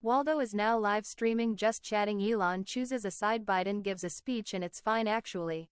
Waldo is now live streaming Just Chatting. Elon chooses a side. Biden gives a speech and it's fine actually.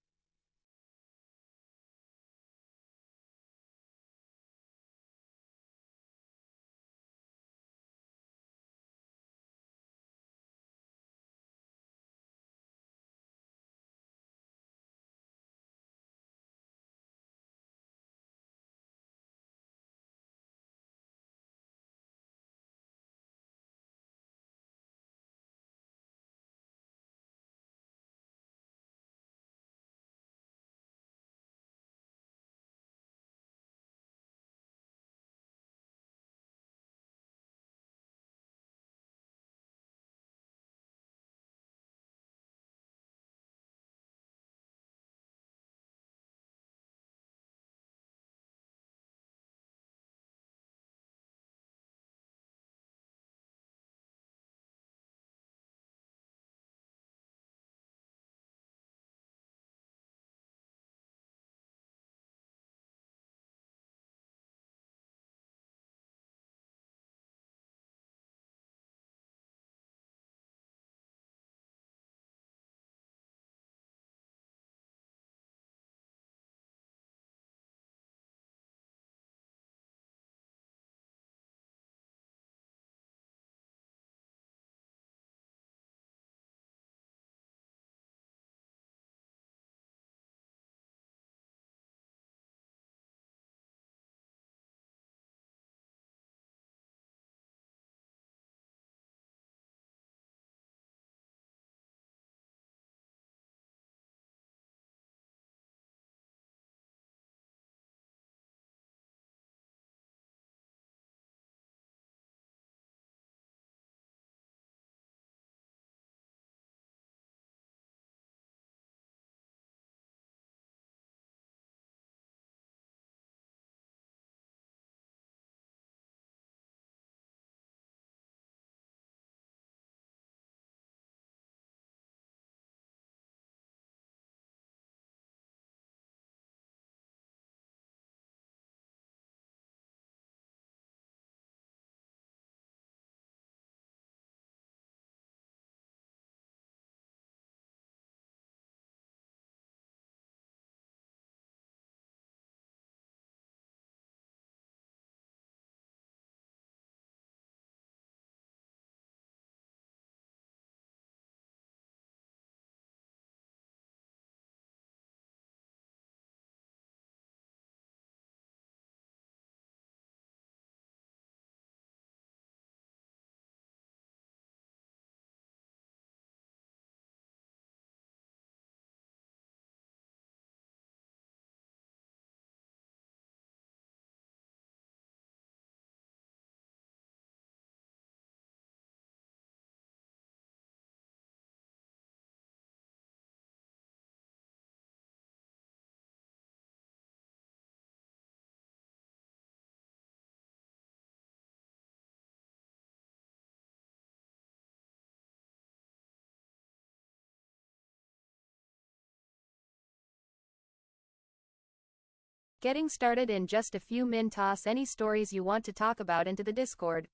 Getting started in just a few min. Toss any stories you want to talk about into the Discord.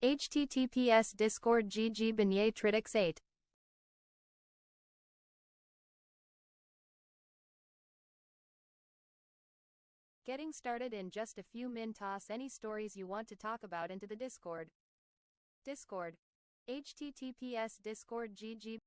https discord gg beignet tridix 8. Getting started in just a few min. Toss any stories you want to talk about into the Discord. https discord gg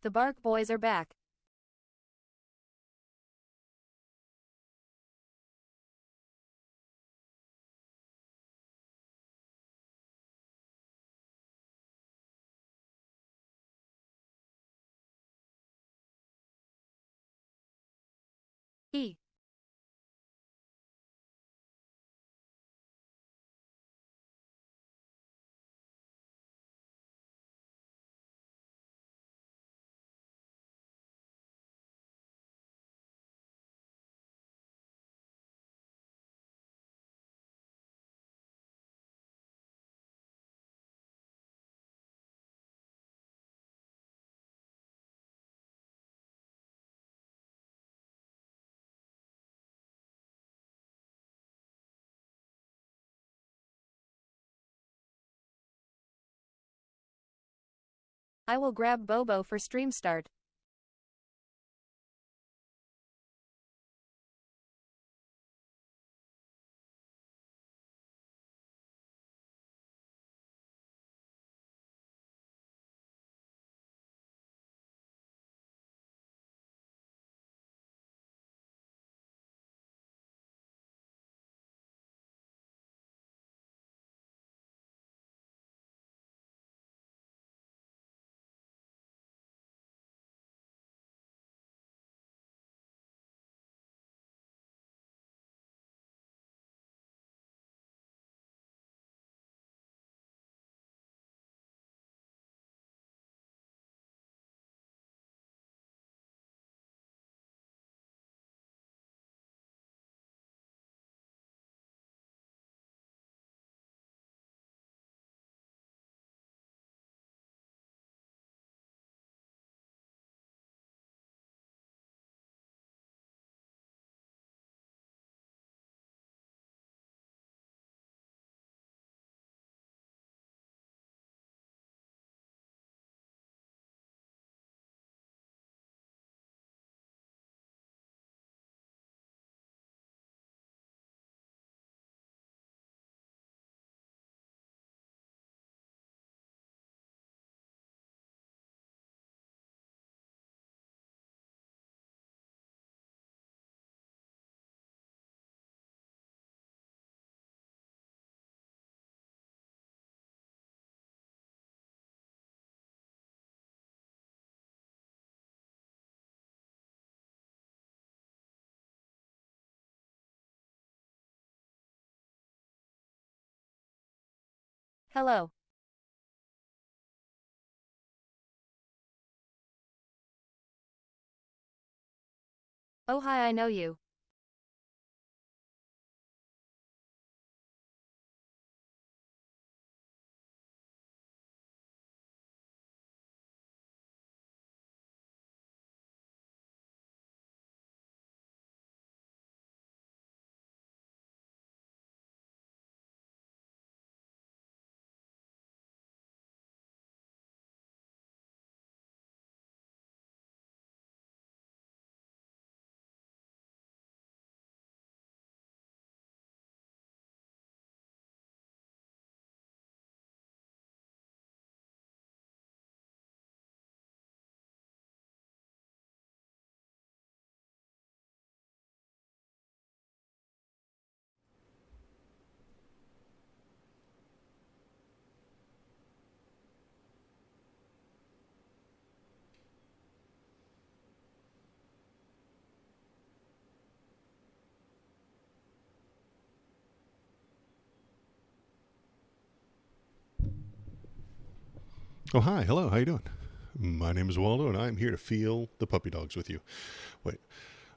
The Bark Boys are back. E. I will grab Bobo for stream start. Hello. Oh hi, I know you. Oh, hi. Hello. How you doing? My name is Waldo, and I'm here to feel the puppy dogs with you. Wait,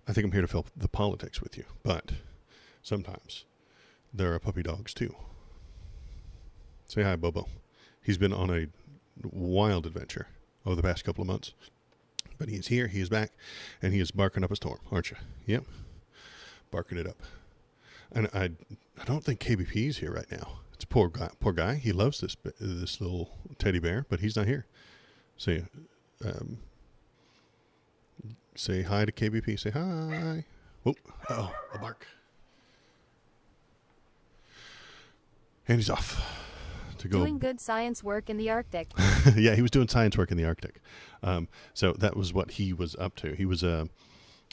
I think I'm here to feel the politics with you, but sometimes there are puppy dogs, too. Say hi, Bobo. He's been on a wild adventure over the past couple of months, but he is here, he is back, and he is barking up a storm, aren't you? Yep, barking it up. And I don't think KBP is here right now. It's a poor guy. Poor guy. He loves this little teddy bear, but he's not here. Say, um, say hi to KBP. Say hi. Oh, a bark. And he's off. to go. Doing good science work in the Arctic. Yeah, he was doing science work in the Arctic. So that was what he was up to. He was on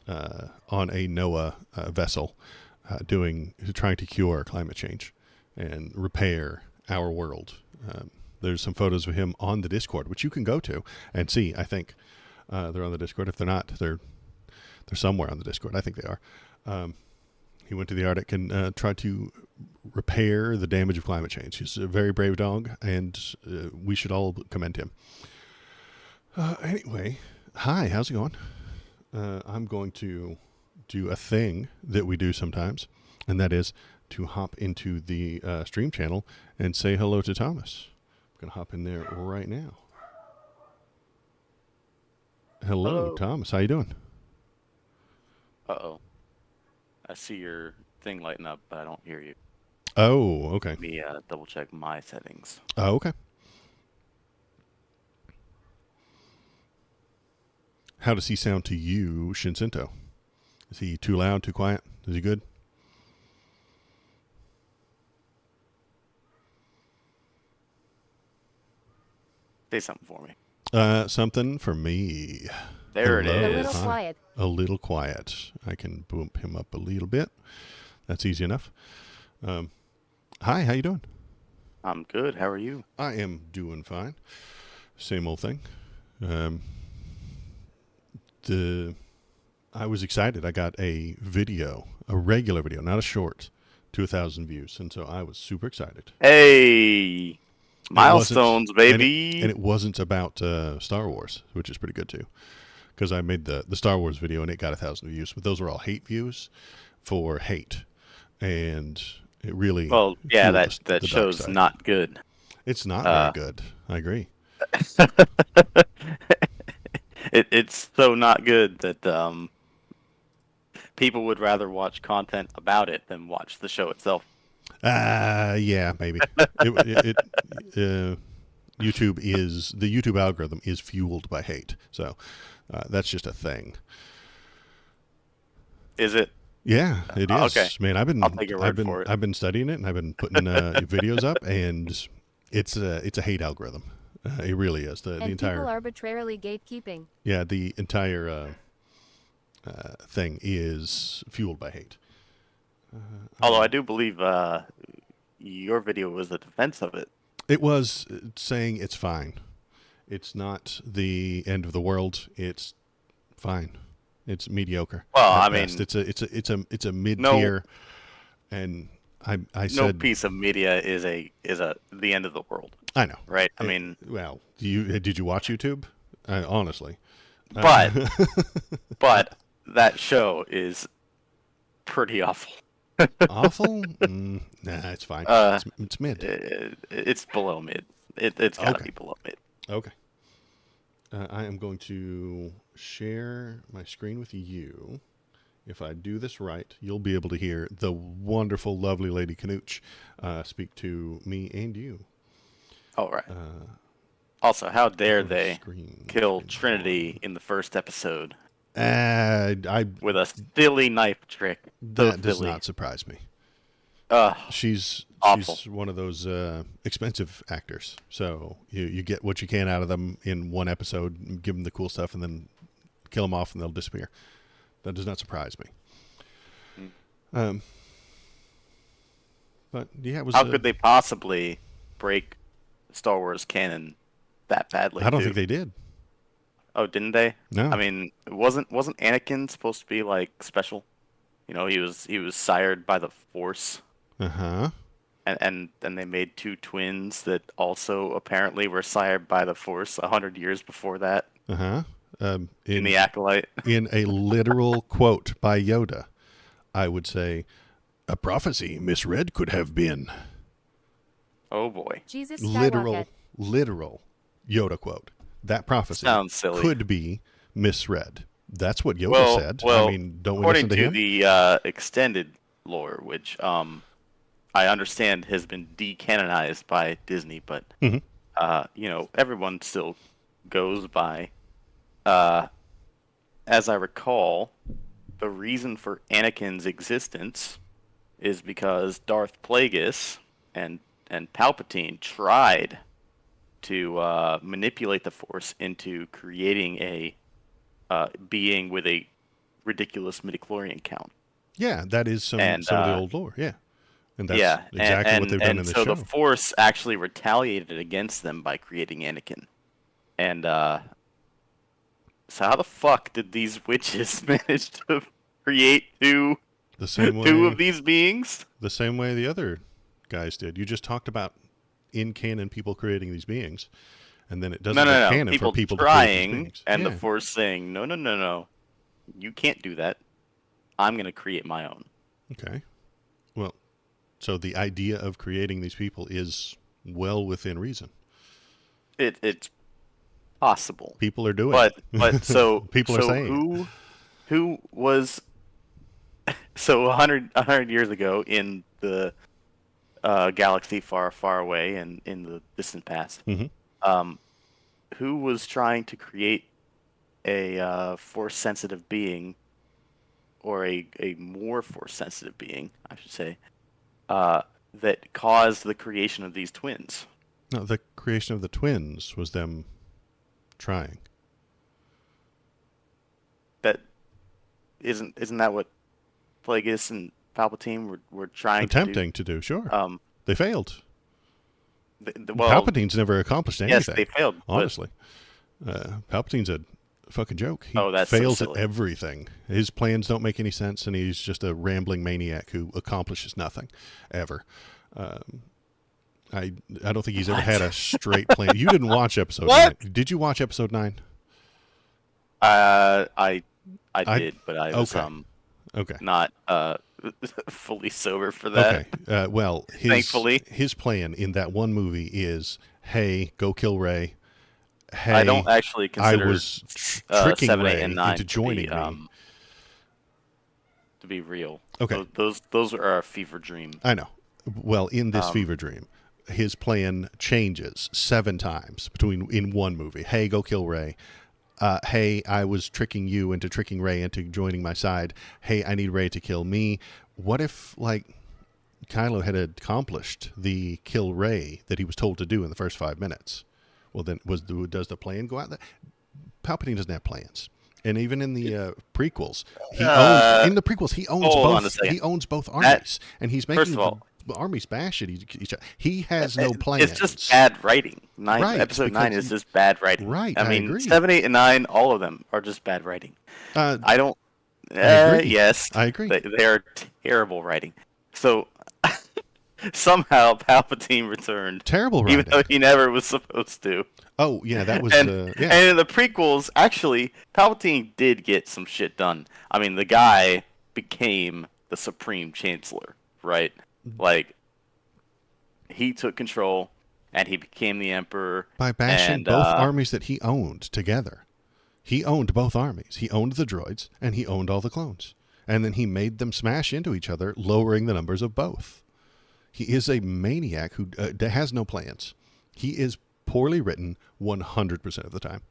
a NOAA vessel trying to cure climate change and repair our world. There's some photos of him on the Discord, which you can go to and see. I think they're on the Discord. If they're not, they're somewhere on the Discord. I think they are. He went to the Arctic and tried to repair the damage of climate change. He's a very brave dog, and we should all commend him. Anyway, hi, how's it going? I'm going to do a thing that we do sometimes, and that is to hop into the stream channel and say hello to Thomas. I'm going to hop in there right now. Hello, Thomas. How you doing? Uh-oh. I see your thing lighting up, but I don't hear you. Oh, okay. Let me double check my settings. Oh, okay. How does he sound to you, Shinsinto? Is he too loud, too quiet? Is he good? Say something for me. Something for me. There Hello. it A is. little quiet. A little quiet. I can bump him up a little bit. That's easy enough. Hi, how you doing? I'm good. How are you? I am doing fine. Same old thing. I was excited. I got a regular video, not a short, to 1,000 views, and so I was super excited. Hey! Milestones, baby! And it wasn't about Star Wars, which is pretty good too. Because I made the Star Wars video and it got 1,000 views, but those were all hate views for hate. And it really... Well, yeah, fueled that the show's dark side. not good. It's not very good. I agree. It's so not good that people would rather watch content about it than watch the show itself. Yeah, maybe. YouTube the YouTube algorithm is fueled by hate, so that's just a thing. Is it? Yeah, it is. Okay. Man, I'll take your word for it. I've been studying it, and I've been putting videos up, and it's a hate algorithm. It really is. The entire people arbitrarily gatekeeping. Yeah, the entire thing is fueled by hate. Although I do believe your video was a defense of it. It was saying it's fine. It's not the end of the world. It's fine. It's mediocre. Well, at I best. mean, it's a mid tier, and I said no piece of media is the end of the world. I know, right? I mean, well, did you watch YouTube? Honestly, but that show is pretty awful. Awful? Nah, it's fine. It's mid. It's below mid. It's gotta Okay. be below mid. Okay. I am going to share my screen with you. If I do this right, you'll be able to hear the wonderful, lovely Lady Canooch speak to me and you. All right. Also, how dare they Screen kill and Trinity in the first episode I with a silly knife trick? So that does silly. not surprise me. She's She's one of those expensive actors, so you get what you can out of them in one episode, give them the cool stuff, and then kill them off, and they'll disappear. That does not surprise me. But yeah, it was. How could they possibly break Star Wars canon that badly? I don't too? think they did. Oh, didn't they? No. I mean, wasn't Anakin supposed to be like special? You know, he was sired by the Force. Uh-huh. And they made two twins that also apparently were sired by the Force 100 years before that. Uh-huh. In the Acolyte. In a literal quote by Yoda, I would say, a prophecy misread could have been. Oh boy. Jesus Skywalker. Literal Yoda quote. That prophecy Sounds silly. could be misread. That's what Yoda said. Well, I mean, don't we listen according to to him? the extended lore, which I understand has been decanonized by Disney, but Mhm. you know, everyone still goes by. As I recall, the reason for Anakin's existence is because Darth Plagueis and and Palpatine tried to manipulate the Force into creating a being with a ridiculous midichlorian count. Yeah, that is some of the old lore. Yeah, and that's Yeah, exactly what they've done in this so show. the Force actually retaliated against them by creating Anakin. And so how the fuck did these witches manage to create two of these beings? The same way the other guys did. You just talked about in canon people creating these beings, and then it doesn't get canon for people trying, to create these beings. And the Force saying, no, you can't do that. I'm going to create my own. Okay. Well, so the idea of creating these people is well within reason. It's possible. People are doing it. But so people are saying who was so 100 years ago in the galaxy far, far away and in the distant past, who was trying to create a Force-sensitive being, or a more Force-sensitive being, I should say, that caused the creation of these twins? No, the creation of the twins was them trying. That isn't that what Plagueis and Palpatine were attempting to do? Sure. They failed. Well, Palpatine's never accomplished anything. Yes, they failed. Honestly, Palpatine's a fucking joke. He that's fails so at everything. His plans don't make any sense, and he's just a rambling maniac who accomplishes nothing, ever. I don't think he's ever had a straight plan. You didn't watch episode 9. Did you watch episode 9? I did, but I was not fully sober for that. Okay. Well, thankfully, his plan in that one movie is, hey, go kill Rey. Hey, I don't actually consider I was tricking 7, 8, Rey and 9 into joining me. To be real. Okay. Those are a fever dream. I know. Well, in this fever dream, his plan changes 7 times in one movie. Hey, go kill Rey. Hey, I was tricking you into tricking Rey into joining my side. Hey, I need Rey to kill me. What if, Kylo had accomplished the kill Rey that he was told to do in the first 5 minutes? Well, then, does the plan go out there? Palpatine doesn't have plans. And even in the prequels, he owns both armies, and he's making the armies bash at each other. He has no plans. It's just bad writing. Episode 9 is just bad writing. Right. I mean, agree. 7, 8, and 9, all of them are just bad writing. I don't. I agree. Yes, I agree. They are terrible writing. So somehow Palpatine returned. Terrible writing, even though he never was supposed to. Oh yeah, that was. And in the prequels, actually, Palpatine did get some shit done. I mean, the guy became the Supreme Chancellor, right? He took control, and he became the Emperor by bashing both armies that he owned together. He owned both armies. He owned the droids, and he owned all the clones. And then he made them smash into each other, lowering the numbers of both. He is a maniac who has no plans. He is poorly written 100% of the time.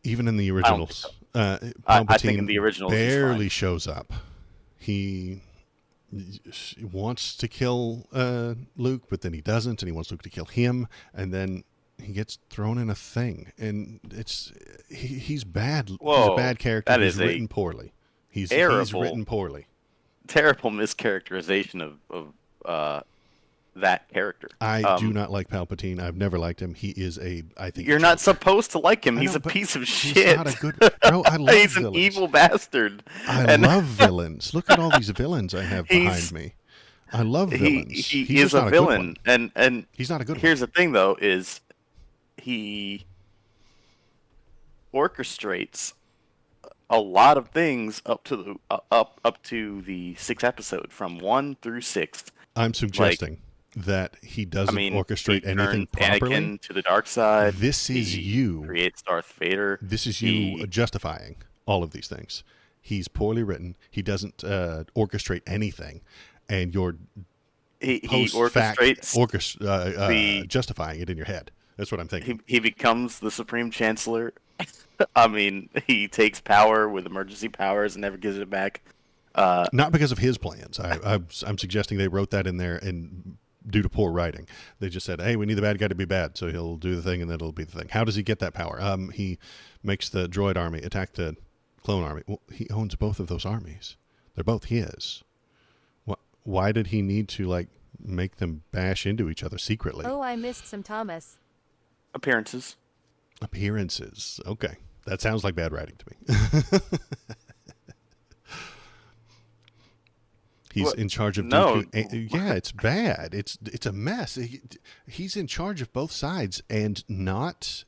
Even in the originals, Palpatine I think in the originals barely shows up. He wants to kill Luke, but then he doesn't, and he wants Luke to kill him, and then he gets thrown in a thing, and he's bad. Whoa, he's a bad character. He's written poorly. He's written poorly. Terrible mischaracterization of that character. I do not like Palpatine. I've never liked him. He is I think you're not supposed to like him. He's a piece of shit. He's not a good. Bro, I love he's villains. An evil bastard. I love villains. Look at all these villains I have behind me. I love villains. He is a villain, and he's not a good one. Here's the thing, though, is he orchestrates a lot of things up to the 6th episode, from 1 through 6. I'm suggesting that he doesn't orchestrate anything properly. Anakin to the dark side. This is you. Creates Darth Vader. This is you justifying all of these things. He's poorly written. He doesn't orchestrate anything, and you're he orchestrates justifying it in your head. That's what I'm thinking. He becomes the Supreme Chancellor. I mean, he takes power with emergency powers and never gives it back. Not because of his plans. I'm suggesting they wrote that in there and due to poor writing. They just said, hey, we need the bad guy to be bad, so he'll do the thing and then it'll be the thing. How does he get that power? He makes the droid army attack the clone army. Well, he owns both of those armies. They're both his. Why did he need to, like, make them bash into each other secretly? Oh, I missed some Thomas. Appearances. Appearances. Okay. That sounds like bad writing to me. He's in charge of Dooku. Yeah, it's bad. It's a mess. He's in charge of both sides and not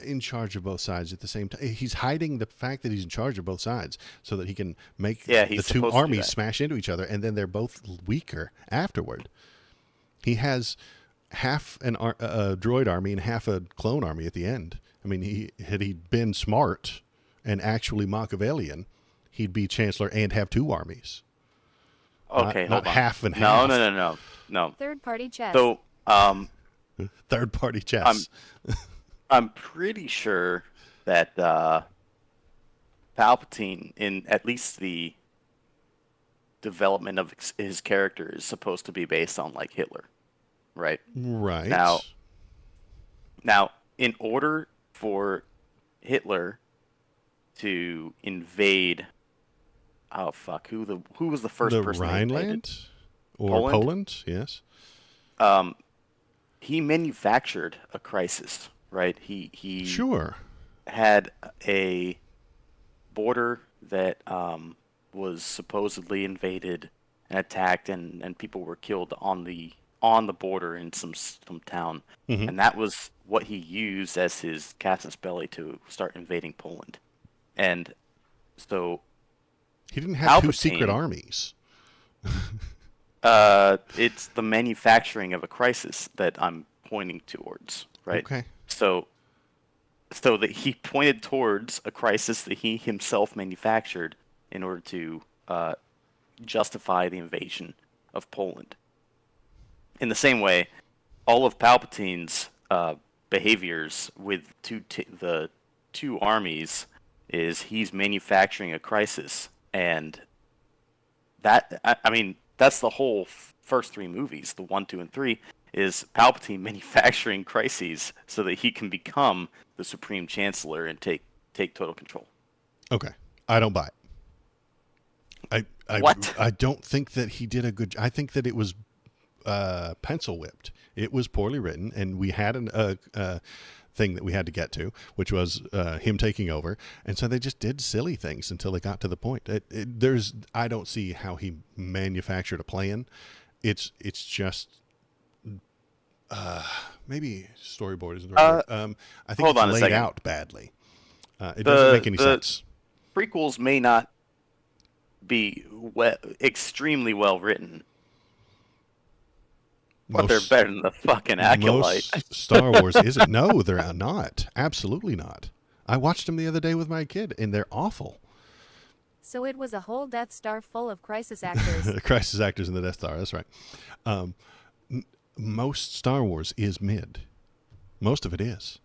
in charge of both sides at the same time. He's hiding the fact that he's in charge of both sides so that he can make the two armies smash into each other, and then they're both weaker afterward. He has half a droid army and half a clone army at the end. I mean, had he been smart and actually Machiavellian, he'd be chancellor and have two armies. Okay, not half and half. No. Third-party chess. So, third-party chess. I'm pretty sure that Palpatine, in at least the development of his character, is supposed to be based on like Hitler, right? Right. Now, in order for Hitler to invade, oh fuck, who was the first person? The Rhineland or Poland? Yes. He manufactured a crisis, right? He sure had a border that was supposedly invaded and attacked, and people were killed on the border in some town, and that was what he used as his casus belli to start invading Poland. And so he didn't have two secret armies. It's the manufacturing of a crisis that I'm pointing towards, right? Okay. So that he pointed towards a crisis that he himself manufactured in order to justify the invasion of Poland. In the same way, all of Palpatine's behaviors with the two armies is he's manufacturing a crisis, and that I mean that's the whole first three movies, the 1, 2, and 3, is Palpatine manufacturing crises so that he can become the Supreme Chancellor and take total control. Okay, I don't buy it. I don't think that he did a good. I think that it was pencil whipped. It was poorly written, and we had a thing that we had to get to, which was him taking over, and so they just did silly things until they got to the point. I don't see how he manufactured a plan. It's just maybe storyboard isn't the right word. I think it's laid out badly. It doesn't make any sense. Prequels may not be extremely well written, but they're better than the fucking Acolyte. Most Star Wars isn't. No, they're not. Absolutely not. I watched them the other day with my kid, and they're awful. So it was a whole Death Star full of crisis actors. Crisis actors in the Death Star, that's right. Most Star Wars is mid. Most of it is.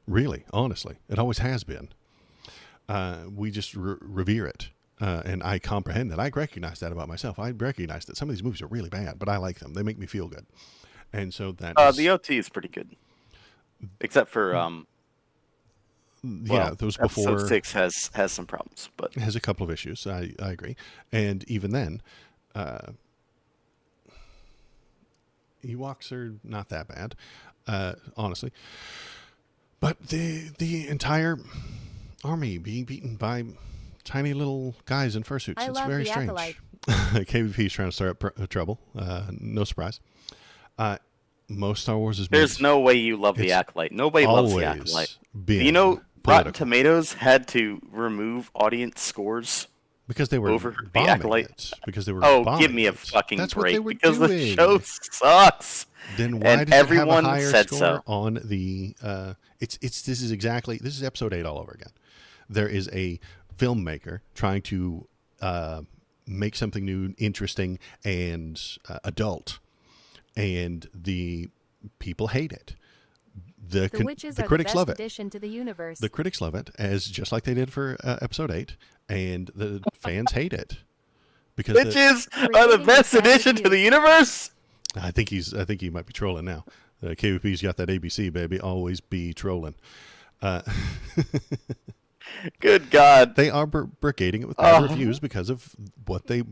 Really, honestly. It always has been. We just revere it. And I comprehend that. I recognize that about myself. I recognize that some of these movies are really bad, but I like them. They make me feel good. And so that the OT is pretty good. Except for those before Episode 6 has some problems, but it has a couple of issues. I agree. And even then, Ewoks are not that bad, honestly. But the entire army being beaten by tiny little guys in fursuits. It's very strange. KVP is trying to stir up trouble. No surprise. Most Star Wars is. There's no way you love the Acolyte. Nobody loves the Acolyte. You know, Rotten Tomatoes had to remove audience scores because they were over the Acolyte. Because they were. Give me a fucking That's break! What they were because doing. The show sucks. Then why and did everyone it have a higher said score so. On the? This is episode 8 all over again. There is a filmmaker trying to make something new, interesting, and adult, and the people hate it. The critics love it. Addition to the universe. The critics love it, as just like they did for episode 8, and the fans hate it. because Witches are the best addition to the universe. I think he might be trolling now. KVP's got that ABC, baby. Always be trolling. Good God. They are brigading it with bad reviews because of what they,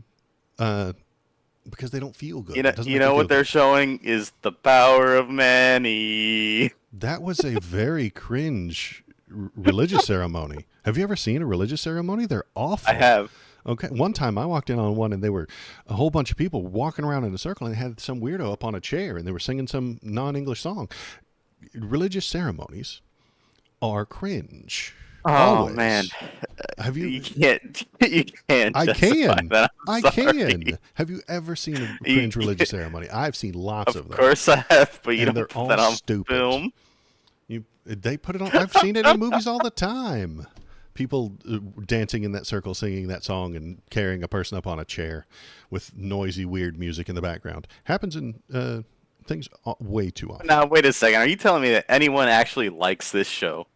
because they don't feel good. You know what they're showing is the power of many. That was a very cringe religious ceremony. Have you ever seen a religious ceremony? They're awful. I have. Okay. One time I walked in on one and they were a whole bunch of people walking around in a circle and they had some weirdo up on a chair and they were singing some non-English song. Religious ceremonies are cringe. Oh, always. Man. Have you? You can't. I can. That. I can. Have you ever seen a cringe religious ceremony? I've seen lots of them. Of course I have, but you and don't they're all put that on stupid. film. They put it on. I've seen it in movies all the time. People dancing in that circle, singing that song, and carrying a person up on a chair with noisy, weird music in the background. Happens in things way too often. Now, wait a second. Are you telling me that anyone actually likes this show?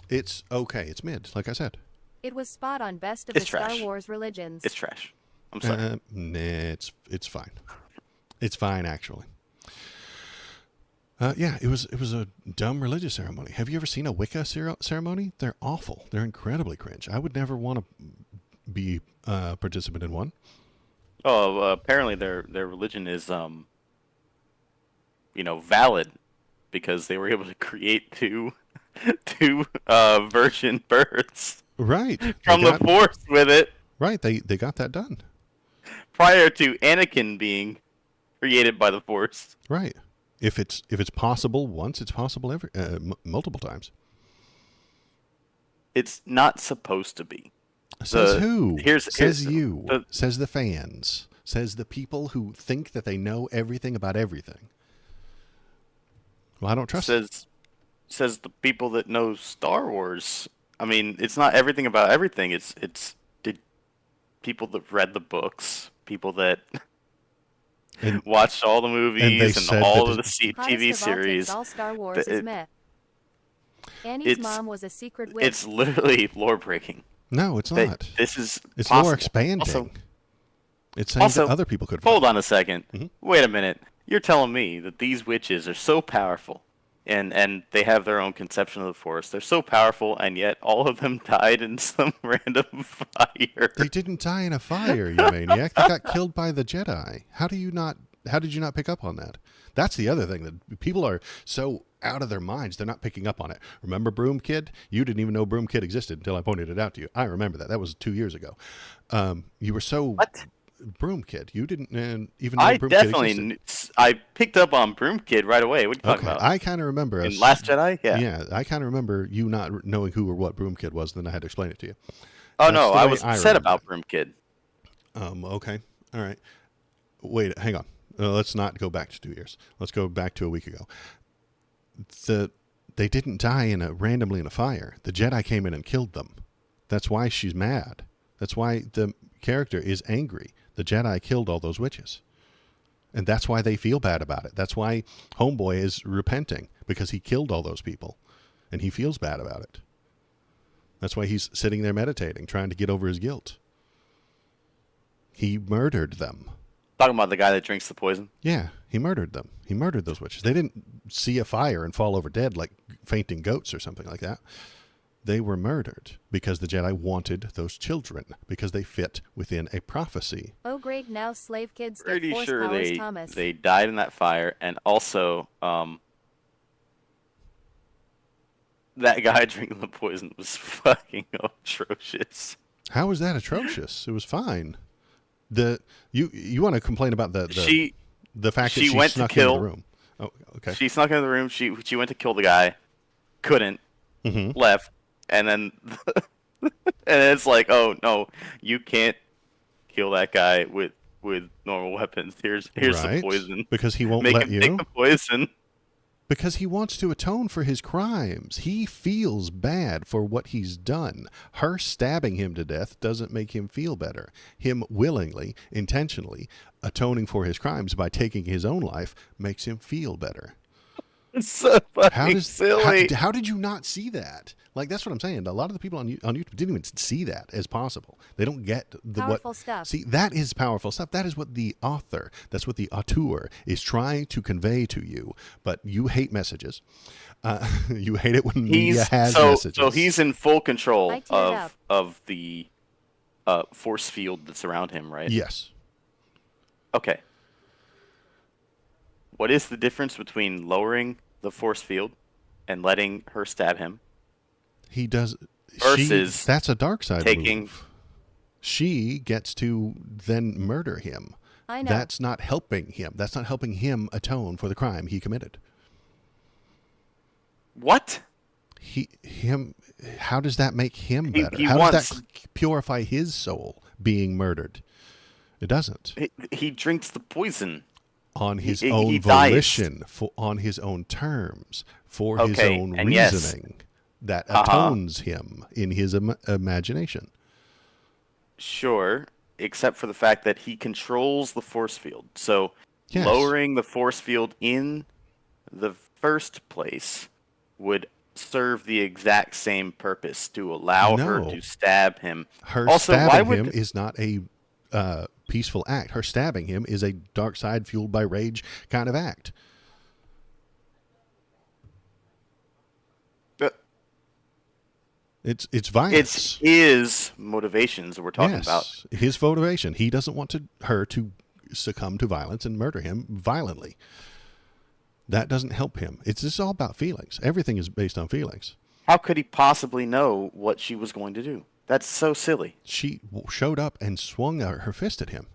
It's okay. It's mid, like I said. It was spot on best of It's the trash. Star Wars religions. It's trash. I'm sorry. Nah, it's fine. It's fine, actually. Yeah, it was a dumb religious ceremony. Have you ever seen a Wicca ceremony? They're awful. They're incredibly cringe. I would never want to be a participant in one. Oh, apparently their religion is valid because they were able to create two virgin births. Right. From the Force with it. Right. They got that done. Prior to Anakin being created by the Force. Right. If it's possible once, it's possible multiple times. It's not supposed to be. Says who? Says you. Says the fans. Says the people who think that they know everything about everything. Well, I don't trust it. Says the people that know Star Wars. I mean, it's not everything about everything. It's people that read the books, people that watched all the movies and all of the TV series. All Star Wars is meh. Annie's mom was a secret witch. It's literally lore breaking. No, it's not. It's possible. Lore expanding. Also, it's saying that other people could. Hold on a second. Mm-hmm. Wait a minute. You're telling me that these witches are so powerful, and they have their own conception of the Force. They're so powerful, and yet all of them died in some random fire. They didn't die in a fire, you maniac. They got killed by the Jedi. How did you not pick up on that? That's the other thing, that people are so out of their minds, they're not picking up on it. Remember Broom Kid? You didn't even know Broom Kid existed until I pointed it out to you. I remember that. That was 2 years ago. You were so... What? Broom Kid. You didn't even know Broom Kid existed. I picked up on Broom Kid right away. What are you talking about? I kind of remember. In Last Jedi? Yeah. Yeah, I kind of remember you not knowing who or what Broom Kid was, and then I had to explain it to you. Oh, no, I was upset about Broom Kid. Okay. All right. Wait, hang on. Let's not go back to 2 years. Let's go back to a week ago. They didn't die randomly in a fire. The Jedi came in and killed them. That's why she's mad. That's why the character is angry. The Jedi killed all those witches. And that's why they feel bad about it. That's why Homeboy is repenting, because he killed all those people. And he feels bad about it. That's why he's sitting there meditating, trying to get over his guilt. He murdered them. Talking about the guy that drinks the poison? Yeah, he murdered them. He murdered those witches. They didn't see a fire and fall over dead like fainting goats or something like that. They were murdered because the Jedi wanted those children, because they fit within a prophecy. Oh great, now slave kids get Pretty force sure powers, Thomas. they died in that fire, and also that guy drinking the poison was fucking atrocious. How was that atrocious? It was fine. You want to complain about the fact that she went snuck to kill into the room. Oh, okay. She snuck into the room. She went to kill the guy, couldn't, left, and then and it's like, oh no, you can't kill that guy with normal weapons. Here's the poison, because he won't let let him you. take the poison. Because he wants to atone for his crimes. He feels bad for what he's done. Her stabbing him to death doesn't make him feel better. Him willingly, intentionally atoning for his crimes by taking his own life makes him feel better. It's so fucking silly. How did you not see that? Like, that's what I'm saying. A lot of the people on YouTube didn't even see that as possible. They don't get the Powerful what stuff. See, that is powerful stuff. That is what the author, that's what the auteur is trying to convey to you. But you hate messages. You hate it when media has messages. So he's in full control I teared up. of the force field that's around him, right? Yes. Okay. What is the difference between lowering the force field and letting her stab him? He does. Versus that's a dark side taking. move. She gets to then murder him. I know. That's not helping him. That's not helping him atone for the crime he committed. What? How does that make him better? He How wants, does that purify his soul being murdered? It doesn't. He drinks the poison. On his own he volition, on his own terms, for his own reasoning. Yes. That atones him in his imagination. Sure, except for the fact that he controls the force field. So Yes. lowering the force field in the first place would serve the exact same purpose, to allow her to stab him. Her also, stabbing him is not a peaceful act. Her stabbing him is a dark side fueled by rage kind of act. It's violence. It's his motivations we're talking about. His motivation. He doesn't want her to succumb to violence and murder him violently. That doesn't help him. It's just all about feelings. Everything is based on feelings. How could he possibly know what she was going to do? That's so silly. She showed up and swung her fist at him,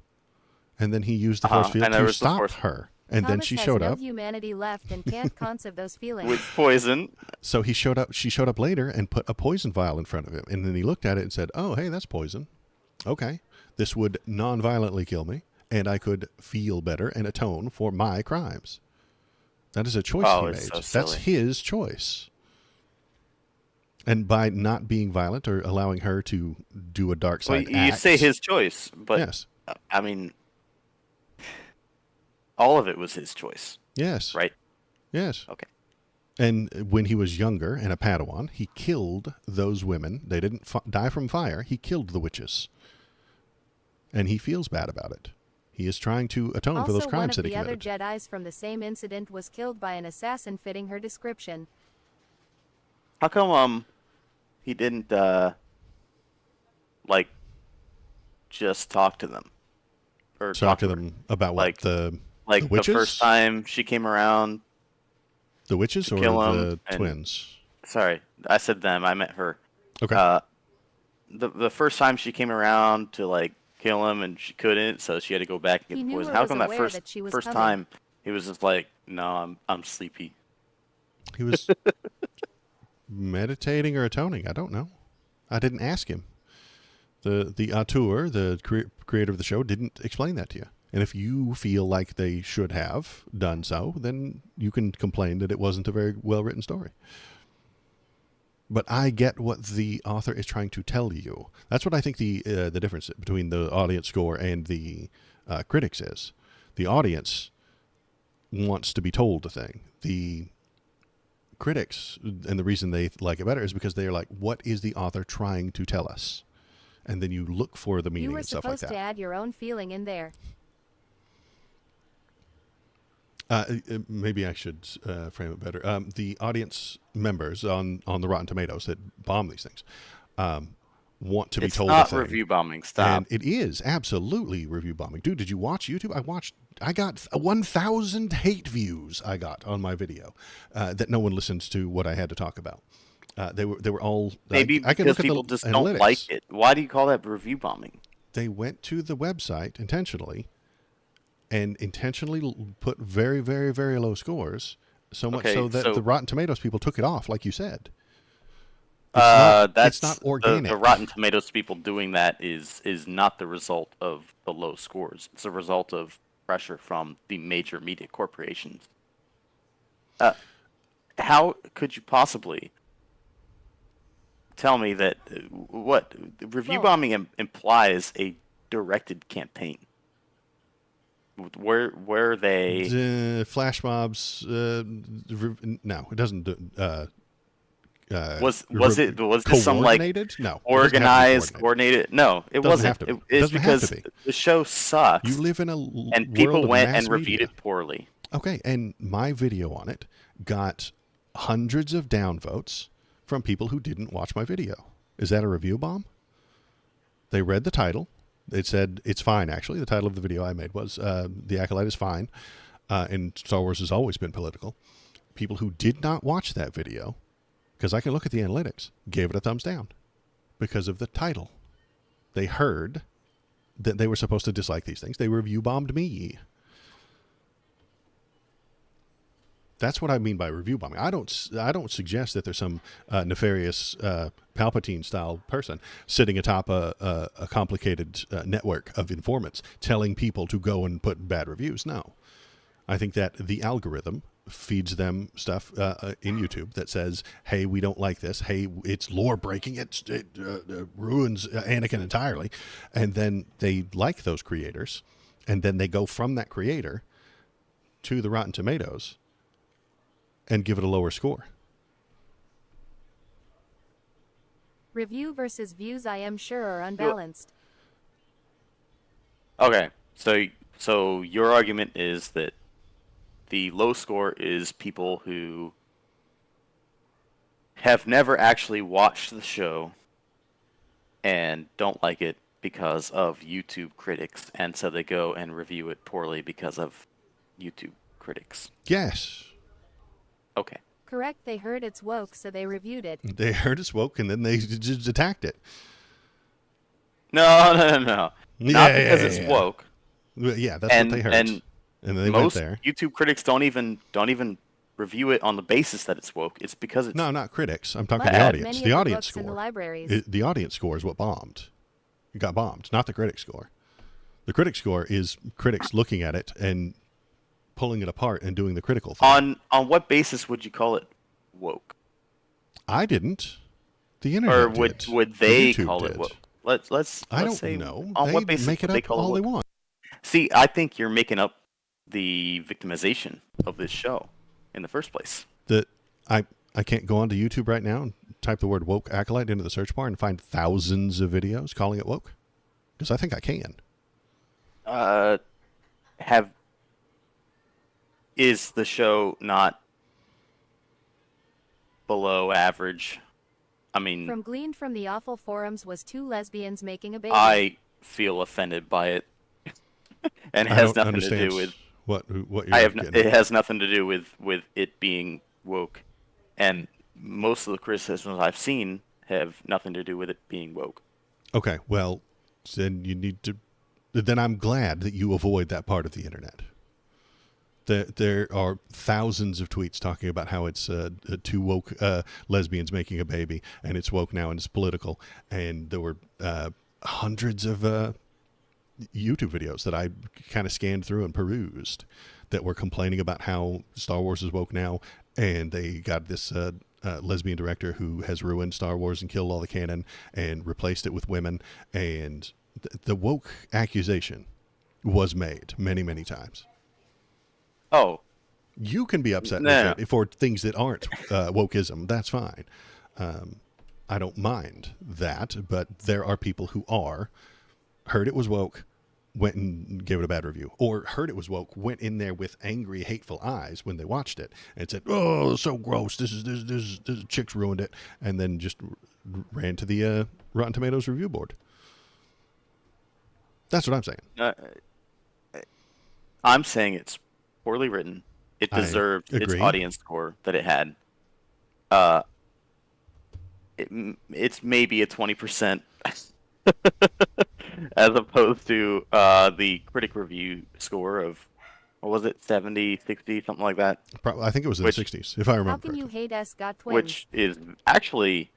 and then he used the force field to stop her. And Thomas then she showed has up. No humanity left and can't conceive those feelings. With poison. So he showed up. She showed up later and put a poison vial in front of him, and then he looked at it and said, "Oh, hey, that's poison. Okay, this would non-violently kill me, and I could feel better and atone for my crimes." That is a choice he made. So That's his choice. And by not being violent or allowing her to do a dark side act. You say his choice, but yes. I mean, all of it was his choice. Yes. Right? Yes. Okay. And when he was younger and a Padawan, he killed those women. They didn't die from fire. He killed the witches. And he feels bad about it. He is trying to atone for those crimes that he committed. Also, one of the other Jedis from the same incident was killed by an assassin fitting her description. How come he didn't like just talk to them? Or talk to them about what? The witches? The first time she came around. The witches or the twins? Sorry, I said them. I meant her. Okay. The first time she came around to like kill him and she couldn't, so she had to go back and get the poison. How come that first time he was just like, "No, I'm sleepy." He was meditating or atoning. I don't know. I didn't ask him. The auteur, the creator of the show, didn't explain that to you. And if you feel like they should have done so, then you can complain that it wasn't a very well-written story. But I get what the author is trying to tell you. That's what I think the difference between the audience score and the critics is. The audience wants to be told the thing. The critics, and the reason they like it better is because they are like, what is the author trying to tell us? And then you look for the meaning and stuff like that. You were supposed to add your own feeling in there. Maybe I should frame it better. The audience members on the Rotten Tomatoes that bomb these things want to be told. It's not review bombing. Stop. And it is absolutely review bombing. Dude, did you watch YouTube? I got 1,000 hate views I got on my video that no one listens to what I had to talk about. They were all maybe I can because look at people the just analytics. don't like it. Why do you call that review bombing? They went to the website intentionally and intentionally put very, very, very low scores, so much so that the Rotten Tomatoes people took it off, like you said. It's not organic. The Rotten Tomatoes people doing that is not the result of the low scores. It's a result of pressure from the major media corporations. How could you possibly tell me that review bombing implies a directed campaign? Were they? Flash mobs. No, it doesn't. Was this some like Coordinated? No, it doesn't have to be organized, coordinated. coordinated? No, it Doesn't wasn't. have to be. It It's doesn't have to because be. the show sucks, You live in a and world people of went mass and reviewed media. it poorly. Okay, and my video on it got hundreds of downvotes from people who didn't watch my video. Is that a review bomb? They read the title. It said it's fine, actually. The title of the video I made was The Acolyte is Fine, and Star Wars has always been political. People who did not watch that video, because I can look at the analytics, gave it a thumbs down because of the title. They heard that they were supposed to dislike these things. They review bombed me. That's what I mean by review bombing. I don't suggest that there's some nefarious Palpatine-style person sitting atop a complicated network of informants telling people to go and put bad reviews. No. I think that the algorithm feeds them stuff in YouTube that says, hey, we don't like this. Hey, it's lore-breaking. It ruins Anakin entirely. And then they like those creators. And then they go from that creator to the Rotten Tomatoes and give it a lower score. Review versus views, I am sure, are unbalanced. Okay, so your argument is that the low score is people who have never actually watched the show and don't like it because of YouTube critics, and so they go and review it poorly because of YouTube critics. Yes. Okay. Correct, they heard it's woke, so they reviewed it. They heard it's woke, and then they just attacked it. No. Not because it's woke. Yeah, that's what they heard. And then they most went there. YouTube critics don't even review it on the basis that it's woke. It's because it's No, not critics. I'm talking Like the that, audience. many The of audience books score. in the libraries. The audience score is what bombed. It got bombed, not the critic score. The critic score is critics looking at it and pulling it apart and doing the critical thing. On what basis would you call it woke? I didn't. The internet Or did. would they YouTube call did. it woke? Let's I don't say know. on They what basis make it would they up call all it they woke? want. See, I think you're making up the victimization of this show in the first place. That I can't go onto YouTube right now and type the word woke acolyte into the search bar and find thousands of videos calling it woke? Because I think I can. Is the show not below average? I mean, From gleaned from the awful forums was two lesbians making a baby. I feel offended by it, and it I has don't nothing to understand do with. what you're getting. It has nothing to do with it being woke, and most of the criticisms I've seen have nothing to do with it being woke. Okay, well, then you need to. Then I'm glad that you avoid that part of the internet. There are thousands of tweets talking about how it's two woke lesbians making a baby, and it's woke now and it's political. And there were hundreds of YouTube videos that I kind of scanned through and perused that were complaining about how Star Wars is woke now, and they got this lesbian director who has ruined Star Wars and killed all the canon and replaced it with women. And the woke accusation was made many, many times. Oh, You can be upset No. with it for things that aren't wokeism. That's fine. I don't mind that, but there are people who heard it was woke, went and gave it a bad review, or heard it was woke, went in there with angry, hateful eyes when they watched it and said, "Oh, so gross! This chick's ruined it," and then just ran to the Rotten Tomatoes review board. That's what I'm saying. I'm saying it's poorly written. It I deserved its agree. audience score that it had. It's maybe a 20%, as opposed to the critic review score of, what was it, 70, 60, something like that, I think it was in Which- the 60s, if I How remember can you correctly. hate S got twins? which is actually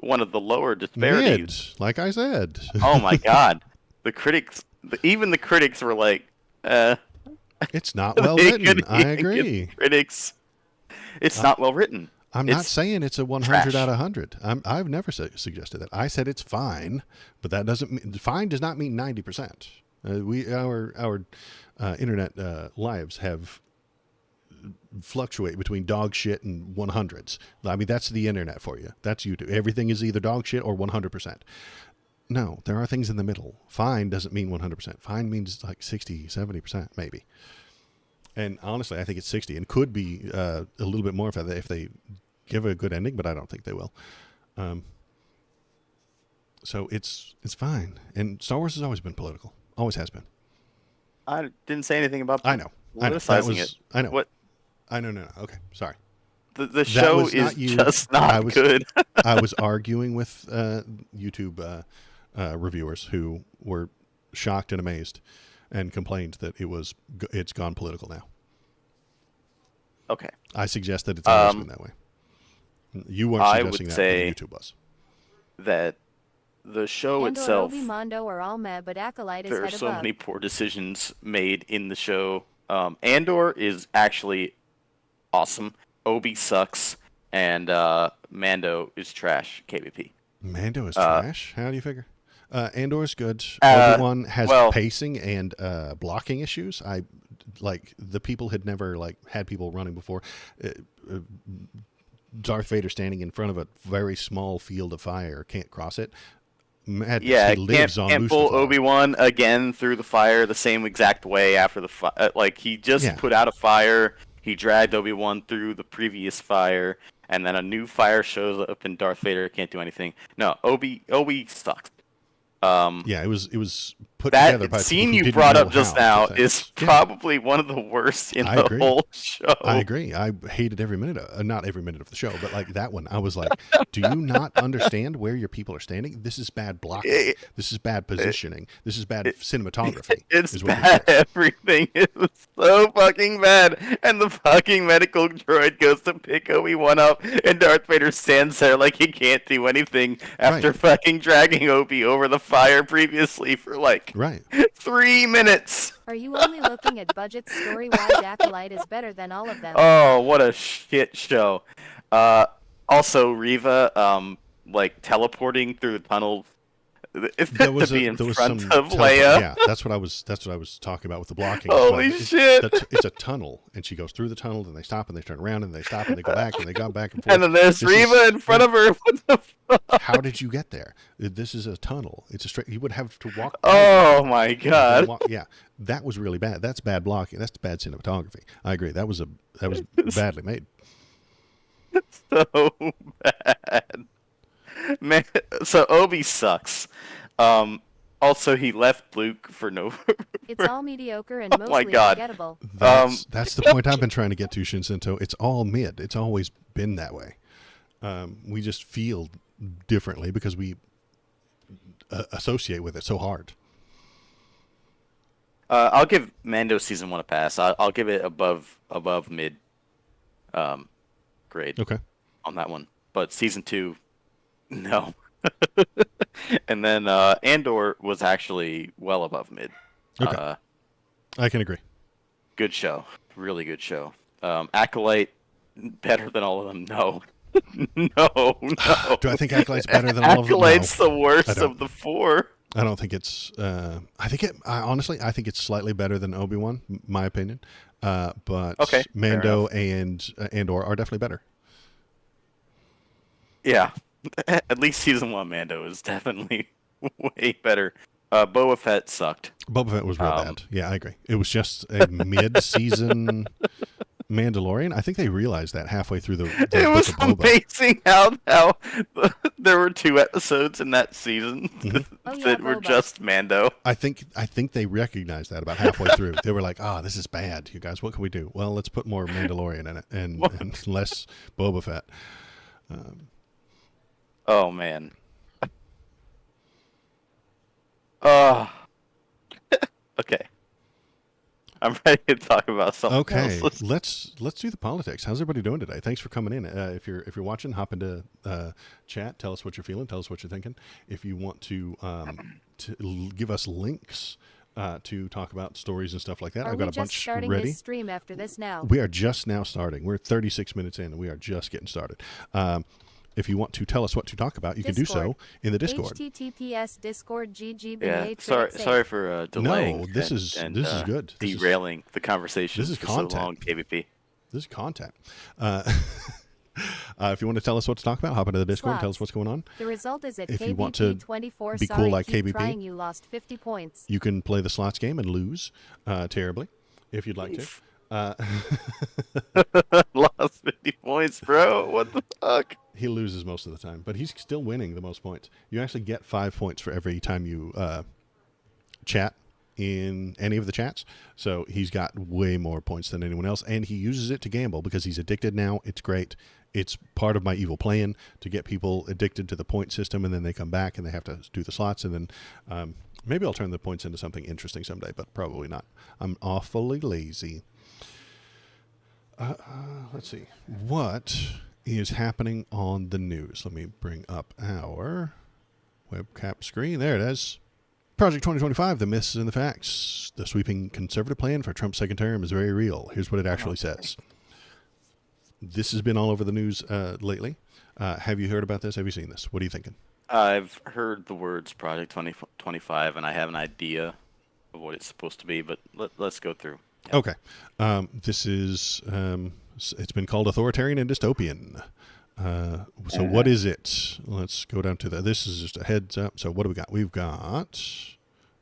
one of the lower disparities. Mid, like I said. Oh my God, the critics, even the critics were like, It's not well they written. couldn't I even give agree. Critics, it's not well written. I'm not It's saying it's a 100 trash. out of 100. I've never suggested that. I said it's fine, but that doesn't mean fine does not mean 90%. Our internet lives have fluctuate between dog shit and 100s. I mean, that's the internet for you. That's YouTube. Everything is either dog shit or 100%. No, there are things in the middle. Fine doesn't mean 100%. Fine means like 60, 70% maybe. And honestly, I think it's 60 and could be a little bit more if they give a good ending, but I don't think they will. So it's fine. And Star Wars has always been political. Always has been. I didn't say anything about I know. politicizing it. I know. What? No. Okay, sorry. The show is just not good. I was arguing with YouTube reviewers who were shocked and amazed and complained that it's gone political now. Okay. I suggest that it's always been that way. You weren't suggesting that, but YouTube was. That the show Andor, itself, Obi-Mando are all meh, but Acolyte is there are head so above. many poor decisions made in the show. Andor is actually awesome. Obi sucks, and Mando is trash. KBP. Mando is trash? How do you figure? Andor's good. Obi-Wan has pacing and blocking issues. Like the people had never had people running before. Darth Vader standing in front of a very small field of fire, can't cross it. He lives can't pull Obi-Wan again through the fire the same exact way after the fire. He just put out a fire. He dragged Obi-Wan through the previous fire, and then a new fire shows up, and Darth Vader can't do anything. No, Obi sucks. It was put together by that scene you brought up just now is probably one of the worst in the whole show. I agree. I hated every minute not every minute of the show, but that one. I was like, do you not understand where your people are standing? This is bad blocking. This is bad positioning. This is bad cinematography. It's bad. Everything is so fucking bad. And the fucking medical droid goes to pick Obi-Wan up, and Darth Vader stands there like he can't do anything after fucking dragging Obi over the fire previously for 3 minutes. Are you only looking at budgets? Story-wise, Acolyte is better than all of them. Oh, what a shit show. Also, Reva, teleporting through the tunnel there was in some front of Leia. Yeah, that's what I was talking about with the blocking. Holy shit! It's a tunnel, and she goes through the tunnel, and they stop, and they turn around, and they stop, and they go back, and they go back and forth. And then there's Reva in front of her. What the fuck? How did you get there? This is a tunnel. It's a straight. You would have to walk. Oh my god! Yeah, that was really bad. That's bad blocking. That's bad cinematography. I agree. That was badly made. So bad. Man, so Obi sucks. Also, he left Luke for no. It's all mediocre and mostly forgettable. That's the point I've been trying to get to, Shinsinto. It's all mid. It's always been that way. We just feel differently because we associate with it so hard. I'll give Mando season 1 a pass. I'll give it above mid grade. Okay. On that one, but season 2. No. And then Andor was actually well above mid. Okay. I can agree. Good show. Really good show. Acolyte, better than all of them? No. No. Do I think Acolyte's better than all of them? Acolyte's the worst of the 4. I don't think it's... honestly, I think it's slightly better than Obi-Wan, my opinion. But Mando and Andor are definitely better. Yeah. At least season 1 Mando is definitely way better. Boba Fett sucked. Boba Fett was real bad. Yeah, I agree. It was just a mid-season Mandalorian. I think they realized that halfway through the it was book of Boba. Amazing how there were 2 episodes in that season that were just Mando. I think they recognized that about halfway through. They were like, this is bad, you guys. What can we do? Well, let's put more Mandalorian in it and less Boba Fett. Oh, man. Okay. I'm ready to talk about something else. Okay, let's do the politics. How's everybody doing today? Thanks for coming in. If you're watching, hop into chat. Tell us what you're feeling. Tell us what you're thinking. If you want to give us links to talk about stories and stuff like that, I've got a bunch ready. Are we just starting this stream after this now? We are just now starting. We're 36 minutes in, and we are just getting started. if you want to tell us what to talk about, you can do so in the Discord. HTTPS Discord Yeah, sorry for delaying. No, this is good. Derailing the conversation for content. so long, KVP. This is content. If you want to tell us what to talk about, hop into the Discord and tell us what's going on. The result is at if KBP you want to 24. be cool like KBP, trying, you lost 50 points. You can play the slots game and lose terribly if you'd like to. Lost 50 points, bro. What the fuck? He loses most of the time, but he's still winning the most points. You actually get 5 points for every time you chat in any of the chats. So he's got way more points than anyone else, and he uses it to gamble because he's addicted now. It's great. It's part of my evil plan to get people addicted to the point system, and then they come back and they have to do the slots, and then maybe I'll turn the points into something interesting someday, but probably not. I'm awfully lazy. Let's see. What is happening on the news? Let me bring up our webcam screen. There it is. Project 2025, the myths and the facts. The sweeping conservative plan for Trump's second term is very real. Here's what it actually says. This has been all over the news lately. Have you heard about this? Have you seen this? What are you thinking? I've heard the words Project 2025, and I have an idea of what it's supposed to be, but let's go through. Yeah. Okay. This is, it's been called authoritarian and dystopian. So what is it? Let's go down to this is just a heads up. So what do we got? We've got,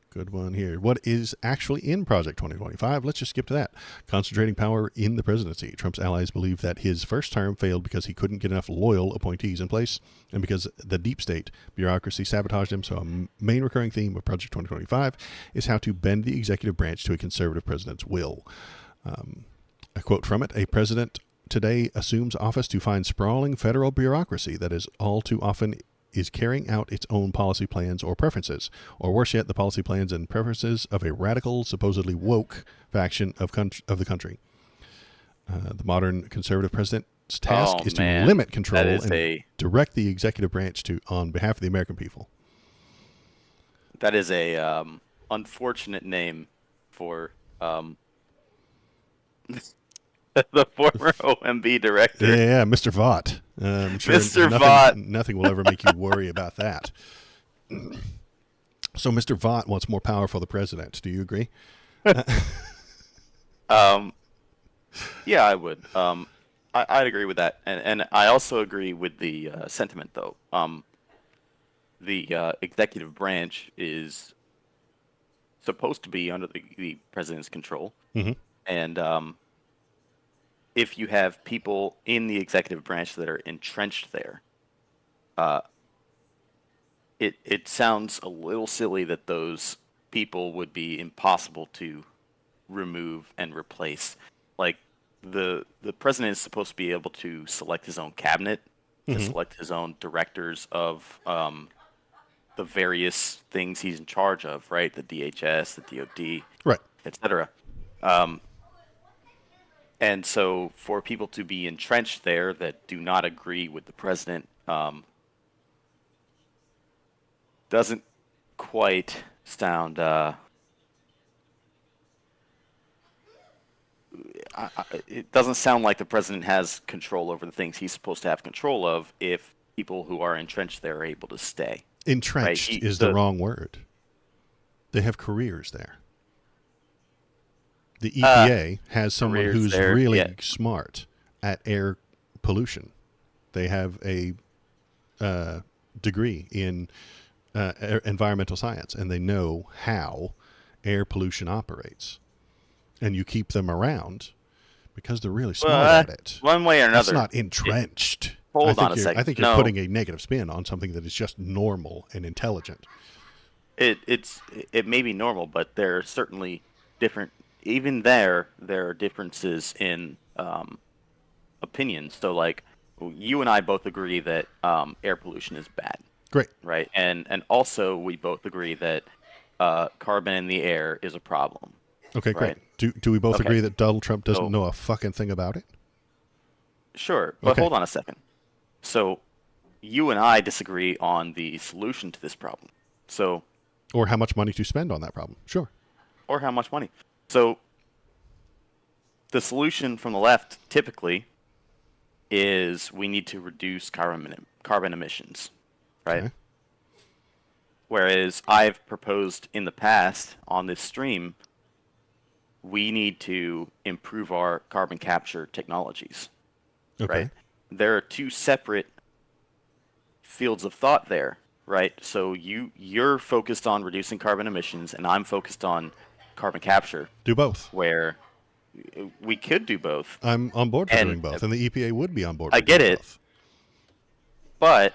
good one here. What is actually in Project 2025? Let's just skip to that. Concentrating power in the presidency. Trump's allies believe that his first term failed because he couldn't get enough loyal appointees in place and because the deep state bureaucracy sabotaged him. So a main recurring theme of Project 2025 is how to bend the executive branch to a conservative president's will. A quote from it, a president today assumes office to find sprawling federal bureaucracy that is all too often is carrying out its own policy plans or preferences, or worse yet, the policy plans and preferences of a radical, supposedly woke faction of the country. The modern conservative president's task is to limit control and direct the executive branch on behalf of the American people. That is a unfortunate name for the former OMB director. Yeah, Mr. Vaught. I'm sure Mr. Vaught. Nothing will ever make you worry about that. So Mr. Vaught wants more power for the president. Do you agree? Yeah, I would. I'd agree with that. And I also agree with the sentiment, though. The executive branch is supposed to be under the president's control. Mm-hmm. And if you have people in the executive branch that are entrenched there, it sounds a little silly that those people would be impossible to remove and replace. Like the president is supposed to be able to select his own cabinet, to select his own directors of the various things he's in charge of, right? The DHS, the DOD, right, etc. And so for people to be entrenched there that do not agree with the president doesn't quite sound it doesn't sound like the president has control over the things he's supposed to have control of if people who are entrenched there are able to stay. Entrenched is the wrong word. They have careers there. The EPA has someone who's really smart at air pollution. They have a degree in environmental science, and they know how air pollution operates. And you keep them around because they're really smart at it. One way or another. It's not entrenched. Hold on a second. I think you're putting a negative spin on something that is just normal and intelligent. It may be normal, but there are certainly different. Even there are differences in opinions. So, like, you and I both agree that air pollution is bad. Great. Right, and also we both agree that carbon in the air is a problem. Okay, great. Right? Do we both agree that Donald Trump doesn't know a fucking thing about it? Sure, but hold on a second. So, you and I disagree on the solution to this problem. So, or how much money to spend on that problem. Sure. Or how much money. So, the solution from the left typically is we need to reduce carbon carbon emissions, right? Okay. Whereas I've proposed in the past on this stream, we need to improve our carbon capture technologies, right? Okay. There are two separate fields of thought there, right? So you're focused on reducing carbon emissions, and I'm focused on carbon capture, Do both. where we could do both. I'm on board for And doing both, and the EPA would be on board I for get doing it, both. but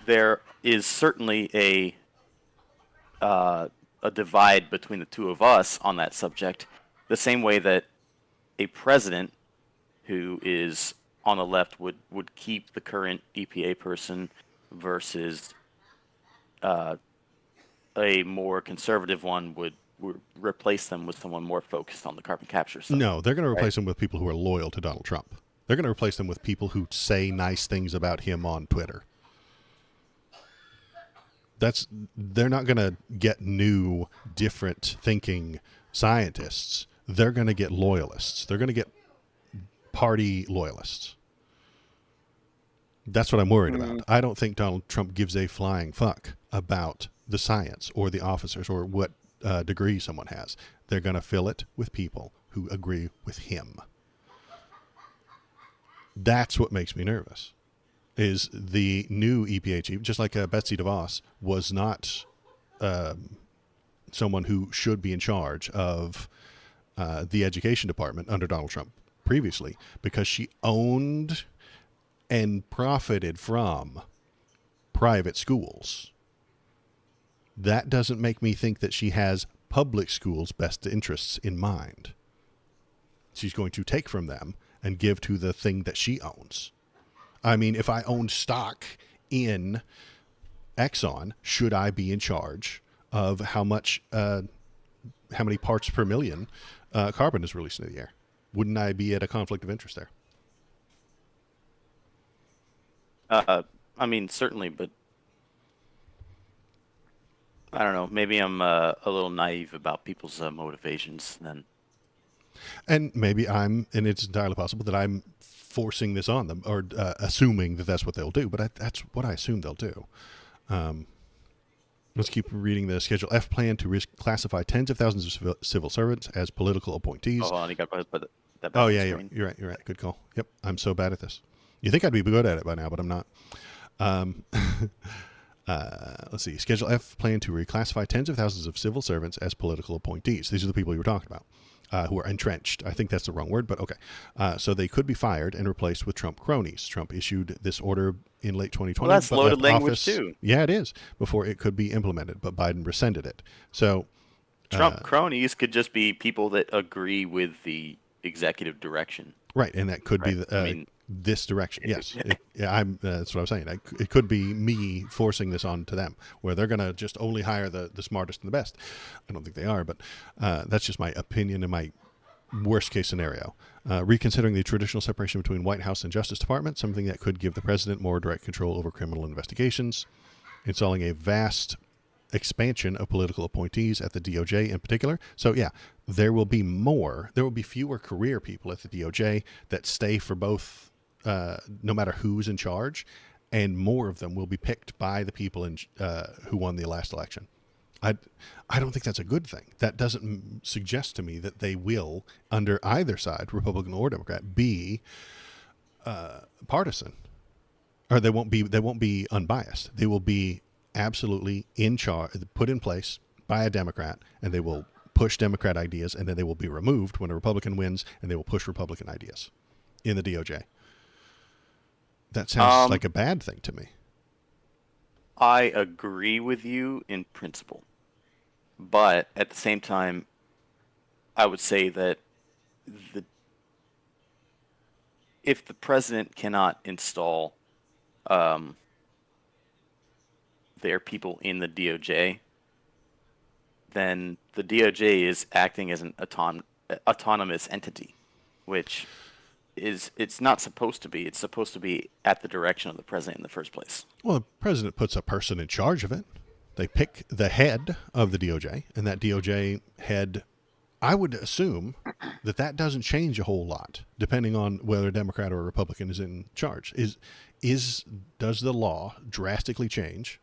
there is certainly a divide between the two of us on that subject, the same way that a president who is on the left would keep the current EPA person versus a more conservative one would replace them with someone more focused on the carbon capture side. No, they're going to right? replace them with people who are loyal to Donald Trump. They're going to replace them with people who say nice things about him on Twitter. They're not going to get new, different thinking scientists. They're going to get loyalists. They're going to get party loyalists. That's what I'm worried about. I don't think Donald Trump gives a flying fuck about the science or the officers or what degree someone has. They're going to fill it with people who agree with him. That's what makes me nervous. Is the new EPA chief, just like Betsy DeVos, was not someone who should be in charge of the education department under Donald Trump previously, because she owned and profited from private schools. That doesn't make me think that she has public schools' best interests in mind. She's going to take from them and give to the thing that she owns. I mean, if I owned stock in Exxon, should I be in charge of how many parts per million carbon is released into the air? Wouldn't I be at a conflict of interest there? I mean, certainly, but I don't know. Maybe I'm a little naive about people's motivations then. And maybe and it's entirely possible that I'm forcing this on them or assuming that that's what they'll do, but that's what I assume they'll do. Let's keep reading the Schedule F plan to reclassify tens of thousands of civil servants as political appointees. Oh, and you got to put that back Oh, on yeah, screen. you're right. Good call. Yep, I'm so bad at this. You think I'd be good at it by now, but I'm not. Let's see. Schedule F plan to reclassify tens of thousands of civil servants as political appointees. These are the people you were talking about. Who are entrenched. I think that's the wrong word, but okay. So they could be fired and replaced with Trump cronies. Trump issued this order in late 2020. Well, that's but loaded left language office, too. Yeah, it is. Before it could be implemented, but Biden rescinded it. So Trump cronies could just be people that agree with the executive direction. right, and that could be I mean, this direction. Yes, that's what I'm saying. It could be me forcing this on to them, where they're going to just only hire the smartest and the best. I don't think they are, but that's just my opinion and my worst case scenario. Reconsidering the traditional separation between White House and Justice Department, something that could give the president more direct control over criminal investigations. Installing a vast expansion of political appointees at the DOJ in particular. So yeah, there will be fewer career people at the DOJ that stay for both, no matter who's in charge, and more of them will be picked by the people who won the last election. I don't think that's a good thing. That doesn't suggest to me that they will, under either side, Republican or Democrat, be partisan, or they won't be unbiased. They will be absolutely in charge, put in place by a Democrat, and they will push Democrat ideas, and then they will be removed when a Republican wins, and they will push Republican ideas in the DOJ. That sounds like a bad thing to me. I agree with you in principle, but at the same time, I would say that if the president cannot install their people in the DOJ, then the DOJ is acting as an autonomous entity, which it's not supposed to be. It's supposed to be at the direction of the president in the first place. Well, the president puts a person in charge of it. They pick the head of the DOJ, and that DOJ head I would assume that that doesn't change a whole lot, depending on whether a Democrat or a Republican is in charge. Does the law drastically change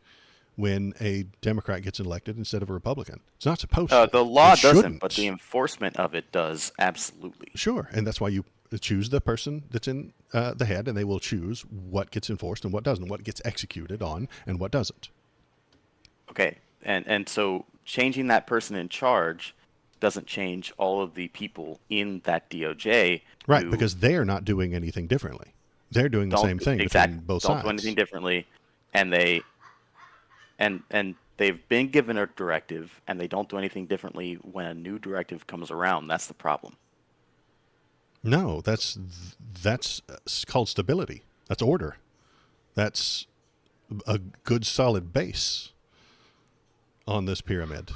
when a Democrat gets elected instead of a Republican? It's not supposed to. The law It doesn't, shouldn't. but the enforcement of it does, absolutely. Sure, and that's why you choose the person that's in the head, and they will choose what gets enforced and what doesn't, what gets executed on and what doesn't. Okay, and so changing that person in charge doesn't change all of the people in that DOJ. Right, because they are not doing anything differently. They're doing the same thing exactly. between both don't sides. do anything differently, and they've been given a directive, and they don't do anything differently when a new directive comes around. That's the problem. No, that's called stability. That's order. That's a good solid base on this pyramid.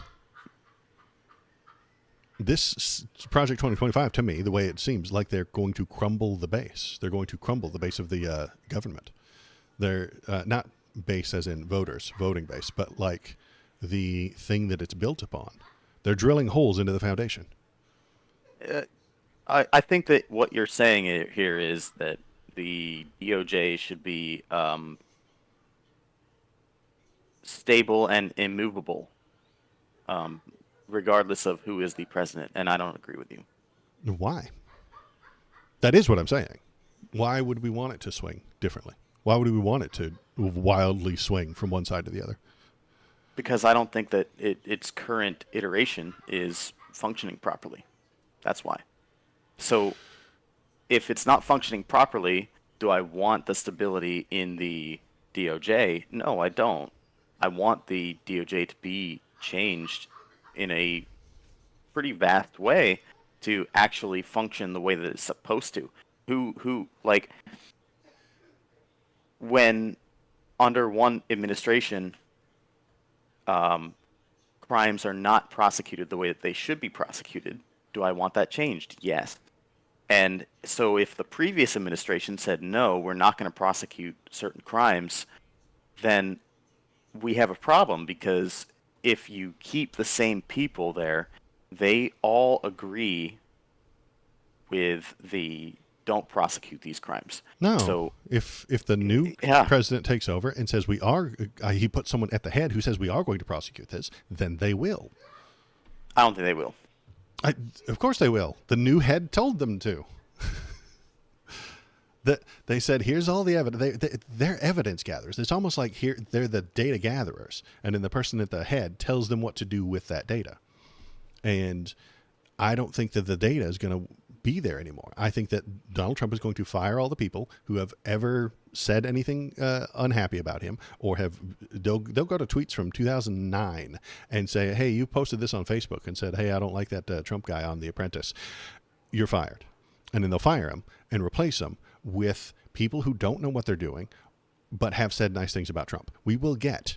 This Project 2025, to me, the way it seems like they're going to crumble the base. They're going to crumble the base of the government. They're not base as in voters, voting base, but like the thing that it's built upon. They're drilling holes into the foundation. I think that what you're saying here is that the DOJ should be stable and immovable, regardless of who is the president, and I don't agree with you. Why? That is what I'm saying. Why would we want it to swing differently? Why would we want it to wildly swing from one side to the other? Because I don't think that its current iteration is functioning properly. That's why. So if it's not functioning properly, do I want the stability in the DOJ? No, I don't. I want the DOJ to be changed in a pretty vast way to actually function the way that it's supposed to. Like, when under one administration, crimes are not prosecuted the way that they should be prosecuted, do I want that changed? Yes. And so if the previous administration said, no, we're not going to prosecute certain crimes, then we have a problem, because if you keep the same people there, they all agree with the don't prosecute these crimes. No. So if the new president takes over and says he puts someone at the head who says we are going to prosecute this, then they will. I don't think they will. Of course they will. The new head told them to. They said, here's all the evidence. They're evidence gatherers. It's almost like they're the data gatherers, and then the person at the head tells them what to do with that data. And I don't think that the data is going to be there anymore. I think that Donald Trump is going to fire all the people who have ever said anything unhappy about him, or they'll go to tweets from 2009 and say, hey, you posted this on Facebook and said, hey, I don't like that Trump guy on The Apprentice. You're fired. And then they'll fire him and replace him with people who don't know what they're doing but have said nice things about Trump. We will get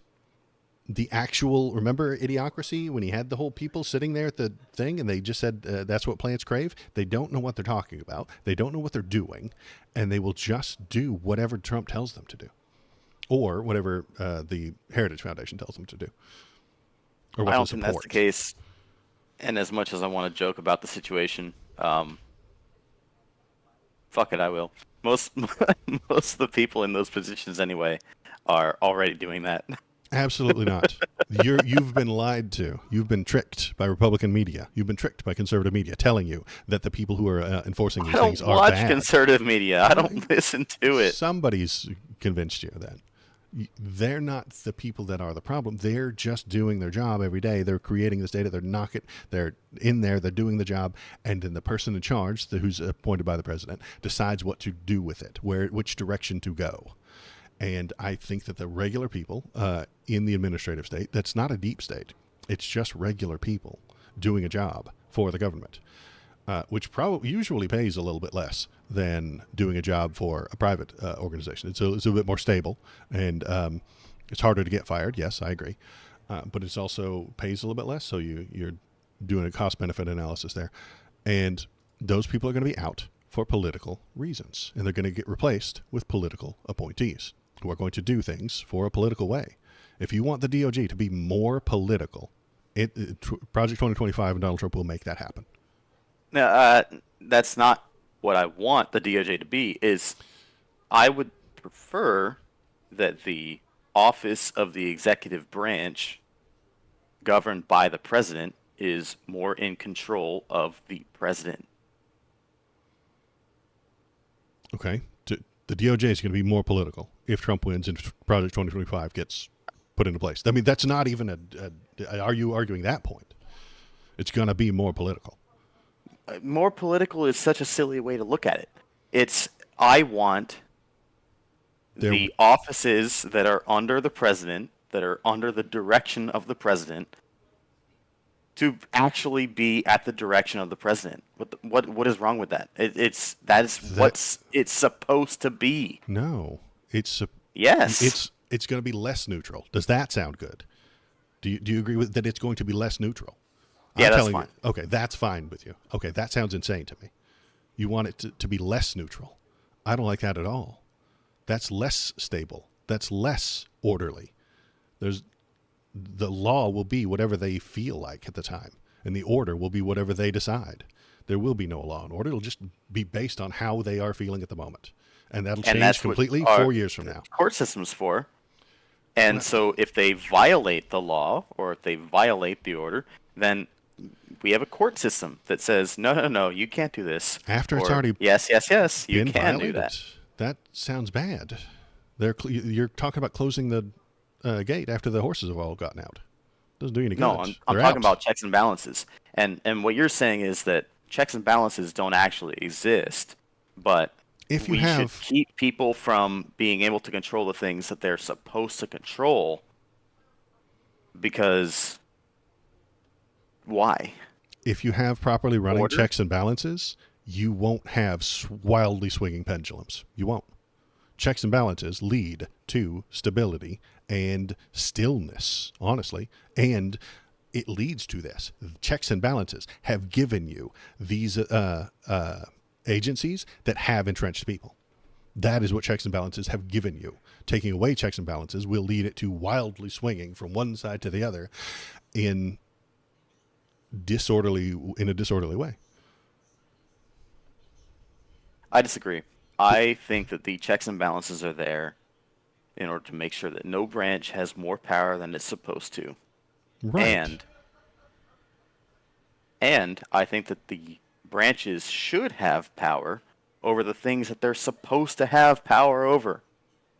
the actual, remember Idiocracy, when he had the whole people sitting there at the thing and they just said that's what plants crave? They don't know what they're talking about. They don't know what they're doing, and they will just do whatever Trump tells them to do, or whatever the Heritage Foundation tells them to do. Or what I don't think that's the case. And as much as I want to joke about the situation, fuck it, I will. Most of the people in those positions anyway are already doing that. Absolutely not. You've been lied to. You've been tricked by Republican media. You've been tricked by conservative media telling you that the people who are enforcing these things are bad. I don't watch conservative media. I don't listen to it. Somebody's convinced you that. They're not the people that are the problem. They're just doing their job every day. They're creating this data. They're in there. They're doing the job. And then the person in charge, who's appointed by the president, decides what to do with it, which direction to go. And I think that the regular people in the administrative state, that's not a deep state. It's just regular people doing a job for the government, which probably usually pays a little bit less than doing a job for a private organization. It's a bit more stable, and it's harder to get fired. Yes, I agree. But it's also pays a little bit less, so you're doing a cost-benefit analysis there. And those people are going to be out for political reasons, and they're going to get replaced with political appointees who are going to do things for a political way. If you want the DOJ to be more political, Project 2025 and Donald Trump will make that happen. Now, that's not what I want the DOJ to be. Is I would prefer that the office of the executive branch, governed by the president, is more in control of the president. Okay. The DOJ is going to be more political if Trump wins and Project 2025 gets put into place. I mean, that's not even are you arguing that point? It's going to be more political. More political is such a silly way to look at it. I want the offices that are under the president, that are under the direction of the president, to actually be at the direction of the president. What is wrong with that? It's what it's supposed to be. No, yes. It's going to be less neutral. Does that sound good? Do you agree with that? It's going to be less neutral. Yeah, that's fine. Okay, that's fine with you. Okay, that sounds insane to me. You want it to be less neutral. I don't like that at all. That's less stable. That's less orderly. The law will be whatever they feel like at the time, and the order will be whatever they decide. There will be no law and order. It'll just be based on how they are feeling at the moment, and that'll change completely 4 years from now. Court system's for. And so if they violate the law or if they violate the order, then we have a court system that says, no, you can't do this. After it's already yes, you can violated. Do that. That sounds bad. You're talking about closing the gate after the horses have all gotten out. Doesn't do any good. No, I'm talking about checks and balances. And what you're saying is that checks and balances don't actually exist, but we should keep people from being able to control the things that they're supposed to control, because why? If you have properly running checks and balances, you won't have wildly swinging pendulums. You won't. Checks and balances lead to stability and stillness, honestly, and it leads to this. Checks and balances have given you these agencies that have entrenched people. That is what checks and balances have given you. Taking away checks and balances will lead it to wildly swinging from one side to the other in a disorderly way. I disagree. I think that the checks and balances are there in order to make sure that no branch has more power than it's supposed to. Right. And I think that the branches should have power over the things that they're supposed to have power over.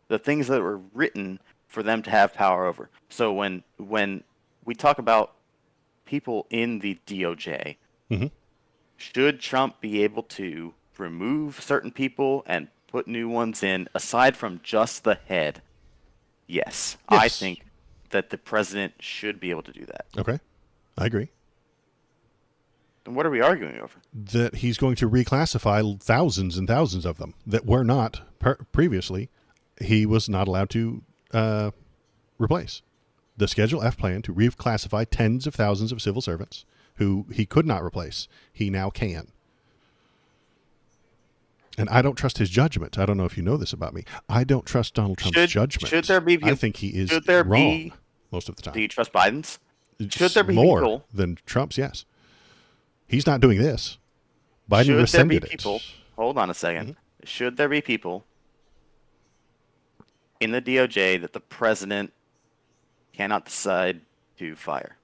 The things that were written for them to have power over. So when we talk about people in the DOJ, should Trump be able to remove certain people and put new ones in, aside from just the head? Yes. I think that the president should be able to do that. Okay. I agree. And what are we arguing over? That he's going to reclassify thousands and thousands of them that were not previously. He was not allowed to replace. The Schedule F plan to reclassify tens of thousands of civil servants who he could not replace, he now can. And I don't trust his judgment. I don't know if you know this about me. I don't trust Donald Trump's judgment. Should there be? I think he is wrong most of the time. Do you trust Biden's? Should there be more people than Trump's? Yes. He's not doing this. Biden rescinded it. Hold on a second. Should there be people in the DOJ that the president cannot decide to fire?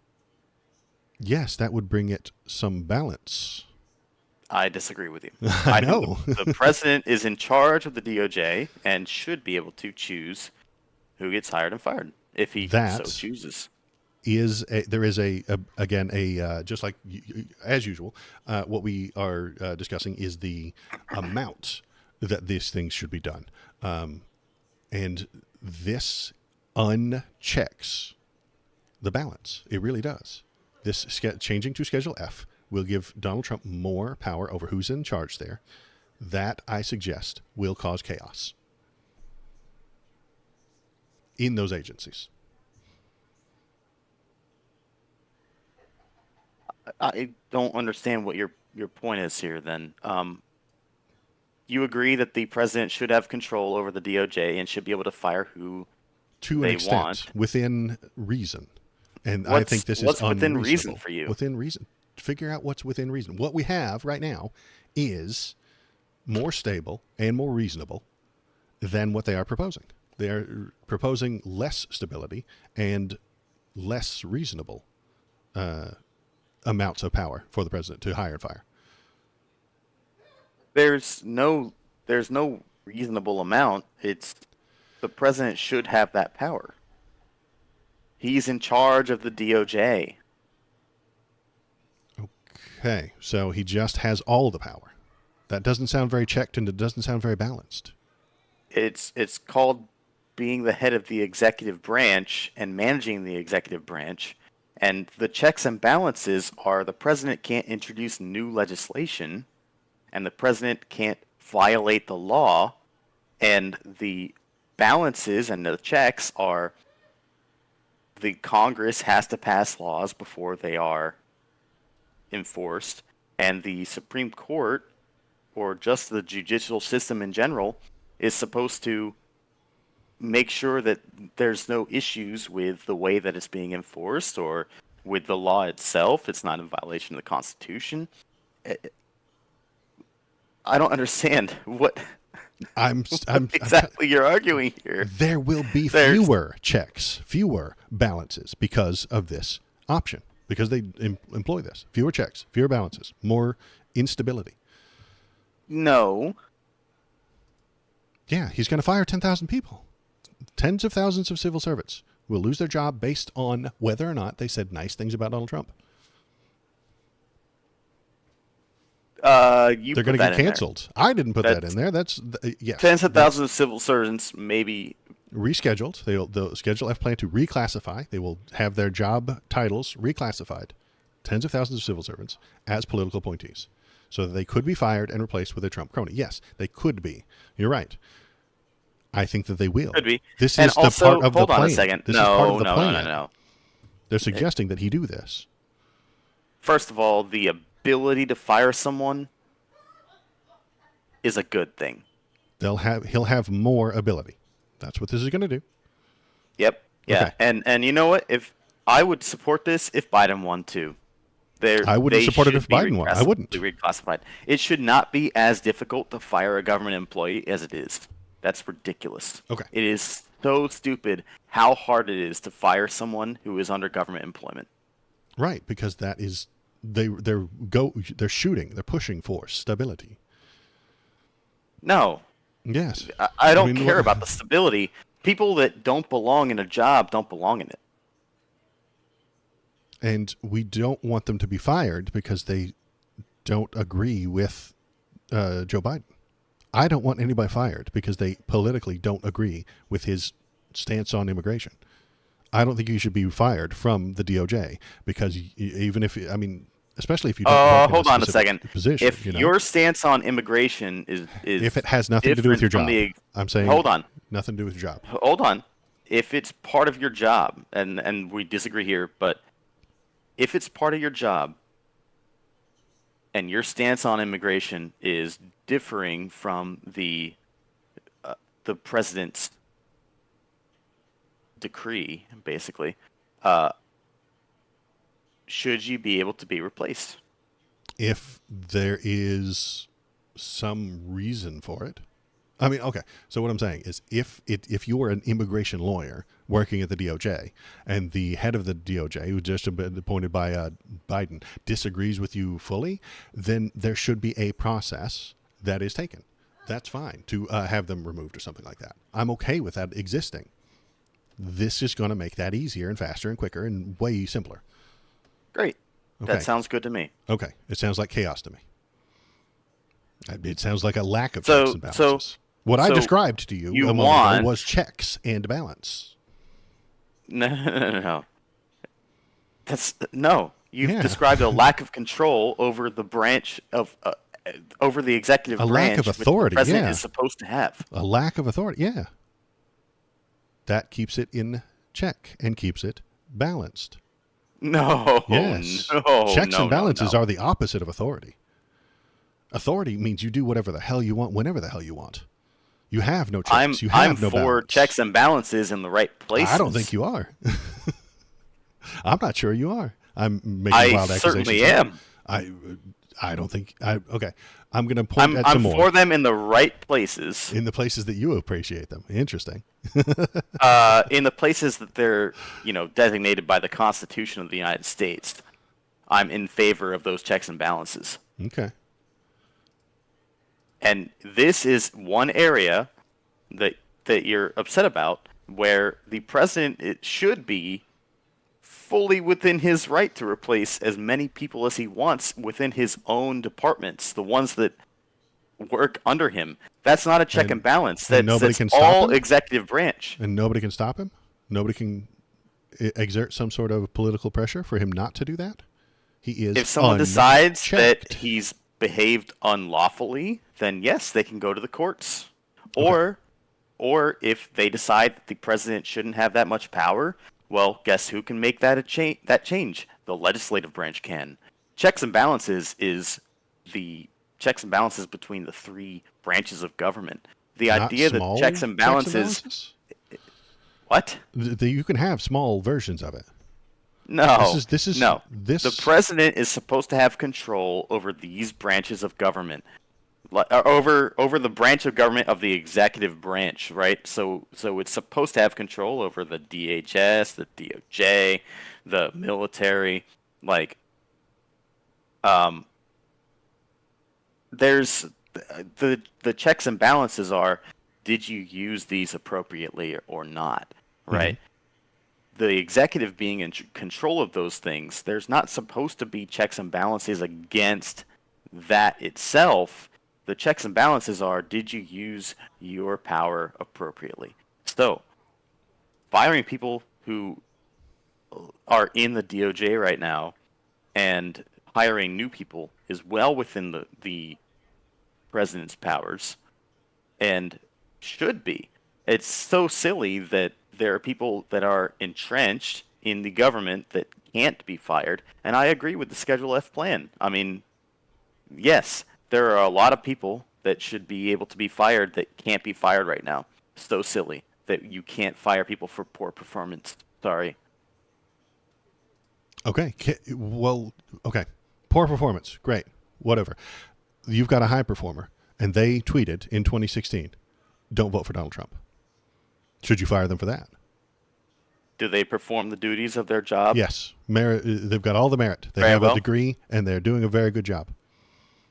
Yes, that would bring it some balance. I disagree with you. I know. Think the president is in charge of the DOJ and should be able to choose who gets hired and fired if he so chooses. There is just like as usual, what we are discussing is the amount that these things should be done, and this unchecks the balance. It really does. This changing to Schedule F will give Donald Trump more power over who's in charge there. That, I suggest, will cause chaos in those agencies. I don't understand what your point is here then. You agree that the president should have control over the DOJ and should be able to fire who to they an extent, want. Within reason. And I think this is what's within reason for you? Within reason. figure out what's within reason. What we have right now is more stable and more reasonable than what they are proposing. They are proposing less stability and less reasonable amounts of power for the president to hire and fire. There's no reasonable amount. It's the president should have that power. He's in charge of the DOJ. Okay, so he just has all the power. That doesn't sound very checked, and it doesn't sound very balanced. It's called being the head of the executive branch and managing the executive branch. And the checks and balances are the president can't introduce new legislation, and the president can't violate the law, and the balances and the checks are the Congress has to pass laws before they are enforced, and the Supreme Court, or just the judicial system in general, is supposed to make sure that there's no issues with the way that it's being enforced or with the law itself. It's not in violation of the Constitution. I don't understand what I'm exactly you're arguing here. There will be fewer checks, fewer balances because of this option, because they employ this. Fewer checks, fewer balances, more instability. No. Yeah, he's going to fire 10,000 people. Tens of thousands of civil servants will lose their job based on whether or not they said nice things about Donald Trump. They're going to get canceled. I didn't put that in there. That's tens of thousands of civil servants maybe rescheduled. They'll schedule. Have planned to reclassify. They will have their job titles reclassified. Tens of thousands of civil servants as political appointees, so that they could be fired and replaced with a Trump crony. Yes, they could be. You're right. I think that they will. Could be. This and is also, the part of the plan. Hold on a second. This is part of the plan. No. They're suggesting that he do this. First of all, the ability to fire someone is a good thing. He'll have more ability. That's what this is going to do. Yep. Yeah. Okay. And you know what? If I would support this if Biden won too. I wouldn't support it if Biden won. I wouldn't. Reclassified. It should not be as difficult to fire a government employee as it is. That's ridiculous. Okay. It is so stupid how hard it is to fire someone who is under government employment. Right, because that is they're shooting, they're pushing for stability. No. Yes. I don't care about the stability. People that don't belong in a job don't belong in it. And we don't want them to be fired because they don't agree with Joe Biden. I don't want anybody fired because they politically don't agree with his stance on immigration. I don't think you should be fired from the DOJ because even if, I mean, especially if you don't hold on a second. Position, if your stance on immigration is if it has nothing to do with your job, I'm saying hold on, nothing to do with your job. Hold on. If it's part of your job, and we disagree here, but if it's part of your job and your stance on immigration is differing from the president's decree, basically, should you be able to be replaced? If there is some reason for it. I mean, okay. So what I'm saying is if you are an immigration lawyer working at the DOJ and the head of the DOJ, who just been appointed by Biden, disagrees with you fully, then there should be a process that is taken. That's fine to have them removed or something like that. I'm okay with that existing. This is going to make that easier and faster and quicker and way simpler. Great. Okay. That sounds good to me. Okay. It sounds like chaos to me. It sounds like a lack of checks and balances. What I described to you a moment ago was checks and balance. No. You've described a lack of control over the branch of over the executive branch, lack of authority, which the president is supposed to have. A lack of authority, yeah. That keeps it in check and keeps it balanced. No. Yes. No. Checks and balances are the opposite of authority. Authority means you do whatever the hell you want, whenever the hell you want. You have no checks. I'm for balance. Checks and balances in the right places. I don't think you are. I'm not sure you are. I'm making wild accusations. I certainly am. I don't think okay. I'm going to point at I'm some for more them in the right places. in the places that you appreciate them. Interesting. In the places that they're, designated by the Constitution of the United States, I'm in favor of those checks and balances. Okay. And this is one area that you're upset about, where the president it should be fully within his right to replace as many people as he wants within his own departments, the ones that work under him. That's not a check and balance. and nobody That's can stop all him? executive branch. And nobody can stop him? Nobody can exert some sort of political pressure for him not to do that? He is If someone decides that unchecked. he's behaved unlawfully, then yes, they can go to the courts. Okay. Or if they decide that the president shouldn't have that much power, well, guess who can make that that change? The legislative branch can. Checks and balances is the checks and balances between the three branches of government. The Not idea that small checks and balances. What? You can have small versions of it. No. This is no. this. The president is supposed to have control over these branches of government. Over the branch of government of the executive branch, right? So it's supposed to have control over the DHS, the DOJ, the military. There's the checks and balances are: did you use these appropriately or not? Right. Mm-hmm. The executive being in control of those things, there's not supposed to be checks and balances against that itself. The checks and balances are, did you use your power appropriately? So, firing people who are in the DOJ right now and hiring new people is well within the president's powers and should be. It's so silly that there are people that are entrenched in the government that can't be fired, and I agree with the Schedule F plan. I mean, yes, there are a lot of people that should be able to be fired that can't be fired right now. So silly that you can't fire people for poor performance. Sorry. Okay. Well, okay. Poor performance. Great. Whatever. You've got a high performer, and they tweeted in 2016, don't vote for Donald Trump. Should you fire them for that? Do they perform the duties of their job? Yes. Merit. They've got all the merit. They have a degree, and they're doing a very good job.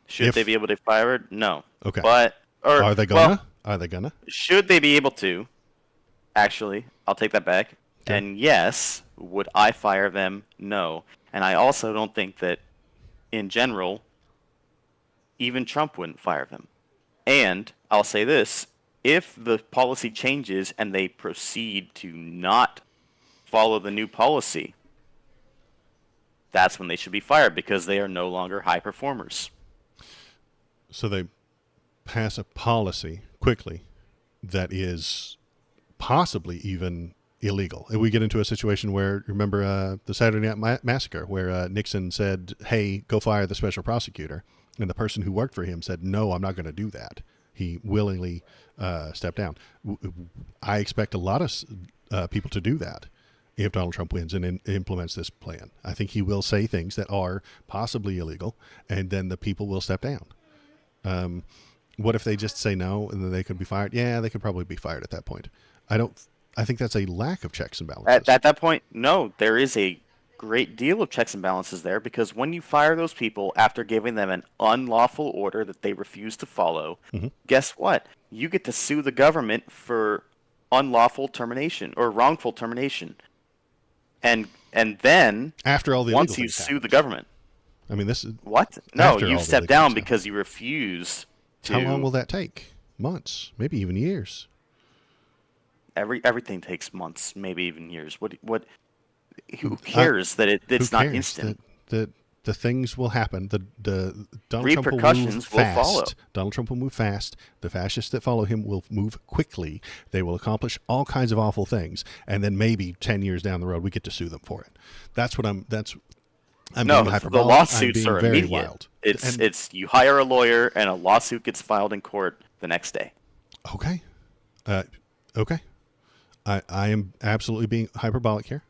Should they be able to fire it? No. Okay. Are they gonna? Are they gonna? Should they be able to? Actually, I'll take that back. Okay. And yes, would I fire them? No. And I also don't think that, in general, even Trump wouldn't fire them. And I'll say this: if the policy changes and they proceed to not follow the new policy, that's when they should be fired, because they are no longer high performers. So they pass a policy quickly that is possibly even illegal. And we get into a situation where, remember the Saturday Night Massacre, where Nixon said, hey, go fire the special prosecutor. And the person who worked for him said, no, I'm not going to do that. He willingly stepped down. I expect a lot of people to do that if Donald Trump wins and implements this plan. I think he will say things that are possibly illegal, and then the people will step down. What if they just say no and then they could be fired? Yeah, they could probably be fired at that point. I think that's a lack of checks and balances. At that point, no, there is a great deal of checks and balances there, because when you fire those people after giving them an unlawful order that they refuse to follow, guess what? You get to sue the government for unlawful termination or wrongful termination. And then after all the once you sue the government. I mean, this is what? No, you step down because you refuse to. How long will that take? Months, maybe even years. Everything takes months, maybe even years. What? Who cares that it's not instant? That the things will happen. The Donald repercussions Trump will move will fast. follow. Donald Trump will move fast. The fascists that follow him will move quickly. They will accomplish all kinds of awful things, and then maybe 10 years down the road, we get to sue them for it. That's what I'm. No, the lawsuits are immediate. Wild. It's you hire a lawyer and a lawsuit gets filed in court the next day. Okay. Okay. I am absolutely being hyperbolic here,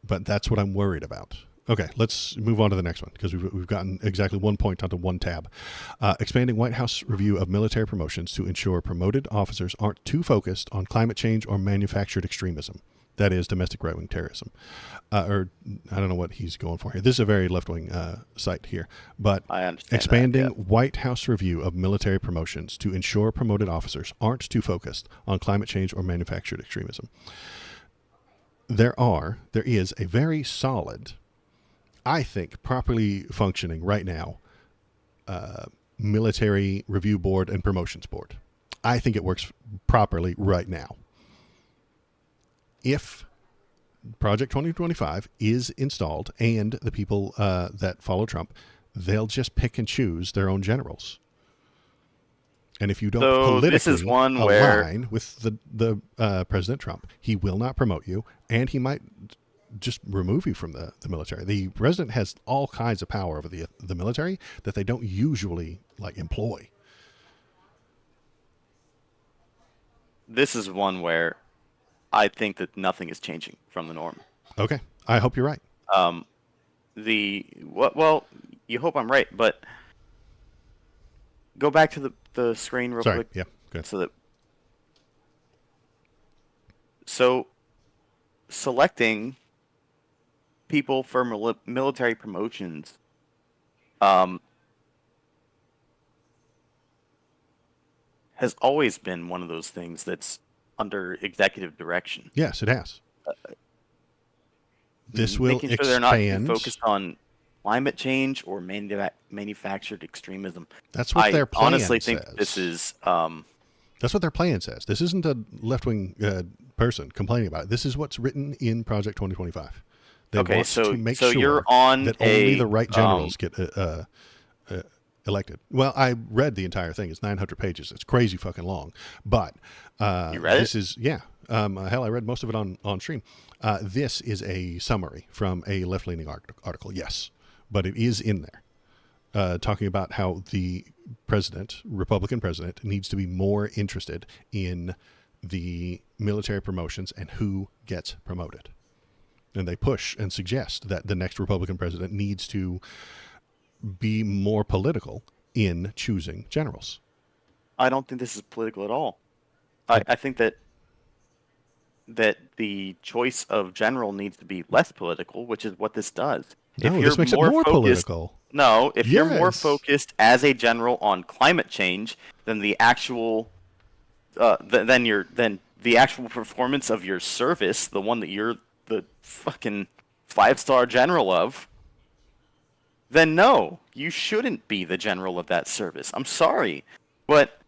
but that's what I'm worried about. Okay, let's move on to the next one because we've gotten exactly 1 point onto one tab. Expanding White House review of military promotions to ensure promoted officers aren't too focused on climate change or manufactured extremism. That is domestic right-wing terrorism. Or I don't know what he's going for here. This is a very left-wing site here. But I understand expanding that, yeah. White House review of military promotions to ensure promoted officers aren't too focused on climate change or manufactured extremism. There is a very solid, I think, properly functioning right now, military review board and promotions board. I think it works properly right now. If Project 2025 is installed and the people that follow Trump, they'll just pick and choose their own generals. And if you don't politically align with the President Trump, he will not promote you, and he might just remove you from the military. The president has all kinds of power over the military that they don't usually employ. This is one where I think that nothing is changing from the norm. Okay, I hope you're right. Well, you hope I'm right, but go back to the screen real quick. Yeah, good. So selecting people for military promotions has always been one of those things that's under executive direction. Yes, it has. This will making sure they're not focused on climate change or manufactured extremism. That's what their plan honestly says. think this is. That's what their plan says. This isn't a left-wing person complaining about it. This is what's written in Project 2025. They want to make sure you're on that only the right generals get elected. Well, I read the entire thing. It's 900 pages. It's crazy fucking long. But you read this is hell, I read most of it on stream. This is a summary from a left-leaning article. Yes, but it is in there talking about how the Republican president, needs to be more interested in the military promotions and who gets promoted. And they push and suggest that the next Republican president needs to be more political in choosing generals. I don't think this is political at all. I think that the choice of general needs to be less political, which is what this does. No, this makes it more political. No, if you're more focused as a general on climate change than the actual, than the actual performance of your service, the one that you're the fucking 5-star general of, then no, you shouldn't be the general of that service. I'm sorry, but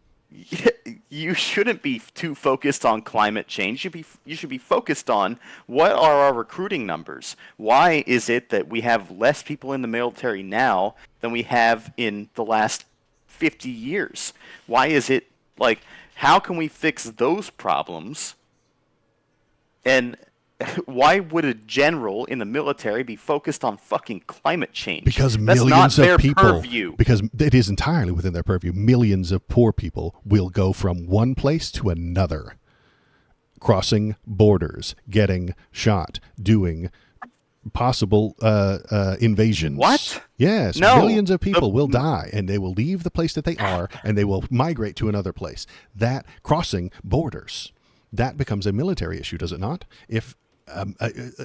you shouldn't be too focused on climate change. You should be focused on what are our recruiting numbers. Why is it that we have less people in the military now than we have in the last 50 years? Why is it how can we fix those problems? And why would a general in the military be focused on fucking climate change? Because that's millions not their of people, purview. Because it is entirely within their purview. Millions of poor people will go from one place to another, crossing borders, getting shot, doing possible invasions. What? Yes, no, millions of people will die, and they will leave the place that they are, and they will migrate to another place. That crossing borders, that becomes a military issue, does it not? If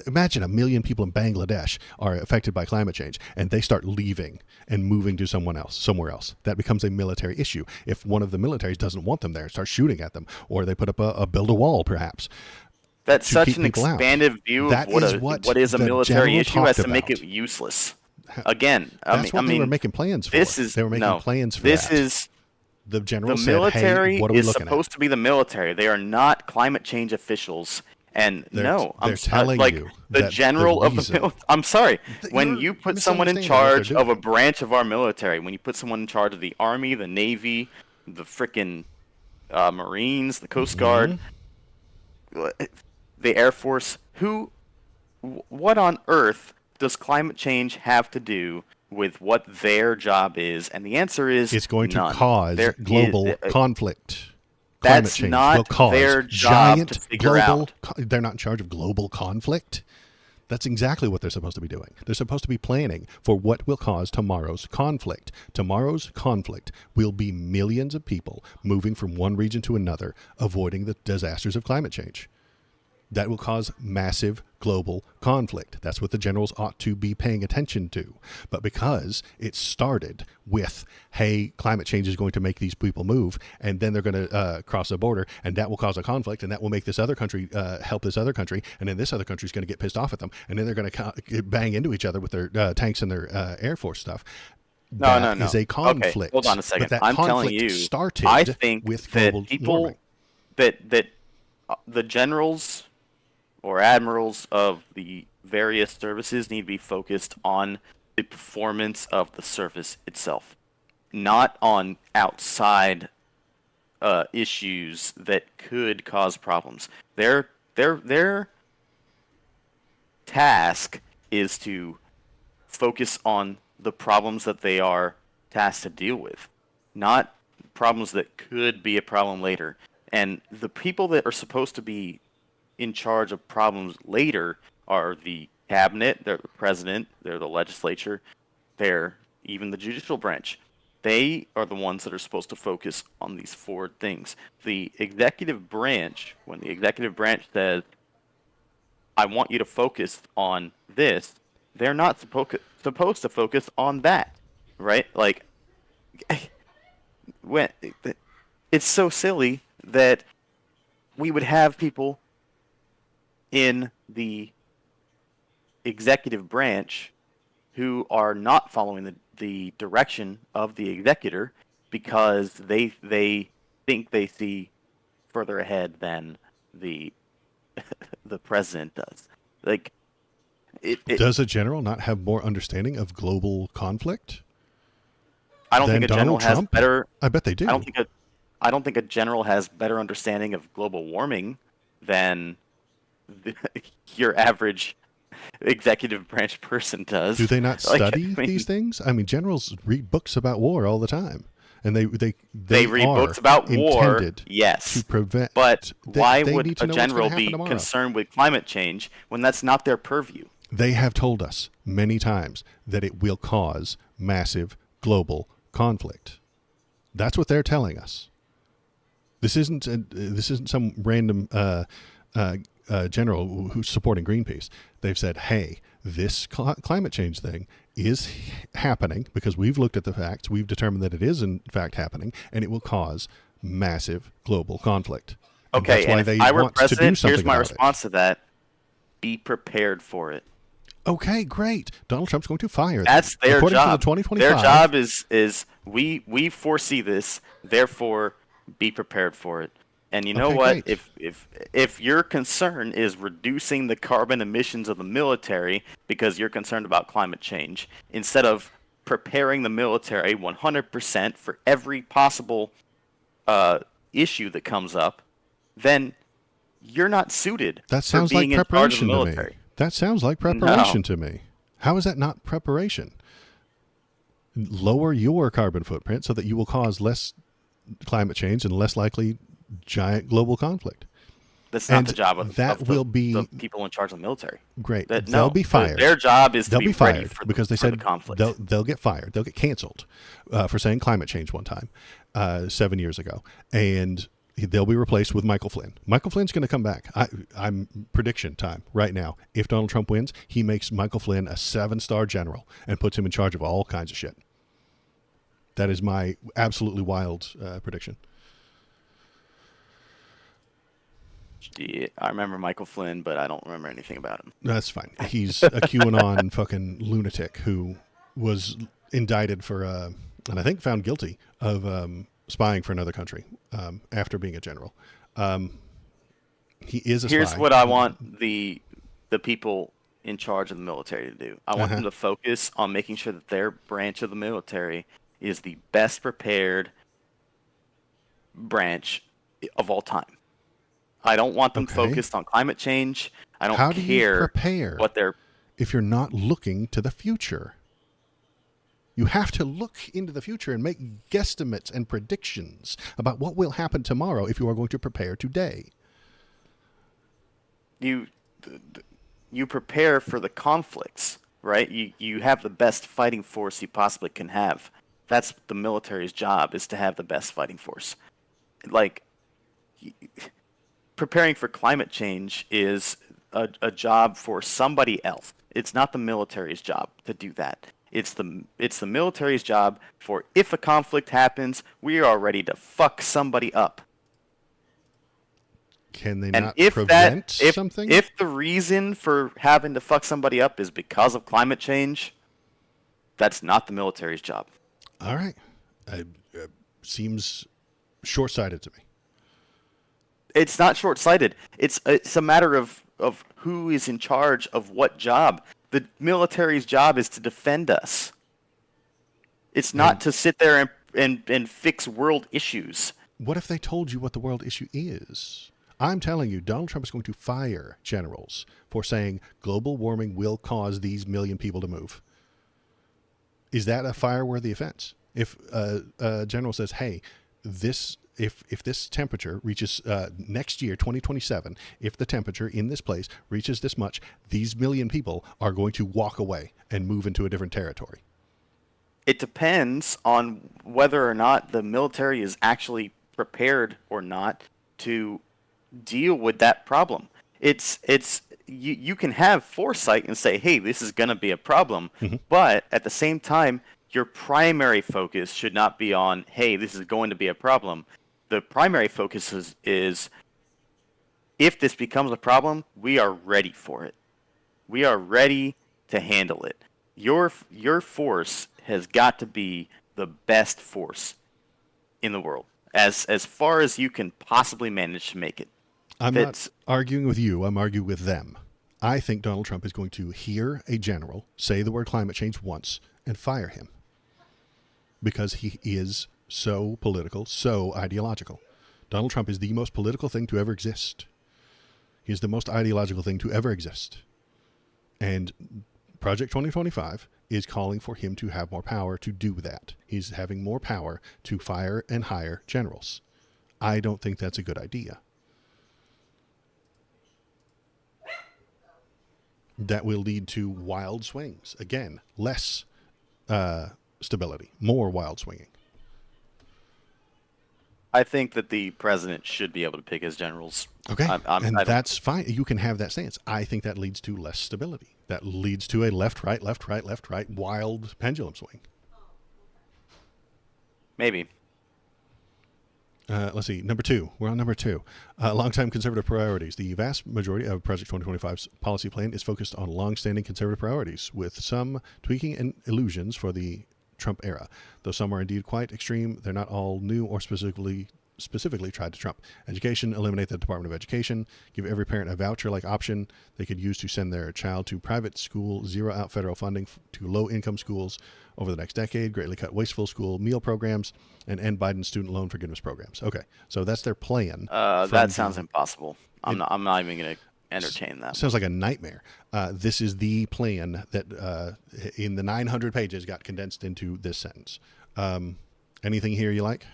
imagine 1 million people in Bangladesh are affected by climate change and they start leaving and moving to somewhere else. That becomes a military issue. If one of the militaries doesn't want them there, starts shooting at them, or they put up a build a wall, perhaps. That's such an expanded view of what is a military issue as to make it useless. Again, that's what they were making plans for. They were making plans for this that. Is the general the said, military hey, what are we is looking supposed at? to be the military. They are not climate change officials. And they're telling you the that general the of the military. I'm sorry. When you put someone in charge of a branch of our military, when you put someone in charge of the Army, the Navy, the frickin' Marines, the Coast Guard, the Air Force, what on earth does climate change have to do with what their job is? And the answer is it's going none. to cause global conflict. That's change not will cause their job to figure out. They're not in charge of global conflict. That's exactly what they're supposed to be doing. They're supposed to be planning for what will cause tomorrow's conflict. Tomorrow's conflict will be millions of people moving from one region to another, avoiding the disasters of climate change. That will cause massive global conflict. That's what the generals ought to be paying attention to. But because it started with, hey, climate change is going to make these people move, and then they're going to cross the border, and that will cause a conflict, and that will make this other country help this other country, and then this other country is going to get pissed off at them, and then they're going to bang into each other with their tanks and their Air Force stuff. No. Is a conflict. Okay, hold on a second. But that I'm telling conflict you, started I think with that global people warming. that the generals or admirals of the various services need to be focused on the performance of the service itself, not on outside issues that could cause problems. Their task is to focus on the problems that they are tasked to deal with, not problems that could be a problem later. And the people that are supposed to be in charge of problems later are the cabinet, they're the president, they're the legislature, they're even the judicial branch. They are the ones that are supposed to focus on these forward things. The executive branch, when the executive branch says, I want you to focus on this, they're not supposed to focus on that, right? Like, when it's so silly that we would have people in the executive branch who are not following the direction of the executor because they think they see further ahead than the the president does. Like, does a general not have more understanding of global conflict? I don't think a general has better. I bet they do. I don't think a general has better understanding of global warming than your average executive branch person does. Do they not study these things? I mean, generals read books about war all the time, and they read books about war. Yes, to prevent. But why would a general be concerned with climate change when that's not their purview? They have told us many times that it will cause massive global conflict. That's what they're telling us. This isn't some random general who's supporting Greenpeace. They've said, hey, this climate change thing is happening because we've looked at the facts. We've determined that it is in fact happening, and it will cause massive global conflict. Okay, and if I were president, here's my response to that. Be prepared for it. Okay, great. Donald Trump's going to fire them. That's their According job. To the 2025, their job is we foresee this, therefore be prepared for it. And you know what? Great. If your concern is reducing the carbon emissions of the military because you're concerned about climate change, instead of preparing the military 100% for every possible issue that comes up, then you're not suited for being in charge of the military. That sounds like preparation to me. How is that not preparation? Lower your carbon footprint so that you will cause less climate change and less likely giant global conflict. That's not the job of the people in charge of the military. Great. They'll be fired. Their job is to be fired ready for because they said the conflict. They'll get fired. They'll get canceled for saying climate change one time 7 years ago. And they'll be replaced with Michael Flynn. Michael Flynn's going to come back. I'm prediction time right now. If Donald Trump wins, he makes Michael Flynn a 7-star general and puts him in charge of all kinds of shit. That is my absolutely wild prediction. Yeah, I remember Michael Flynn, but I don't remember anything about him. That's fine. He's a QAnon fucking lunatic who was indicted for, and I think found guilty of spying for another country after being a general. He is a spy. Here's what I want the people in charge of the military to do. I want them to focus on making sure that their branch of the military is the best prepared branch of all time. I don't want them focused on climate change. I don't care. How do you prepare if you're not looking to the future? You have to look into the future and make guesstimates and predictions about what will happen tomorrow if you are going to prepare today. you prepare for the conflicts, right? You have the best fighting force you possibly can have. That's the military's job, is to have the best fighting force. Like, preparing for climate change is a job for somebody else. It's not the military's job to do that. It's the military's job for, if a conflict happens, we are ready to fuck somebody up. Can they And not if prevent something? if the reason for having to fuck somebody up is because of climate change, that's not the military's job. All right. Seems short-sighted to me. It's not short-sighted. It's a matter of who is in charge of what job. The military's job is to defend us. It's not to sit there and fix world issues. What if they told you what the world issue is? I'm telling you, Donald Trump is going to fire generals for saying global warming will cause these million people to move. Is that a fire-worthy offense? If a general says, hey, if this temperature reaches next year, 2027, if the temperature in this place reaches this much, these million people are going to walk away and move into a different territory. It depends on whether or not the military is actually prepared or not to deal with that problem. You can have foresight and say, hey, this is going to be a problem, but at the same time, your primary focus should not be on, hey, this is going to be a problem. The primary focus is if this becomes a problem, we are ready for it. We are ready to handle it. Your force has got to be the best force in the world, as far as you can possibly manage to make it. I'm not arguing with you. I'm arguing with them. I think Donald Trump is going to hear a general say the word climate change once and fire him because he is so political, so ideological. Donald Trump is the most political thing to ever exist. He is the most ideological thing to ever exist. And Project 2025 is calling for him to have more power to do that. He's having more power to fire and hire generals. I don't think that's a good idea. That will lead to wild swings. Again, less stability, more wild swinging. I think that the president should be able to pick his generals. Okay, that's fine. You can have that stance. I think that leads to less stability. That leads to a left, right, left, right, left, right, wild pendulum swing. Maybe. Let's see. Number 2. We're on number 2. Longtime conservative priorities. The vast majority of Project 2025's policy plan is focused on long-standing conservative priorities, with some tweaking and illusions for the Trump era. Though some are indeed quite extreme, they're not all new or specifically tried to Trump. Education, eliminate the Department of Education, give every parent a voucher-like option they could use to send their child to private school, zero out federal funding to low-income schools over the next decade, greatly cut wasteful school meal programs, and end Biden's student loan forgiveness programs. Okay, so that's their plan. That sounds impossible. I'm not even going to entertain that. Sounds like a nightmare. This is the plan that in the 900 pages got condensed into this sentence. Anything here you like?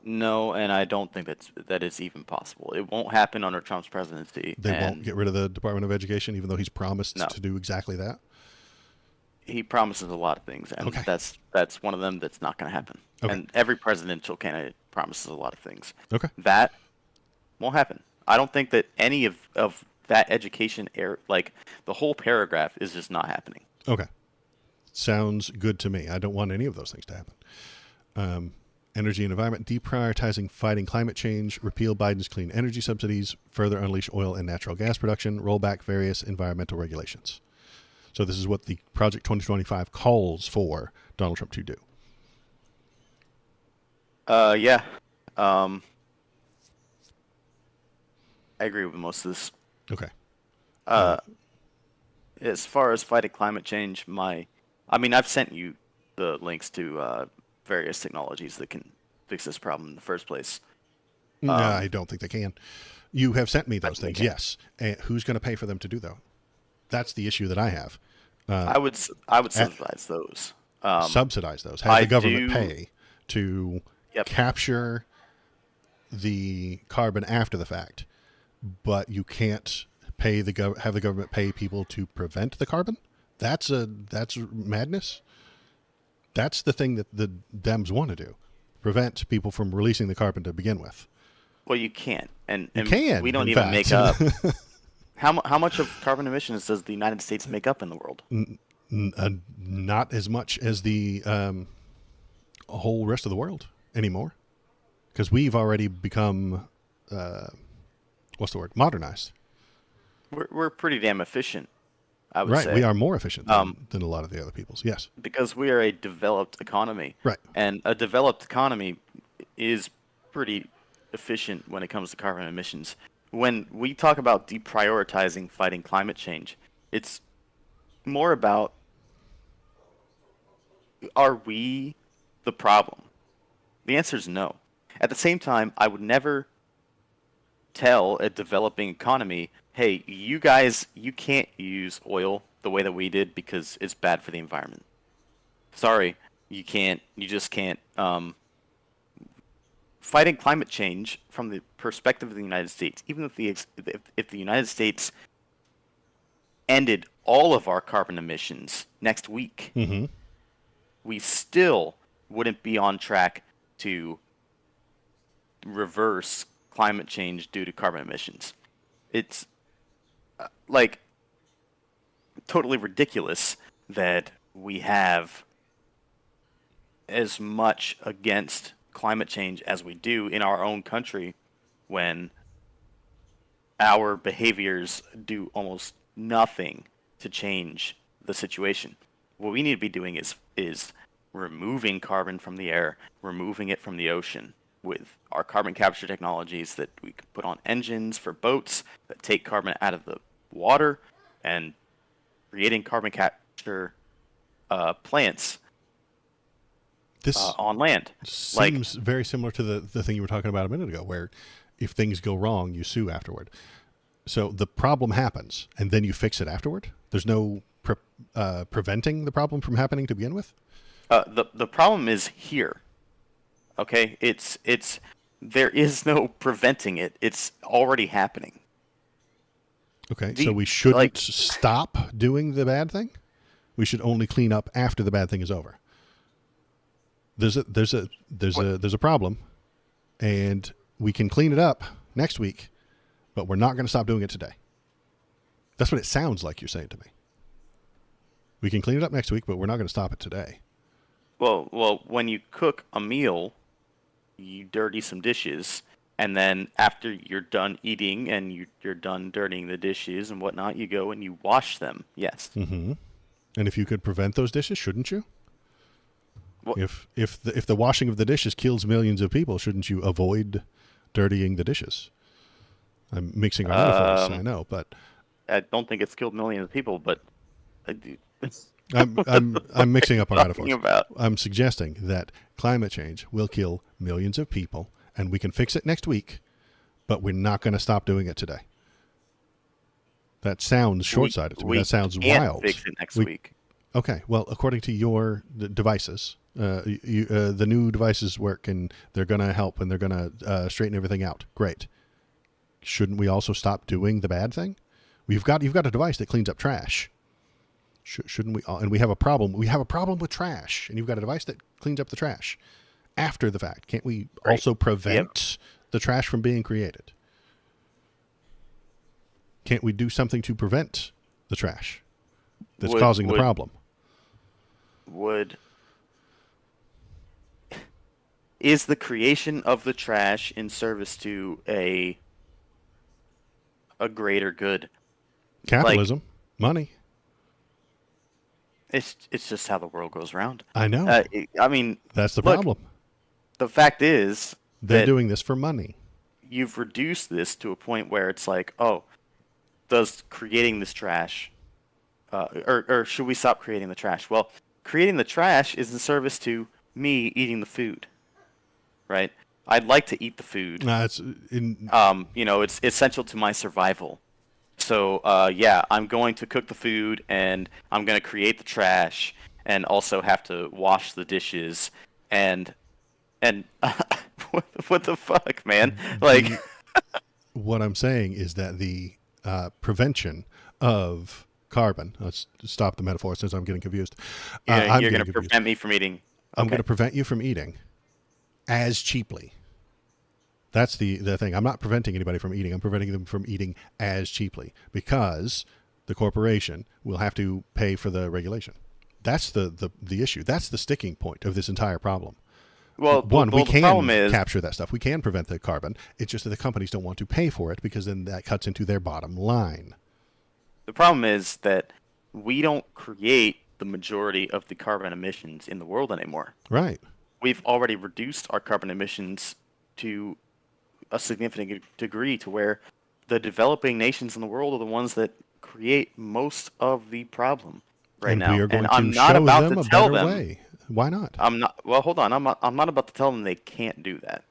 No, and I don't think that is even possible. It won't happen under Trump's presidency. They won't get rid of the Department of Education, even though he's promised to do exactly that? He promises a lot of things, and that's one of them that's not going to happen. Okay. And every presidential candidate promises a lot of things. Okay. That won't happen. I don't think that any of that education, like the whole paragraph, is just not happening. Okay. Sounds good to me. I don't want any of those things to happen. Energy and environment, deprioritizing fighting climate change, repeal Biden's clean energy subsidies, further unleash oil and natural gas production, roll back various environmental regulations. So this is what the Project 2025 calls for Donald Trump to do. Yeah. I agree with most of this. Okay. As far as fighting climate change, I've sent you the links to various technologies that can fix this problem in the first place. No, I don't think they can. You have sent me those things, yes. Who's going to pay for them to do though? That's the issue that I have. I would subsidize those. Subsidize those. Have the government pay to capture the carbon after the fact, but you can't pay have the government pay people to prevent the carbon. That's madness. That's the thing that the Dems want to do: prevent people from releasing the carbon to begin with. Well, you can't, and we In don't even fact. make up. How much of carbon emissions does the United States make up in the world? Not as much as the whole rest of the world anymore, because we've already become what's the word? Modernized. We're pretty damn efficient, I would Right, say. we are more efficient than a lot of the other peoples. Yes, Because we are a developed economy. right. And a developed economy is pretty efficient when it comes to carbon emissions. When we talk about deprioritizing fighting climate change, it's more about, are we the problem? The answer is no. At the same time, I would never tell a developing economy, hey, you guys, you can't use oil the way that we did because it's bad for the environment. Sorry, you can't. You just can't. Fighting climate change from the perspective of the United States, even if the United States ended all of our carbon emissions next week, we still wouldn't be on track to reverse climate change due to carbon emissions. It's like totally ridiculous that we have as much against climate change as we do in our own country when our behaviors do almost nothing to change the situation. What we need to be doing is removing carbon from the air, removing it from the ocean with our carbon capture technologies that we can put on engines for boats that take carbon out of the water, and creating carbon capture plants on land. Seems very similar to the thing you were talking about a minute ago, where if things go wrong, you sue afterward. So the problem happens, and then you fix it afterward? There's no preventing the problem from happening to begin with? The problem is here. Okay? There is no preventing it. It's already happening. Okay, so we shouldn't stop doing the bad thing? We should only clean up after the bad thing is over. There's a problem, and we can clean it up next week, but we're not going to stop doing it today. That's what it sounds like you're saying to me. We can clean it up next week, but we're not going to stop it today. Well, when you cook a meal, you dirty some dishes, and then after you're done eating and you're done dirtying the dishes and whatnot, you go and you wash them. Yes. Mm-hmm. And if you could prevent those dishes, shouldn't you? Well, If the washing of the dishes kills millions of people, shouldn't you avoid dirtying the dishes? I'm mixing our metaphors, I know, but I don't think it's killed millions of people, but I do. I'm mixing up our metaphors. About. I'm suggesting that climate change will kill millions of people, and we can fix it next week, but we're not going to stop doing it today. That sounds short-sighted to me. That sounds wild. Fix it next week. Okay, well, according to your devices, the new devices work, and they're going to help, and they're going to straighten everything out. Great. Shouldn't we also stop doing the bad thing? You've got a device that cleans up trash. Shouldn't we? And we have a problem. We have a problem with trash, and you've got a device that cleans up the trash after the fact. Can't we also prevent the trash from being created? Can't we do something to prevent the trash that's causing the problem? Is the creation of the trash in service to a greater good? Capitalism, money. It's just how the world goes round. I know. I mean, that's the problem. The fact is, they're doing this for money. You've reduced this to a point where it's like, oh, does creating this trash, or should we stop creating the trash? Well, creating the trash is in service to me eating the food, right? I'd like to eat the food. It's essential to my survival. So, I'm going to cook the food, and I'm going to create the trash, and also have to wash the dishes, and what the fuck, man? Like, what I'm saying is that the prevention of carbon. Let's stop the metaphor since I'm getting confused. You're going to prevent me from eating. I'm going to prevent you from eating as cheaply. That's the thing. I'm not preventing anybody from eating. I'm preventing them from eating as cheaply because the corporation will have to pay for the regulation. That's the issue. That's the sticking point of this entire problem. Well, we the problem is capture that stuff. We can prevent the carbon. It's just that the companies don't want to pay for it because then that cuts into their bottom line. The problem is that we don't create the majority of the carbon emissions in the world anymore. Right. We've already reduced our carbon emissions to a significant degree to where the developing nations in the world are the ones that create most of the problem now. We are going and to I'm not show about them to a tell better them. way. Why not? I'm not. Well, hold on. I'm not about to tell them they can't do that.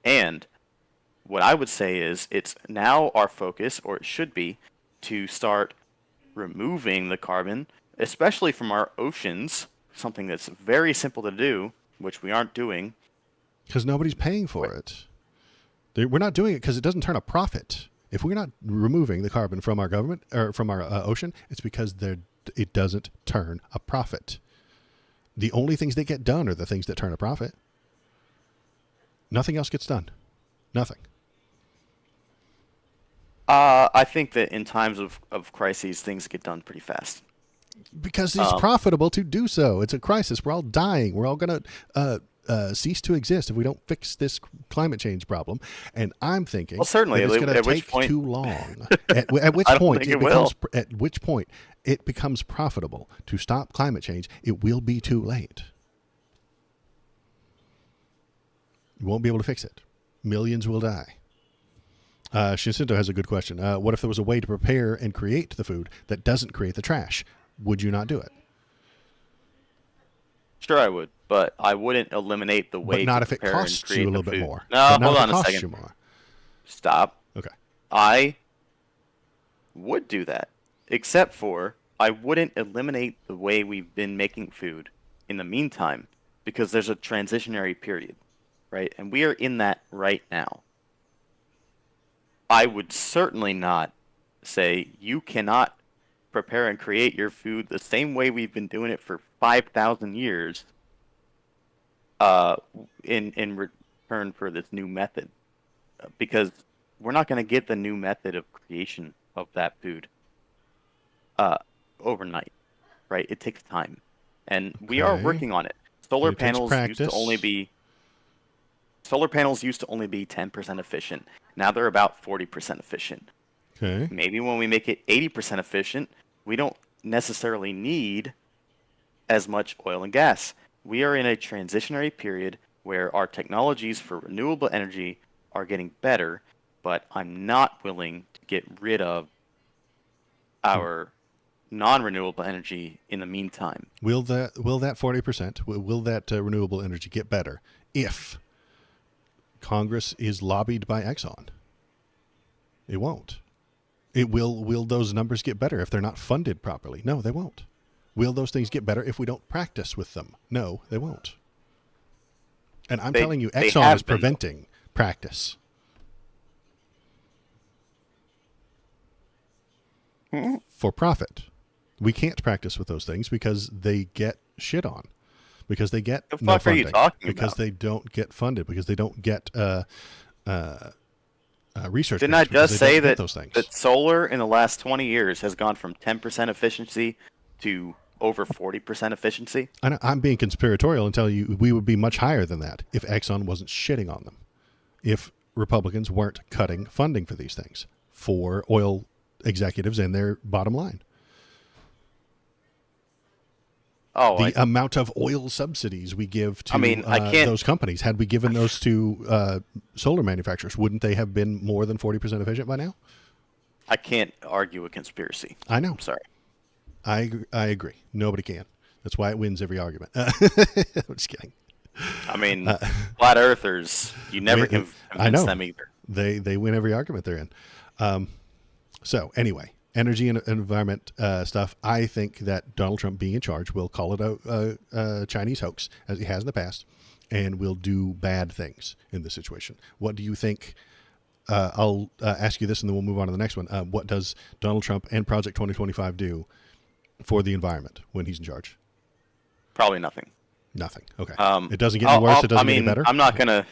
And what I would say is it's now our focus, or it should be, to start removing the carbon, especially from our oceans, something that's very simple to do, which we aren't doing. Because nobody's paying for it. We're not doing it because it doesn't turn a profit. If we're not removing the carbon from our government or from our ocean, it's because it doesn't turn a profit. The only things that get done are the things that turn a profit. Nothing else gets done. Nothing. I think that in times of crises, things get done pretty fast. Because it's profitable to do so. It's a crisis. We're all dying. We're all going to cease to exist if we don't fix this climate change problem. And I'm thinking, well, certainly, that it's going to take too long. At which point it becomes profitable to stop climate change. It will be too late. You won't be able to fix it. Millions will die. Shinsinto has a good question. What if there was a way to prepare and create the food that doesn't create the trash? Would you not do it? Sure, I would, but I wouldn't eliminate the way. But not to if it prepare costs and create you a little the bit food. more. No, But hold not on if it a costs second. you more. Stop. Okay. I would do that, except for I wouldn't eliminate the way we've been making food in the meantime, because there's a transitionary period, right? And we are in that right now. I would certainly not say you cannot prepare and create your food the same way we've been doing it for 5,000 years in return for this new method, because we're not going to get the new method of creation of that food overnight, right? It takes time, and we are working on it. Solar panels used to only be 10% efficient. Now they're about 40% efficient. Okay. Maybe when we make it 80% efficient, we don't necessarily need as much oil and gas. We are in a transitionary period where our technologies for renewable energy are getting better, but I'm not willing to get rid of our non-renewable energy in the meantime. Will that 40%, will that renewable energy get better if Congress is lobbied by Exxon? It won't. Will those numbers get better if they're not funded properly? No, they won't. Will those things get better if we don't practice with them? No, they won't. And I'm telling you, Exxon is preventing practice. For profit. We can't practice with those things because they get shit on. Because they get the no fuck funding. are you talking because about? they don't get funded. Because they don't get research. Didn't I just say that those things. that solar in the last 20 years has gone from 10% efficiency to over 40% efficiency? I'm being conspiratorial and telling you we would be much higher than that if Exxon wasn't shitting on them. If Republicans weren't cutting funding for these things for oil executives and their bottom line. The amount of oil subsidies we give to those companies, had we given those to solar manufacturers, wouldn't they have been more than 40% efficient by now? I can't argue a conspiracy. I know. I'm sorry. I agree. Nobody can. That's why it wins every argument. I'm just kidding. I mean, flat earthers, you never can convince them either. They win every argument they're in. So anyway, energy and environment stuff. I think that Donald Trump being in charge will call it a Chinese hoax, as he has in the past, and will do bad things in this situation. What do you think I'll ask you this, and then we'll move on to the next one. What does Donald Trump and Project 2025 do for the environment when he's in charge? Probably nothing. Nothing. Okay. It doesn't get any worse. It doesn't get any better. I'm not gonna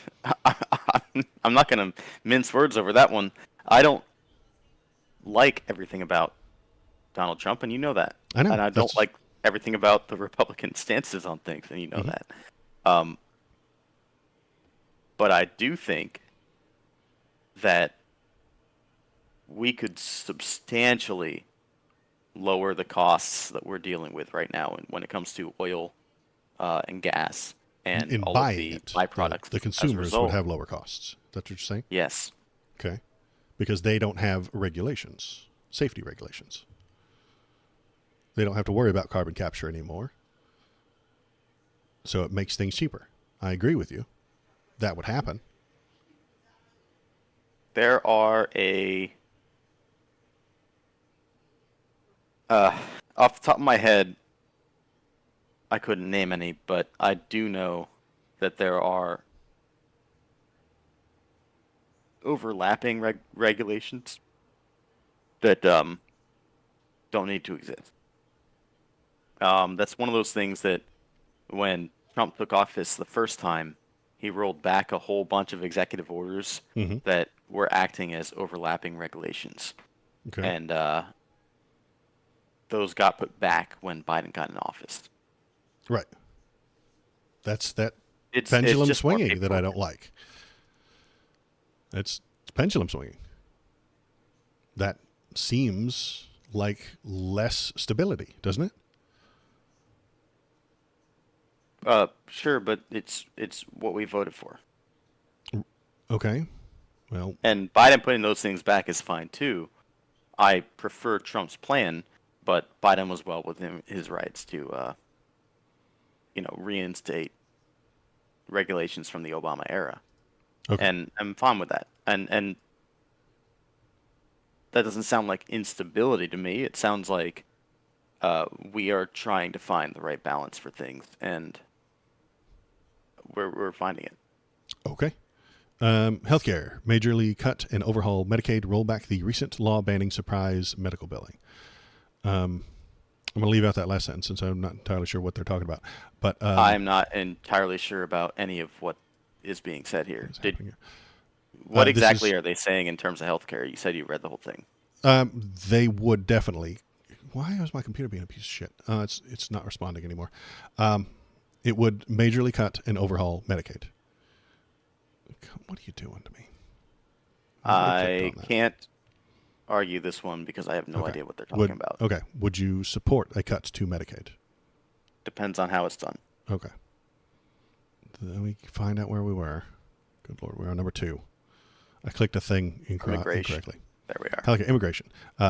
I'm not gonna mince words over that one. I don't like everything about Donald Trump, and you know that. I know. And I don't like everything about the Republican stances on things, and you know that. But I do think that we could substantially lower the costs that we're dealing with right now when it comes to oil and gas and in all buying of the byproducts. the consumers would have lower costs. That's what you're saying? Yes. Okay. Because they don't have regulations, safety regulations. They don't have to worry about carbon capture anymore. So it makes things cheaper. I agree with you. That would happen. There are off the top of my head, I couldn't name any, but I do know that there are overlapping regulations that don't need to exist. That's one of those things that when Trump took office the first time, he rolled back a whole bunch of executive orders that were acting as overlapping regulations. Okay. And those got put back when Biden got in office. Right. That's that It's pendulum just more swinging that I paperwork. don't like. It's pendulum swinging. That seems like less stability, doesn't it? Sure, but it's what we voted for. Okay. Well, And Biden putting those things back is fine too. I prefer Trump's plan, but Biden was well within his rights to, reinstate regulations from the Obama era. okay. And I'm fine with that. And that doesn't sound like instability to me. It sounds like we are trying to find the right balance for things, and we're finding it. Okay. Healthcare. Majorly cut and overhaul Medicaid. Roll back the recent law banning surprise medical billing. I'm going to leave out that last sentence since I'm not entirely sure what they're talking about. But I'm not entirely sure about any of what is being said here. what's happening here? What This exactly is- are they saying in terms of healthcare? You said you read the whole thing. They would definitely. Why is my computer being a piece of shit? It's not responding anymore. It would majorly cut and overhaul Medicaid. What are you doing to me? I can't argue this one because I have no Okay. idea what they're talking about. Okay. Would you support a cut to Medicaid? Depends on how it's done. Okay. Then we find out where we were. Good Lord, we're on number 2. I clicked a thing Immigration. incorrectly. There we are. Healthcare, immigration.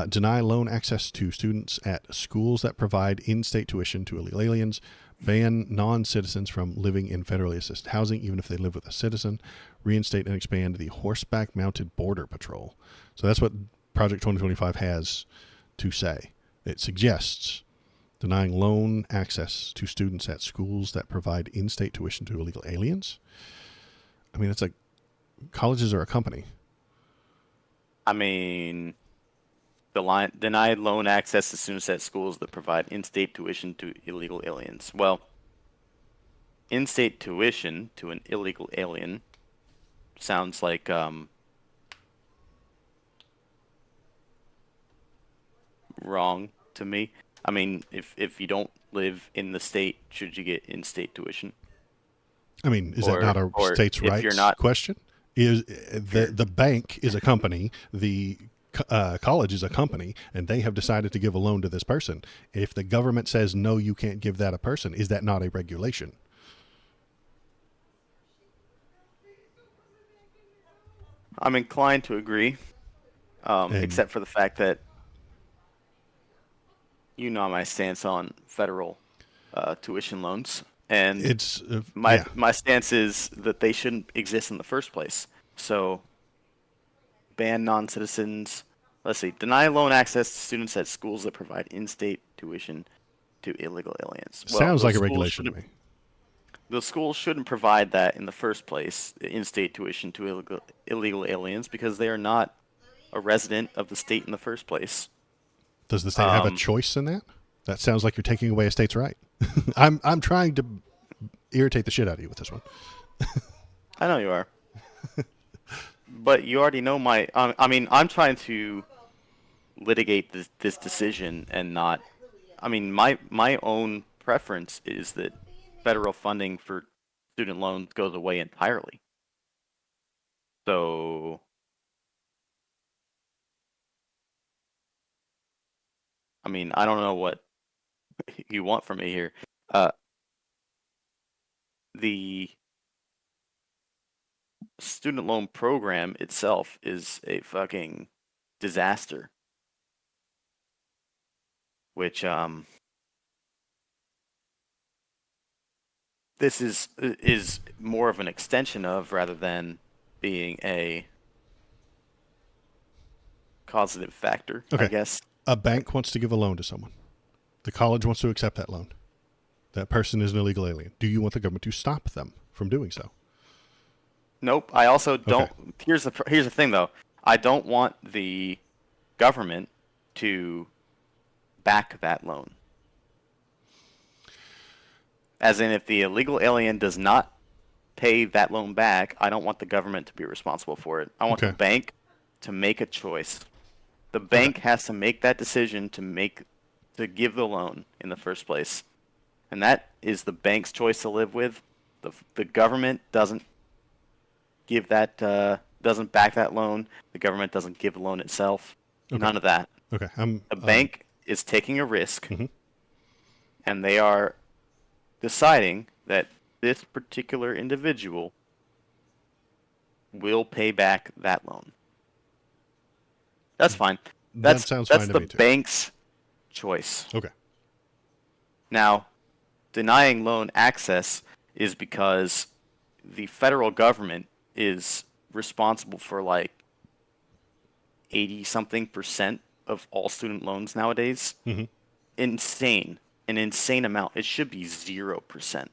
Deny loan access to students at schools that provide in-state tuition to illegal aliens. Ban non-citizens from living in federally assisted housing, even if they live with a citizen. Reinstate and expand the horseback-mounted border patrol. So that's what Project 2025 has to say. It suggests denying loan access to students at schools that provide in-state tuition to illegal aliens. I mean, it's like colleges are a company. I mean, the line denied loan access to students at schools that provide in-state tuition to illegal aliens. Well, in-state tuition to an illegal alien sounds like wrong to me. I mean, if you don't live in the state, should you get in-state tuition? I mean, is Or- that not a or states' if you're rights not- question? Is the bank is a company, the college is a company, and they have decided to give a loan to this person. If the government says no, you can't give that a person, is that not a regulation? I'm inclined to agree, except for the fact that you know my stance on federal tuition loans, and It's my stance is that they shouldn't exist in the first place. So, ban non-citizens. Let's see. Deny loan access to students at schools that provide in-state tuition to illegal aliens. Well, sounds those like a schools regulation to shouldn't- me. the school shouldn't provide that in the first place, in-state tuition to illegal aliens, because they are not a resident of the state in the first place. Does the state have a Um, choice in that? That sounds like you're taking away a state's right. I'm trying to irritate the shit out of you with this one. I know you are, but you already know my. I mean, I'm trying to litigate this decision and not. I mean, my own preference is that federal funding for student loans goes away entirely. So, I mean, I don't know what you want from me here. Uh, the student loan program itself is a fucking disaster, which this is more of an extension of rather than being a causative factor, I Okay. guess. A bank wants to give a loan to someone. The college wants to accept that loan. That person is an illegal alien. Do you want the government to stop them from doing so? Nope. I also Okay. don't. Here's the thing though. I don't want the government to back that loan. As in, if the illegal alien does not pay that loan back, I don't want the government to be responsible for it. I want the Okay. bank to make a choice. The Okay. bank has to make that decision to give the loan in the first place, and that is the bank's choice to live with. The government doesn't give that doesn't back that loan. The government doesn't give the loan itself. Okay. None of that. Okay. The bank is taking a risk, Mhm. and they are deciding that this particular individual will pay back that loan. That's fine. That sounds That's fine to the me too. bank's choice. Okay. Now, denying loan access is because the federal government is responsible for like 80 something percent of all student loans nowadays. Mhm. Insane. An insane amount. It should be 0%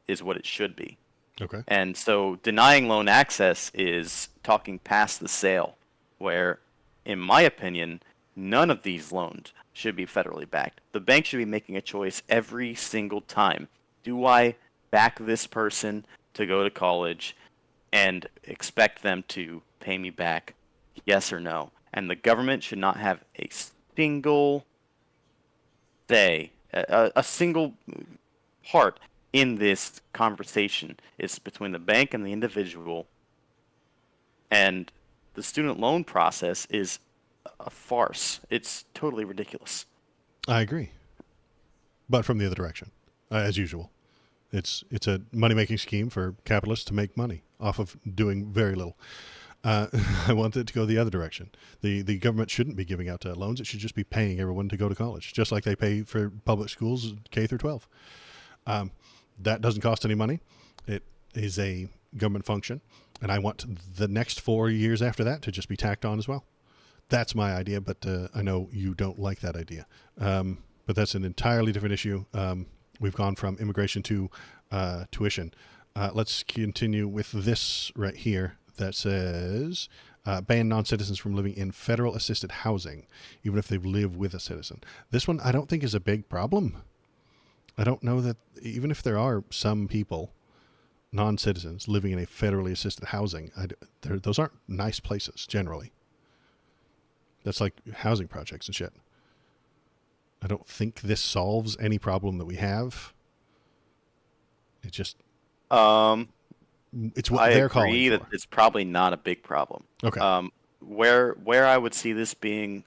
is what it should be. Okay. And so denying loan access is talking past the sale, where, in my opinion, none of these loans should be federally backed. The bank should be making a choice every single time. Do I back this person to go to college and expect them to pay me back? Yes or no? And the government should not have a single say, a single part in this conversation. It's between the bank and the individual, and the student loan process is a farce. It's totally ridiculous. I agree, but from the other direction, as usual. It's a money making scheme for capitalists to make money off of doing very little. I want it to go the other direction. The government shouldn't be giving out loans. It should just be paying everyone to go to college, just like they pay for public schools K through 12. That doesn't cost any money. It is a government function, and I want the next 4 years after that to just be tacked on as well. That's my idea, but I know you don't like that idea. But that's an entirely different issue. We've gone from immigration to tuition. Let's continue with this right here that says ban non-citizens from living in federal assisted housing, even if they live with a citizen. This one I don't think is a big problem. I don't know that even if there are some people, non-citizens, living in a federally assisted housing, those aren't nice places generally. That's like housing projects and shit. I don't think this solves any problem that we have. It just Um, it's what I they're calling agree that for. it's probably not a big problem. Okay. Where I would see this being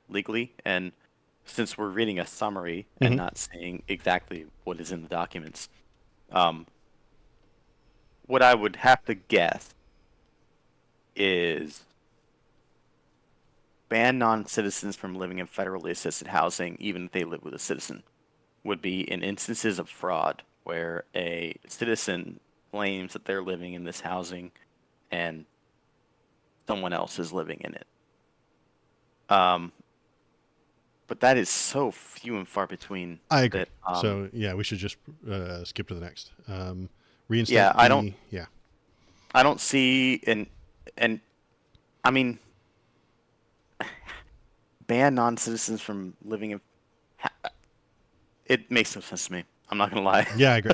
legally, and since we're reading a summary and Mm-hmm. not saying exactly what is in the documents, um, what I would have to guess is ban non-citizens from living in federally assisted housing, even if they live with a citizen, would be in instances of fraud where a citizen claims that they're living in this housing and someone else is living in it. Um, But that is so few and far between. I agree. That So yeah, we should just skip to the next. Reinstate yeah, the yeah. I don't see and I mean ban non-citizens from living in. It makes no sense to me. I'm not gonna lie. Yeah, I agree.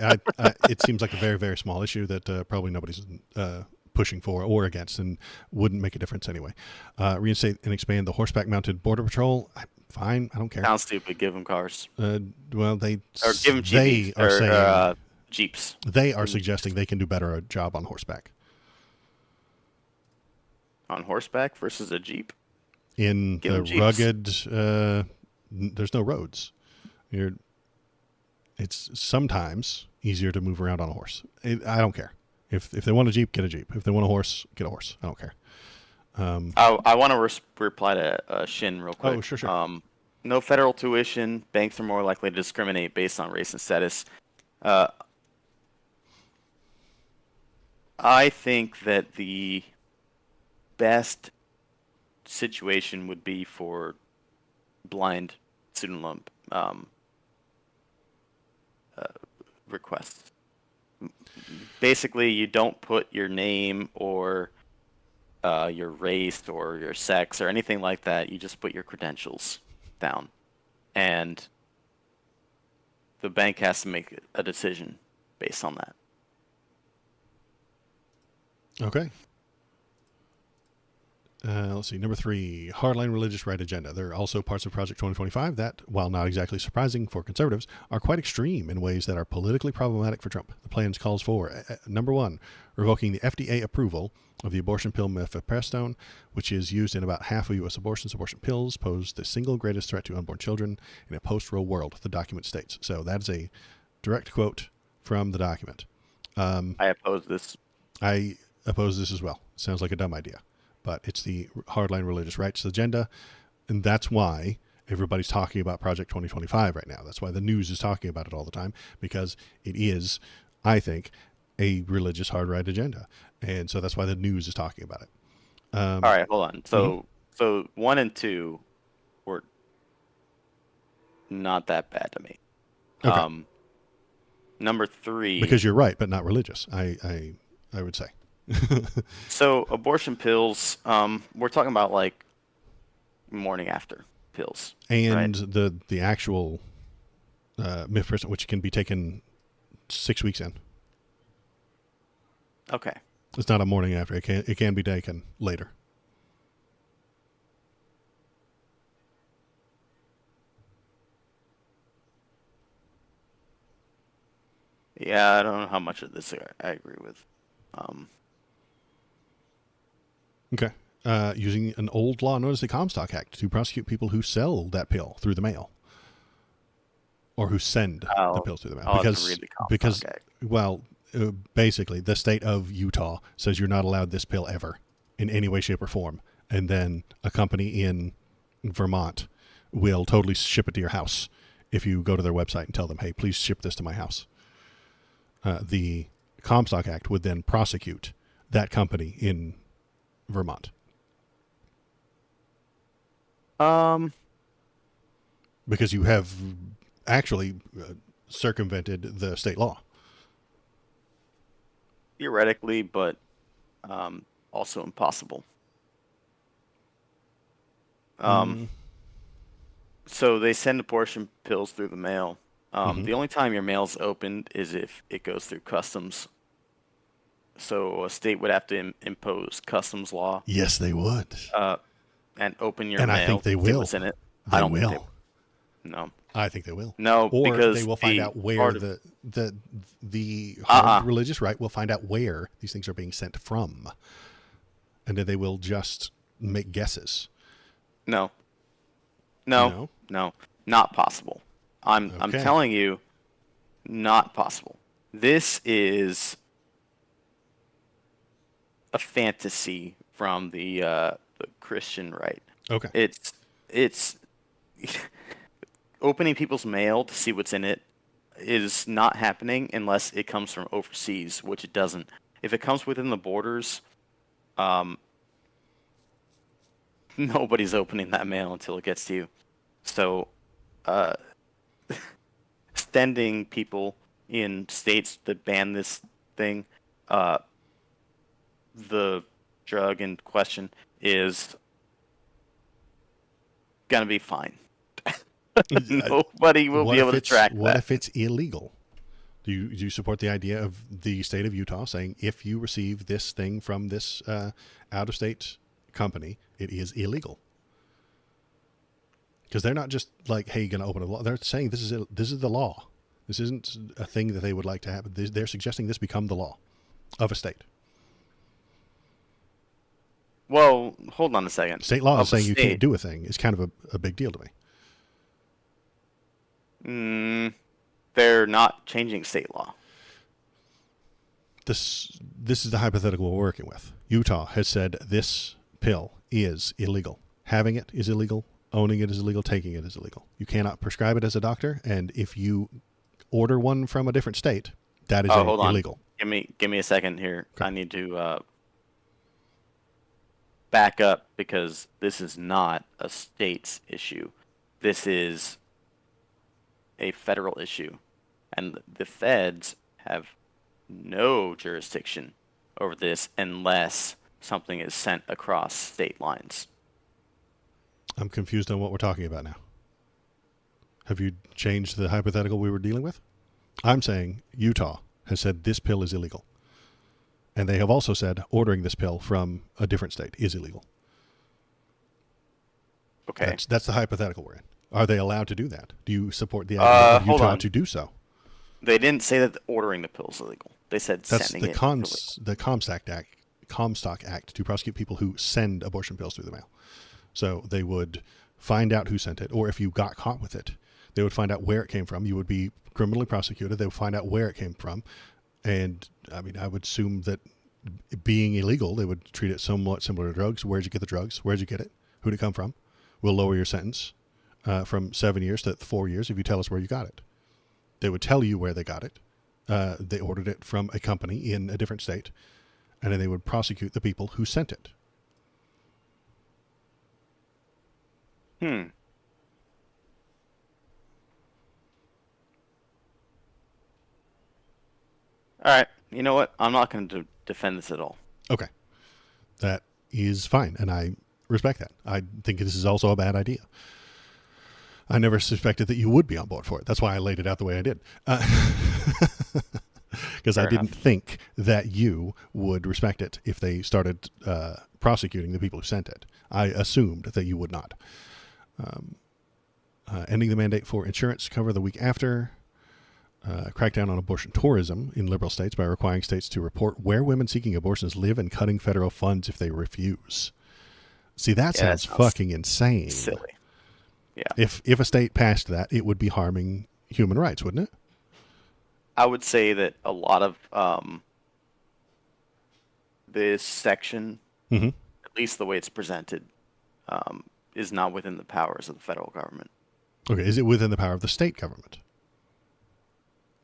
It seems like a very, very small issue that probably nobody's pushing for or against, and wouldn't make a difference anyway. Reinstate and expand the horseback-mounted border patrol. Fine, I don't care. Sounds stupid. Give them cars Well, or give them they GPs are or saying Jeeps. they are suggesting they can do better a job on horseback On horseback versus a Jeep. in Give the 'em Jeeps. rugged. There's no roads. It's sometimes easier to move around on a horse. I don't care. If they want a Jeep, get a Jeep. If they want a horse, get a horse. I don't care. I want to reply to Shin real quick. Oh, sure. No federal tuition. Banks are more likely to discriminate based on race and status. I think that the best situation would be for blind student loan requests. Basically, you don't put your name or your race or your sex or anything like that. You just put your credentials down, and the bank has to make a decision based on that. Okay. Let's see. Number 3, hardline religious right agenda. There are also parts of Project 2025 that, while not exactly surprising for conservatives, are quite extreme in ways that are politically problematic for Trump. The plan calls for, number 1, revoking the FDA approval of the abortion pill mifepristone, which is used in about half of U.S. abortions. Abortion pills pose the single greatest threat to unborn children in a post-Roe world, the document states. So that is a direct quote from the document. I oppose this. I oppose this as well. Sounds like a dumb idea. But it's the hardline religious rights agenda, and that's why everybody's talking about Project 2025 right now. That's why the news is talking about it all the time, because it is, I think, a religious hard right agenda, and so that's why the news is talking about it. All right, hold on. So 1 and 2 were not that bad to me. Okay. Number 3, Because you're right, but not religious. I would say. so abortion pills, we're talking about like morning after pills, and right? the actual mifepristone, which can be taken 6 weeks in. Okay. It's not a morning after. It can be taken later. Yeah, I don't know how much of this I agree with. Okay. Using an old law known as the Comstock Act to prosecute people who sell that pill through the mail, or who send the pills through the mail. I'll have to read the Comstock Act. Well, basically, the state of Utah says you're not allowed this pill ever in any way, shape, or form, and then a company in Vermont will totally ship it to your house if you go to their website and tell them, "Hey, please ship this to my house." The Comstock Act would then prosecute that company in Vermont. Because you have actually circumvented the state law. Theoretically, but also impossible. So they send abortion pills through the mail. The only time your mail's opened is if it goes through customs. So a state would have to impose customs law. Yes, they would. And open your and mail. I think they see will. what's in it. They I don't will. think they. No. I think they will. No, or because they will find out where the hard religious right will find out where these things are being sent from, and then they will just make guesses. No, not possible. I'm telling you, not possible. This is a fantasy from the Christian right. Okay. It's opening people's mail to see what's in it is not happening unless it comes from overseas, which it doesn't. If it comes within the borders, nobody's opening that mail until it gets to you. So, uh, sending people in states that ban this thing, uh, the drug in question is gonna be fine. Nobody will be able to track What that. if it's illegal? Do you support the idea of the state of Utah saying if you receive this thing from this out of state company, it is illegal? Because they're not just like, hey, you're going to open a law. They're saying this is the law. This isn't a thing that they would like to happen. They're suggesting this become the law of a state. Well, hold on a second. State law is Of a saying you can't state, do a thing. It's kind of a big deal to me. they're not changing state law. This is the hypothetical we're working with. Utah has said this pill is illegal. Having it is illegal. Owning it is illegal. Taking it is illegal. You cannot prescribe it as a doctor, and if you order one from a different state, that is Hold on. illegal. Give me a second here. Okay. I need to back up because this is not a state's issue. This is a federal issue, and the feds have no jurisdiction over this unless something is sent across state lines. I'm confused on what we're talking about now. Have you changed the hypothetical we were dealing with? I'm saying Utah has said this pill is illegal. And they have also said ordering this pill from a different state is illegal. Okay. That's the hypothetical we're in. Are they allowed to do that? Do you support the idea of Utah to do so? They didn't say that ordering the pill is illegal. They said That's sending the it. the Comstock Act to prosecute people who send abortion pills through the mail. So they would find out who sent it, or if you got caught with it, they would find out where it came from. You would be criminally prosecuted. They would find out where it came from. And I mean, I would assume that being illegal, they would treat it somewhat similar to drugs. Where'd you get the drugs? Where'd you get it? Who'd it come from? We'll lower your sentence from 7 years to 4 years if you tell us where you got it. They would tell you where they got it. They ordered it from a company in a different state, and then they would prosecute the people who sent it. All right. You know what? I'm not going to defend this at all. Okay. That is fine, and I respect that. I think this is also a bad idea. I never suspected that you would be on board for it. That's why I laid it out the way I did. Because I didn't think that you would respect it if they started prosecuting the people who sent it. I assumed that you would not. Ending the mandate for insurance cover the week after. Crackdown on abortion tourism in liberal states by requiring states to report where women seeking abortions live and cutting federal funds if they refuse. See, that sounds fucking insane. Silly. Yeah. If a state passed that, it would be harming human rights, wouldn't it? I would say that a lot of this section, Mm-hmm. at least the way it's presented, is not within the powers of the federal government. Okay, is it within the power of the state government?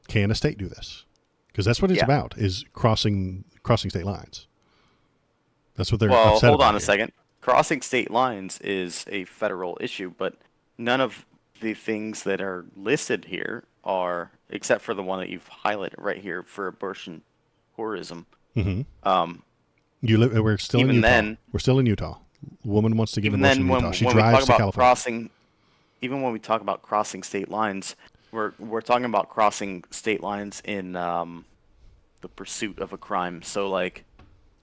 Can a state do this? Because that's what it's about, is crossing state lines. That's what they're upset about. Well, hold on a here. second. Crossing state lines is a federal issue, but none of the things that are listed here are, except for the one that you've highlighted right here for abortion tourism. Mm-hmm. We're still in Utah. We're still in Utah. A woman wants to get an abortion in Utah. She drives to California. Even when we talk about crossing state lines, we're talking about crossing state lines in the pursuit of a crime. So like,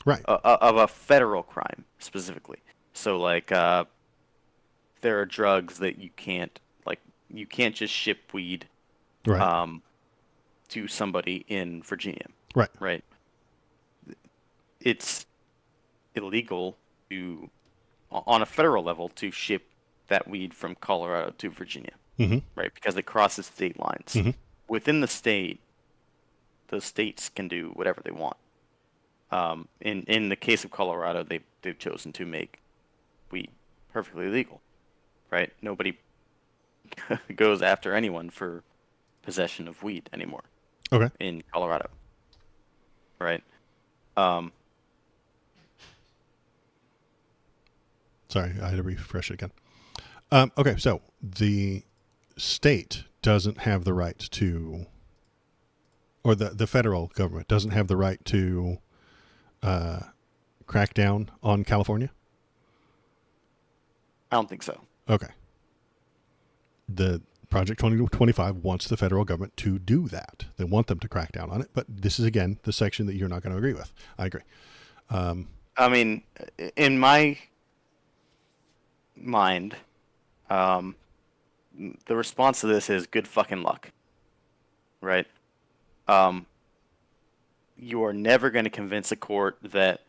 right, of a federal crime specifically. So like, there are drugs that you can't just ship weed, right, to somebody in Virginia. right, Right. It's illegal to, on a federal level, to ship that weed from Colorado to Virginia. Mm-hmm. Right, because it crosses state lines. Mm-hmm. Within the state, the states can do whatever they want. In the case of Colorado, they've chosen to make weed perfectly legal. Right, nobody goes after anyone for possession of weed anymore. Okay. In Colorado. Right. Sorry, I had to refresh it again. Okay, so the state doesn't have the right to, or the federal government doesn't have the right to crack down on California? I don't think so. Okay. The Project 2025 wants the federal government to do that. They want them to crack down on it, but this is, again, the section that you're not going to agree with. I agree. I mean, in my mind, the response to this is good fucking luck, right? You are never going to convince a court that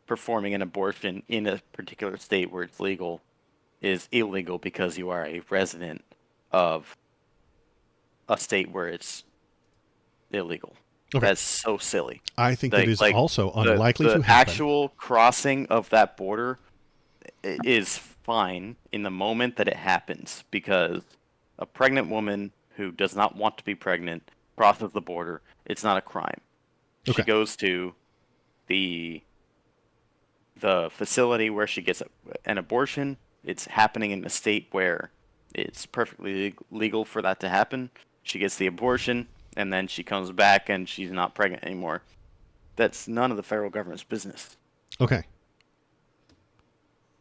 performing an abortion in a particular state where it's legal is illegal because you are a resident of a state where it's illegal. Okay. That's so silly. I think that is also unlikely to happen. The actual crossing of that border is fine in the moment that it happens, because a pregnant woman who does not want to be pregnant crosses the border. It's not a crime. Okay. She goes to the facility where she gets an abortion. It's happening in a state where it's perfectly legal for that to happen. She gets the abortion, and then she comes back and she's not pregnant anymore. That's none of the federal government's business. Okay.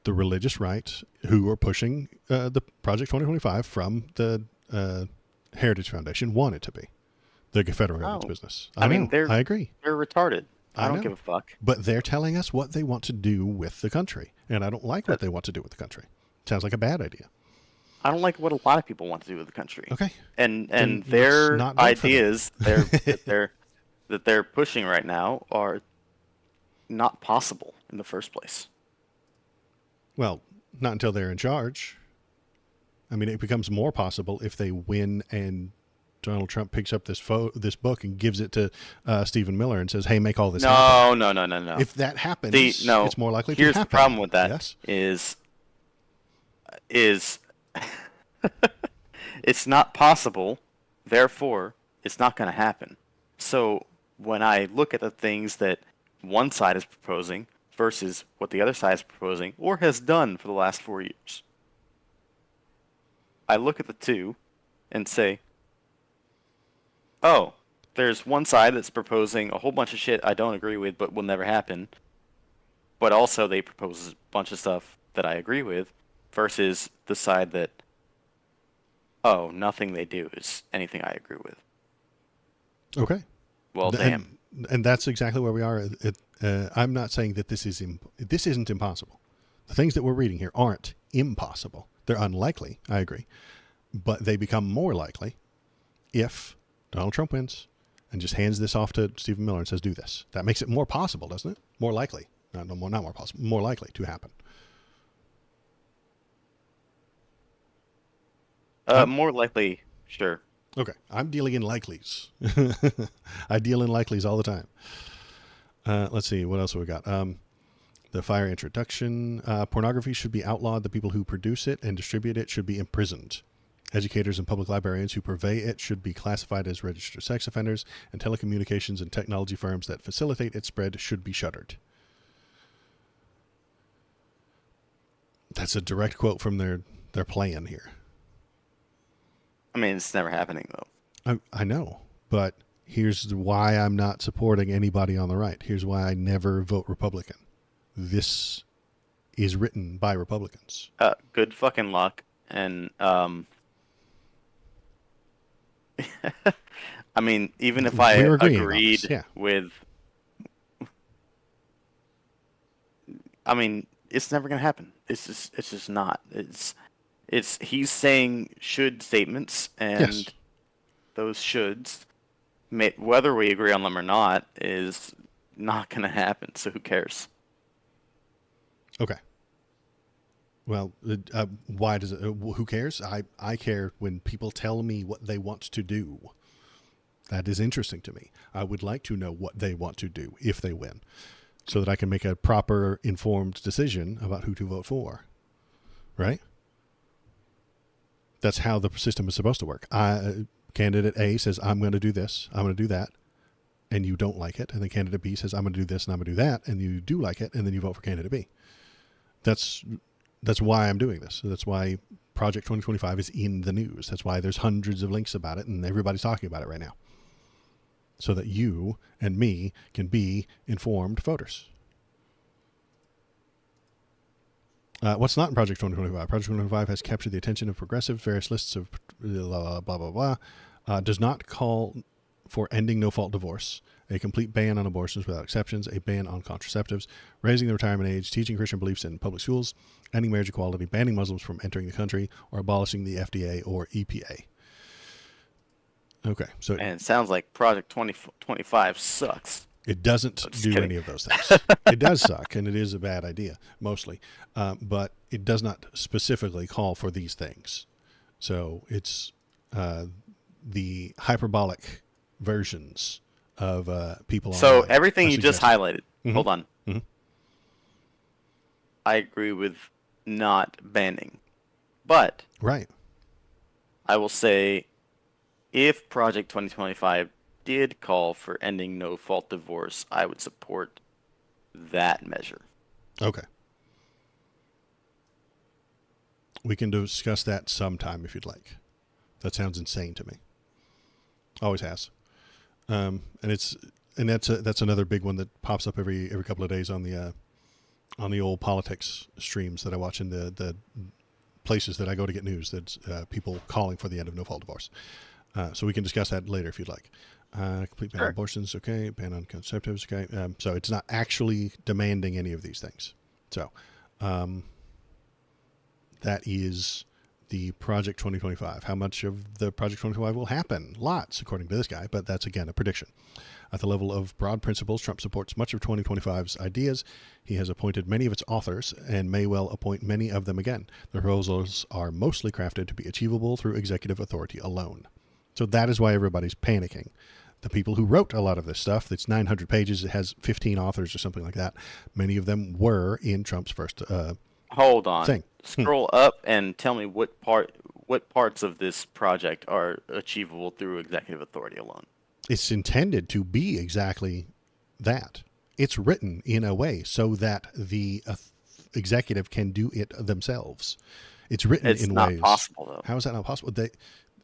The religious right who are pushing the Project 2025 from the Heritage Foundation want it to be the federal government's business. I agree. They're retarded. I don't know. give a fuck. But they're telling us what they want to do with the country, and I don't like what they want to do with the country. Sounds like a bad idea. I don't like what a lot of people want to do with the country. Okay. And their ideas that they're pushing right now are not possible in the first place. Well, not until they're in charge. I mean, it becomes more possible if they win and Donald Trump picks up this book and gives it to Stephen Miller and says, "Hey, make all this happen." No. If that happens, it's more likely to happen. Here's the problem with that. Yes? is it's not possible, therefore it's not going to happen. So when I look at the things that one side is proposing versus what the other side is proposing or has done for the last 4 years, I look at the two and say, oh, there's one side that's proposing a whole bunch of shit I don't agree with but will never happen, but also they propose a bunch of stuff that I agree with, versus the side that, oh, nothing they do is anything I agree with. Okay. Well, damn. And that's exactly where we are. I'm not saying that this isn't impossible. The things that we're reading here aren't impossible. They're unlikely, I agree. But they become more likely if Donald Trump wins and just hands this off to Stephen Miller and says, do this. That makes it more possible, doesn't it? More likely. Not more possible. More likely to happen. More likely, sure. Okay. I'm dealing in likelies. I deal in likelies all the time. Let's see. What else have we got? The fire introduction. Pornography should be outlawed. The people who produce it and distribute it should be imprisoned. Educators and public librarians who purvey it should be classified as registered sex offenders, and telecommunications and technology firms that facilitate its spread should be shuttered. That's a direct quote from their plan here. I mean, it's never happening, though. I know, but here's why I'm not supporting anybody on the right. Here's why I never vote Republican. This is written by Republicans. Good fucking luck. And, I mean, even if I agreed with... I mean, it's never going to happen. It's just not. He's saying should statements, and those shoulds, whether we agree on them or not, is not going to happen. So who cares? Okay. Well, why does it? Who cares? I care when people tell me what they want to do. That is interesting to me. I would like to know what they want to do if they win, so that I can make a proper, informed decision about who to vote for. Right? That's how the system is supposed to work. Candidate A says, I'm going to do this, I'm going to do that, and you don't like it. And then candidate B says, I'm going to do this and I'm going to do that, and you do like it, and then you vote for candidate B. That's why I'm doing this. That's why Project 2025 is in the news. That's why there's hundreds of links about it, and everybody's talking about it right now. So that you and me can be informed voters. What's not in Project 2025? Project 2025 has captured the attention of progressives. Various lists of blah, blah, blah, blah. Does not call for ending no-fault divorce, a complete ban on abortions without exceptions, a ban on contraceptives, raising the retirement age, teaching Christian beliefs in public schools, ending marriage equality, banning Muslims from entering the country, or abolishing the FDA or EPA. Okay, so And it sounds like Project 2025 sucks. it doesn't do any of those things. It does suck, and it is a bad idea, mostly. But it does not specifically call for these things. So it's the hyperbolic versions of people on So the everything you just highlighted, hold on. Mm-hmm. I agree with not banning. But Right. I will say, if Project 2025 did call for ending no-fault divorce, I would support that measure. Okay. We can discuss that sometime if you'd like. That sounds insane to me. Always has. And that's another big one that pops up every couple of days on the old politics streams that I watch in the places that I go to get news. That's people calling for the end of no-fault divorce. So we can discuss that later if you'd like. Complete ban on abortions, okay. Ban on contraceptives, okay. So it's not actually demanding any of these things. So that is the Project 2025. How much of the Project 2025 will happen? Lots, according to this guy, but that's, again, a prediction. At the level of broad principles, Trump supports much of 2025's ideas. He has appointed many of its authors and may well appoint many of them again. The proposals are mostly crafted to be achievable through executive authority alone. So that is why everybody's panicking. The people who wrote a lot of this stuff, it's 900 pages, it has 15 authors or something like that. Many of them were in Trump's first Hold on. thing. Scroll up and tell me what parts of this project are achievable through executive authority alone. It's intended to be exactly that. It's written in a way so that the executive can do it themselves. It's written in ways. It's not possible, though. How is that not possible?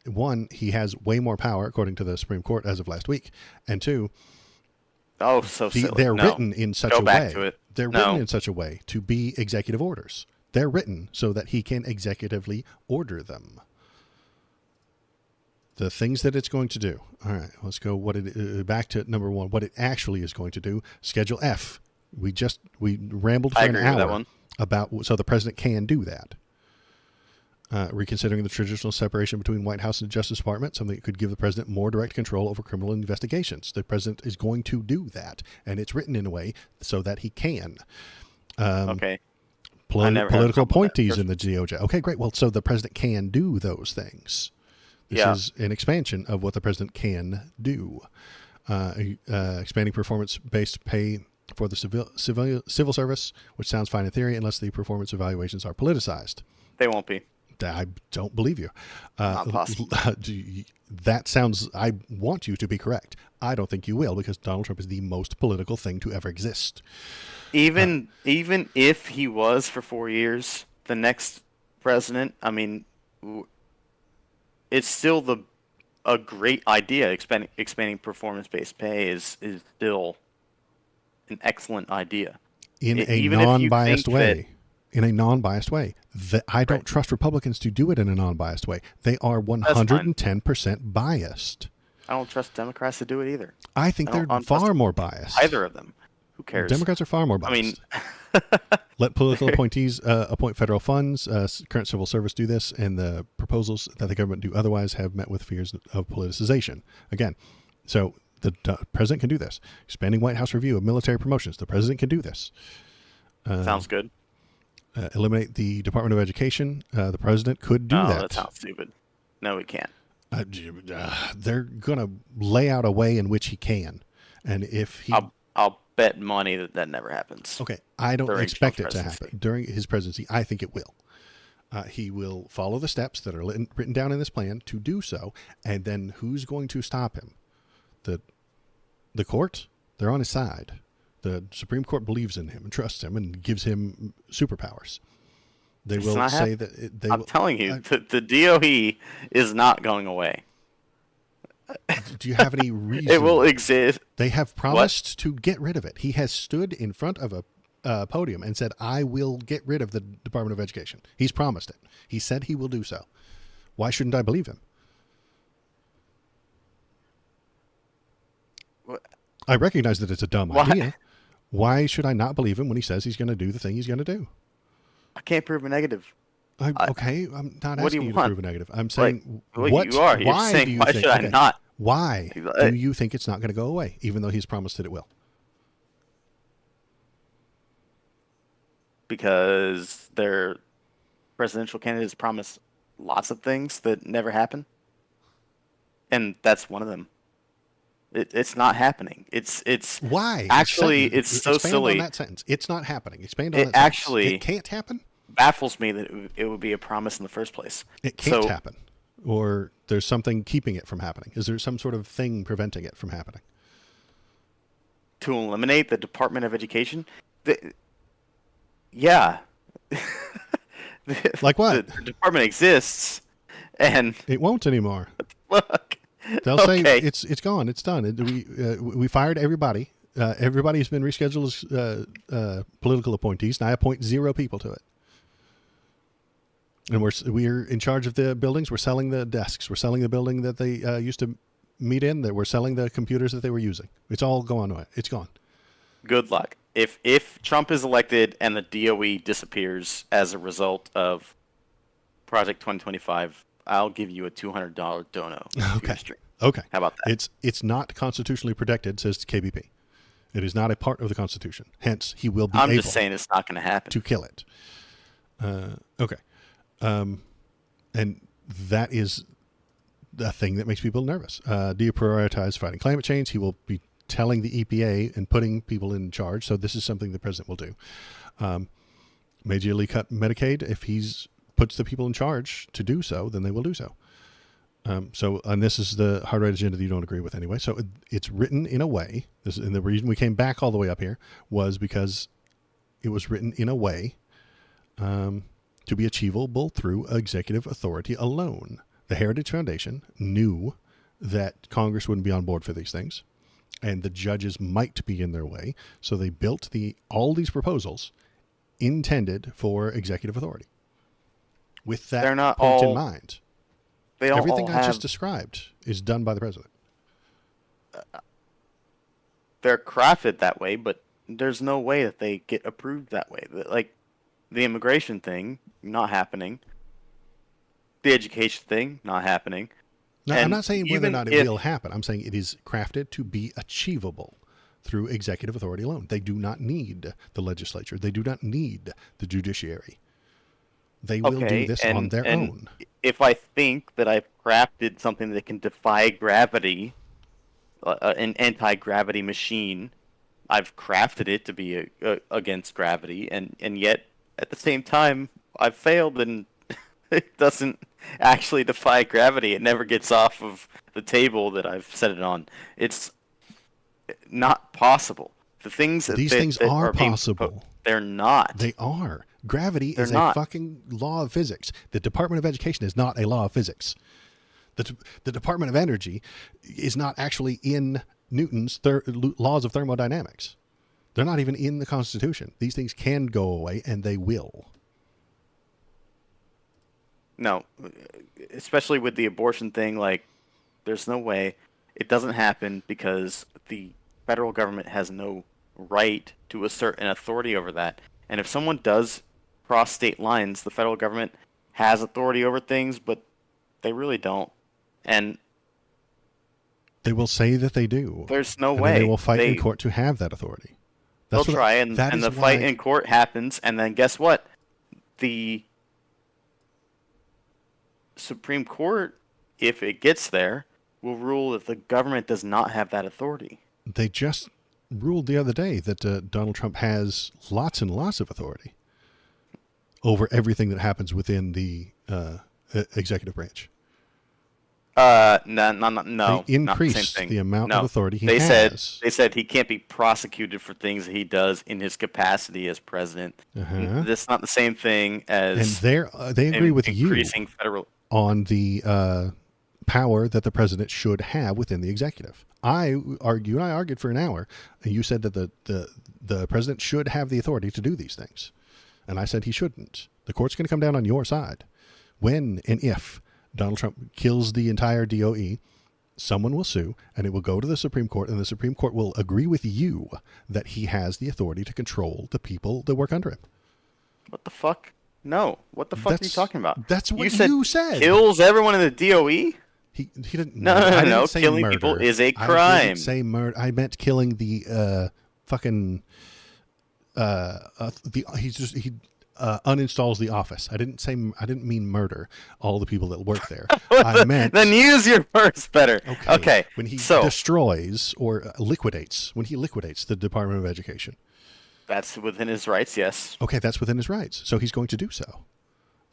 One, he has way more power, according to the Supreme Court as of last week. And two, silly. They're written in such a way. Go back to it. They're written in such a way to be executive orders. They're written so that he can executively order them. The things that it's going to do. All right, let's go back to number one. What it actually is going to do. Schedule F. We rambled for an hour about, so the president can do that. Reconsidering the traditional separation between White House and Justice Department, something that could give the president more direct control over criminal investigations. The president is going to do that, and it's written in a way so that he can. Okay. Political appointees in the DOJ. Okay, great. Well, so the president can do those things. This is an expansion of what the president can do. Expanding performance-based pay for the civil service, which sounds fine in theory, unless the performance evaluations are politicized. They won't be. I don't believe you. Not possible. That sounds, I want you to be correct. I don't think you will, because Donald Trump is the most political thing to ever exist. Even if he was for 4 years, the next president, I mean, it's still a great idea. Expanding performance-based pay is still an excellent idea. In a non-biased way. In a non-biased way. I don't trust Republicans to do it in a non-biased way. They are 110% biased. I don't trust Democrats to do it either. I think they're far more biased. Either of them. Who cares? Democrats are far more biased. I mean, let political appointees appoint federal funds. Current civil service do this, and the proposals that the government do otherwise have met with fears of politicization. Again, so the president can do this. Expanding White House review of military promotions. The president can do this. Sounds good. Eliminate the Department of Education. The president could do that. No, that sounds stupid. No, he can't. They're going to lay out a way in which he can. And if he... I'll bet money that never happens. Okay, I don't expect it to happen. During his presidency, I think it will. He will follow the steps that are written down in this plan to do so, and then who's going to stop him? The court? They're on his side. The Supreme Court believes in him and trusts him and gives him superpowers. They It's will not say happening. that they I'm will. telling you, the DOE is not going away. Do you have any reason? It will exist. They have What? promised to get rid of it. He has stood in front of a podium and said, "I will get rid of the Department of Education." He's promised it. He said he will do so. Why shouldn't I believe him? What? I recognize that it's a dumb Why? idea. Why should I not believe him when he says he's going to do the thing he's going to do? I can't prove a negative. Okay, I'm not What do asking you you to want? prove a negative. I'm saying, Well, what? you are. You're Why saying, do you why think? should I Okay, not? why Uh, do you think it's not going to go away, even though he's promised that it will? Because their presidential candidates promise lots of things that never happen, and that's one of them. It's not happening. It's Why? actually it's so Expand on silly. that sentence. It's not happening. Expand on It that sentence. actually It can't happen. baffles me that it would be a promise in the first place. It can't So happen. Or there's something keeping it from happening. Is there some sort of thing preventing it from happening? to eliminate the Department of Education, yeah, Like what? the department exists, and It won't anymore. look, They'll say okay, it's gone. It's done. We fired everybody. Everybody's been rescheduled as political appointees, and I appoint 0 people to it. And we're in charge of the buildings. We're selling the desks. We're selling the building that they used to meet in. That we're selling the computers that they were using. It's all gone. It's gone. good luck. If Trump is elected and the DOE disappears as a result of Project 2025, I'll give you a $200 dono. Okay. Stream. Okay. How about that? It's not constitutionally protected, says KBP. It is not a part of the Constitution. Hence, he will be I'm able just saying it's not going to happen. to kill it. Okay. And that is the thing that makes people nervous. Do you prioritize fighting climate change? He will be telling the EPA and putting people in charge. So this is something the president will do. Majorly cut Medicaid. If he's puts the people in charge to do so, then they will do so. And this is the hard right agenda that you don't agree with anyway. So it's written in a way, and the reason we came back all the way up here was because it was written in a way to be achievable through executive authority alone. The Heritage Foundation knew that Congress wouldn't be on board for these things, and the judges might be in their way, so they built all these proposals intended for executive authority with that They're not point in all- mind. They don't Everything all I have, just described is done by the president. they're crafted that way, but there's no way that they get approved that way. Like the immigration thing, not happening. The education thing, not happening. Now, I'm And not saying whether or even not it if- will happen. I'm saying it is crafted to be achievable through executive authority alone. They do not need the legislature. They do not need the judiciary. They will do this on their own. If I think that I've crafted something that can defy gravity, an anti-gravity machine, I've crafted it to be against gravity, and yet at the same time I've failed, and it doesn't actually defy gravity. It never gets off of the table that I've set it on. It's not possible. The things that These that- things that are being possible. proposed, they're not. They are. Gravity They're is not. a fucking law of physics. The Department of Education is not a law of physics. The Department of Energy is not actually in Newton's laws of thermodynamics. They're not even in the Constitution. These things can go away, and they will. No, especially with the abortion thing, like, there's no way. It doesn't happen because the federal government has no right to assert an authority over that. And if someone does cross state lines, the federal government has authority over things, but they really don't. And They will say that they do. there's no And then way. they will fight in court to have that authority. They'll That's try, and that is the fight why- in court happens, and then guess what? The Supreme Court, if it gets there, will rule that the government does not have that authority. They just ruled the other day that Donald Trump has lots and lots of authority over everything that happens within the executive branch. No, no, They not the same increase thing. the amount No, of authority he they said has. they said he can't be prosecuted for things that he does in his capacity as president. Uh-huh. That's not the same thing And as they agree with you increasing federal. on the power that the president should have within the executive. I argued for an hour, and you said that the president should have the authority to do these things. And I said he shouldn't. The court's going to come down on your side. When and if Donald Trump kills the entire DOE, someone will sue, and it will go to the Supreme Court, and the Supreme Court will agree with you that he has the authority to control the people that work under him. What the fuck? No. What the fuck are you talking about? That's what you said. Kills everyone in the DOE? He didn't. No. I didn't say Killing murder. people is a I crime. didn't say murder. I meant killing the fucking. He uninstalls the office. I didn't mean murder all the people that work there. I meant then use your words better. Okay. When he destroys or liquidates, the Department of Education. That's within his rights, yes. Okay, that's within his rights. So he's going to do so.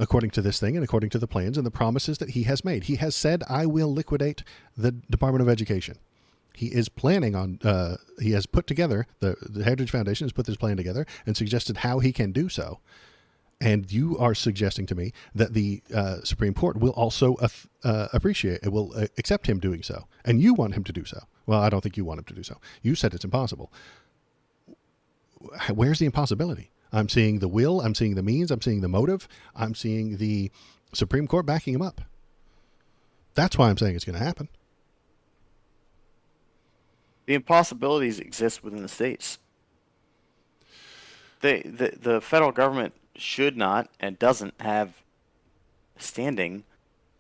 According to this thing and according to the plans and the promises that he has made. He has said, I will liquidate the Department of Education. He is planning on, he has put together, the Heritage Foundation has put this plan together and suggested how he can do so. And you are suggesting to me that the Supreme Court will also appreciate, it will accept him doing so. And you want him to do so. Well, I don't think you want him to do so. You said it's impossible. Where's the impossibility? I'm seeing the will, I'm seeing the means, I'm seeing the motive, I'm seeing the Supreme Court backing him up. That's why I'm saying it's going to happen. The impossibilities exist within the states. The federal government should not and doesn't have standing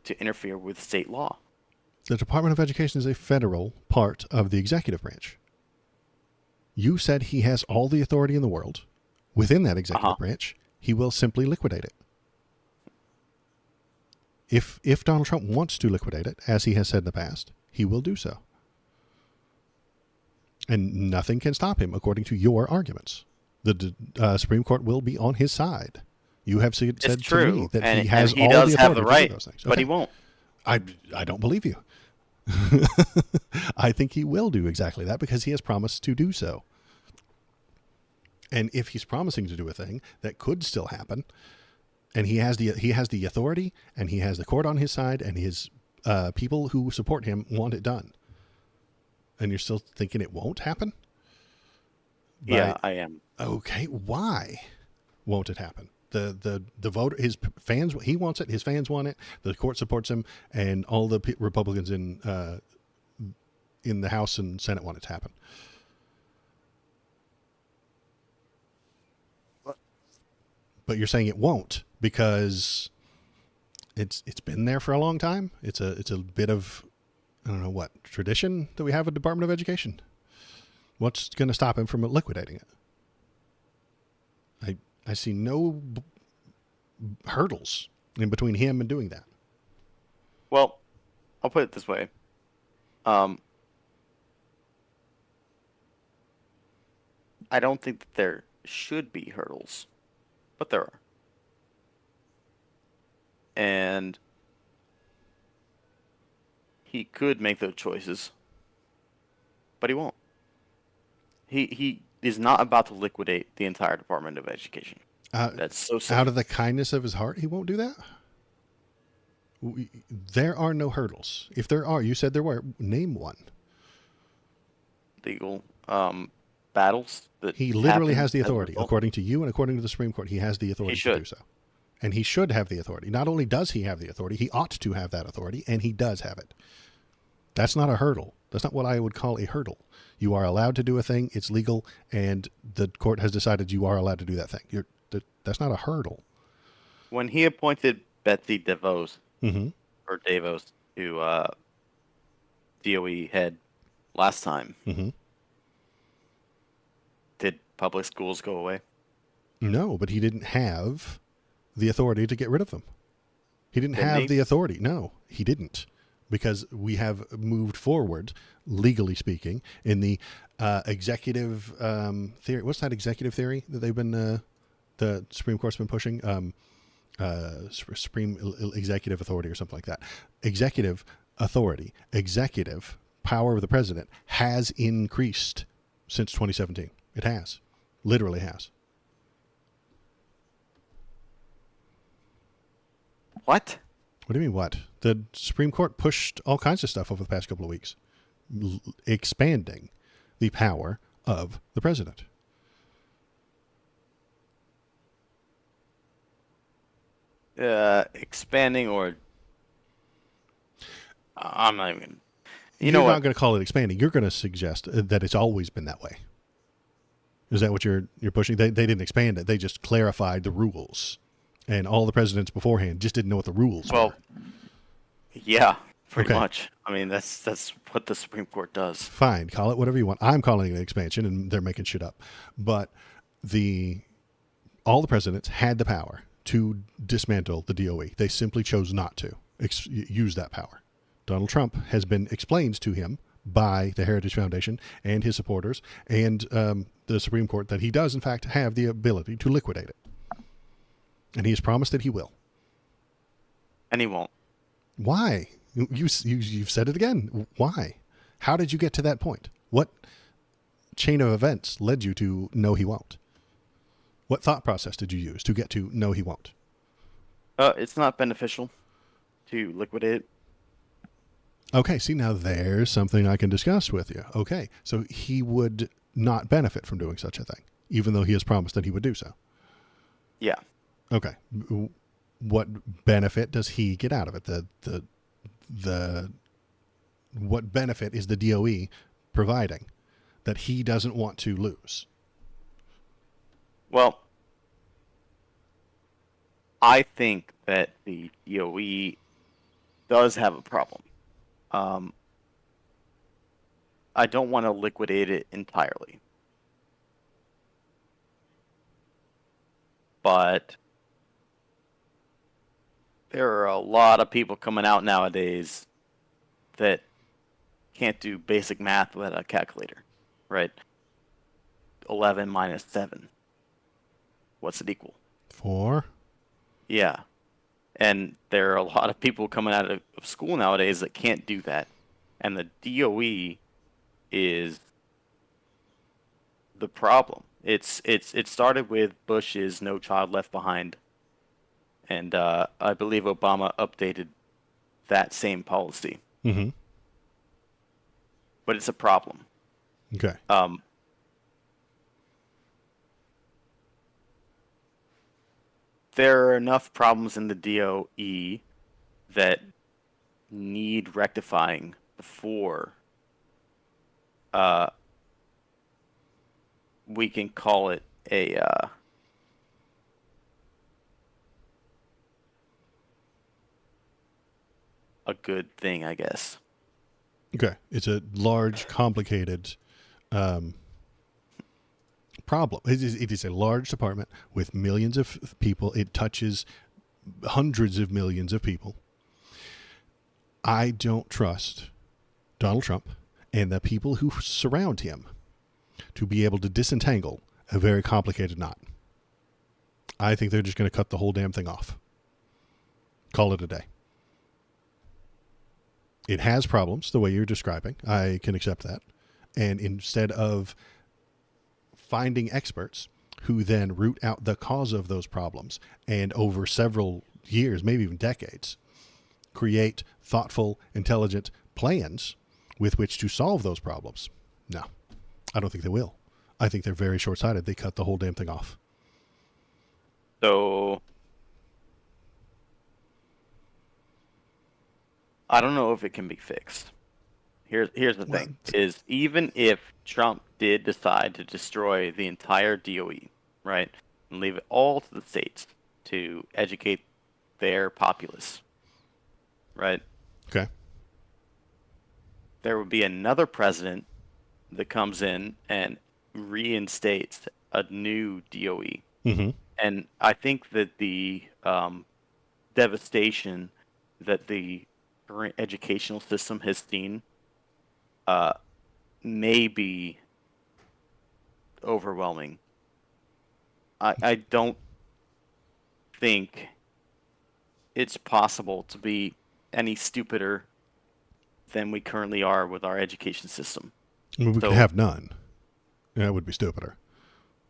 to interfere with state law. The Department of Education is a federal part of the executive branch. You said he has all the authority in the world. Within that executive branch, he will simply liquidate it. If Donald Trump wants to liquidate it, as he has said in the past, he will do so. And nothing can stop him, according to your arguments. The Supreme Court will be on his side. You have said to me that he has all the authority have the right, to do those things. But he won't. I don't believe you. I think he will do exactly that because he has promised to do so. And if he's promising to do a thing that could still happen, and he has the authority, and he has the court on his side, and his people who support him want it done, and you're still thinking it won't happen? Yeah, I am. Okay, why won't it happen? The voter, his fans, he wants it. His fans want it. The court supports him, and all the Republicans in the House and Senate want it to happen. But you're saying it won't because it's been there for a long time. It's a bit of, I don't know what, tradition that we have at the Department of Education. What's going to stop him from liquidating it? I see no hurdles in between him and doing that. Well, I'll put it this way. I don't think that there should be hurdles, but there are. And he could make those choices, but he won't. He is not about to liquidate the entire Department of Education. That's so simple. Out of the kindness of his heart, he won't do that? There are no hurdles. If there are, you said there were. Name one. Legal battles. That he literally has the authority. According to you and according to the Supreme Court, he has the authority to do so. And he should have the authority. Not only does he have the authority, he ought to have that authority, and he does have it. That's not a hurdle. That's not what I would call a hurdle. You are allowed to do a thing, it's legal, and the court has decided you are allowed to do that thing. That's not a hurdle. When he appointed Betsy DeVos, or Davos, to DOE head last time, did public schools go away? No, but he didn't have the authority to get rid of them. He didn't have the authority. No, he didn't. Because we have moved forward, legally speaking, in the executive theory. What's that executive theory that they've been, the Supreme Court's been pushing? Supreme Executive Authority or something like that. Executive authority, executive power of the president has increased since 2017. It has. Literally has. What? What do you mean, what? The Supreme Court pushed all kinds of stuff over the past couple of weeks, expanding the power of the president. Expanding or... I'm not even... You're not going to call it expanding. You're going to suggest that it's always been that way. Is that what you're pushing? They didn't expand it. They just clarified the rules. And all the presidents beforehand just didn't know what the rules were. Yeah, pretty much. I mean, that's what the Supreme Court does. Fine. Call it whatever you want. I'm calling it an expansion, and they're making shit up. But all the presidents had the power to dismantle the DOE. They simply chose not to use that power. Donald Trump has been explained to him by the Heritage Foundation and his supporters and the Supreme Court that he does, in fact, have the ability to liquidate it. And he has promised that he will. And he won't. Why? You've said it again. Why? How did you get to that point? What chain of events led you to know he won't? What thought process did you use to get to know he won't? It's not beneficial to liquidate it. Okay, see, now there's something I can discuss with you. Okay, so he would not benefit from doing such a thing, even though he has promised that he would do so. Yeah. Okay. What benefit does he get out of it? What benefit is the DOE providing that he doesn't want to lose? Well, I think that the DOE does have a problem. I don't want to liquidate it entirely. But there are a lot of people coming out nowadays that can't do basic math without a calculator, right? 11 minus 7. What's it equal? 4. Yeah. And there are a lot of people coming out of school nowadays that can't do that. And the DOE is the problem. It started with Bush's No Child Left Behind. And I believe Obama updated that same policy. Mm-hmm. But it's a problem. Okay. There are enough problems in the DOE that need rectifying before we can call it a good thing, I guess. Okay. It's a large, complicated problem. It is a large department with millions of people. It touches hundreds of millions of people. I don't trust Donald Trump and the people who surround him to be able to disentangle a very complicated knot. I think they're just going to cut the whole damn thing off. Call it a day. It has problems the way you're describing. I can accept that. And instead of finding experts who then root out the cause of those problems and over several years, maybe even decades, create thoughtful, intelligent plans with which to solve those problems. No, I don't think they will. I think they're very short-sighted. They cut the whole damn thing off. So I don't know if it can be fixed. Here's the thing, is even if Trump did decide to destroy the entire DOE, right, and leave it all to the states to educate their populace, right? Okay. There would be another president that comes in and reinstates a new DOE. Mm-hmm. And I think that the devastation that the current educational system has seen may be overwhelming. I don't think it's possible to be any stupider than we currently are with our education system. I mean, we So could have none. That would be stupider.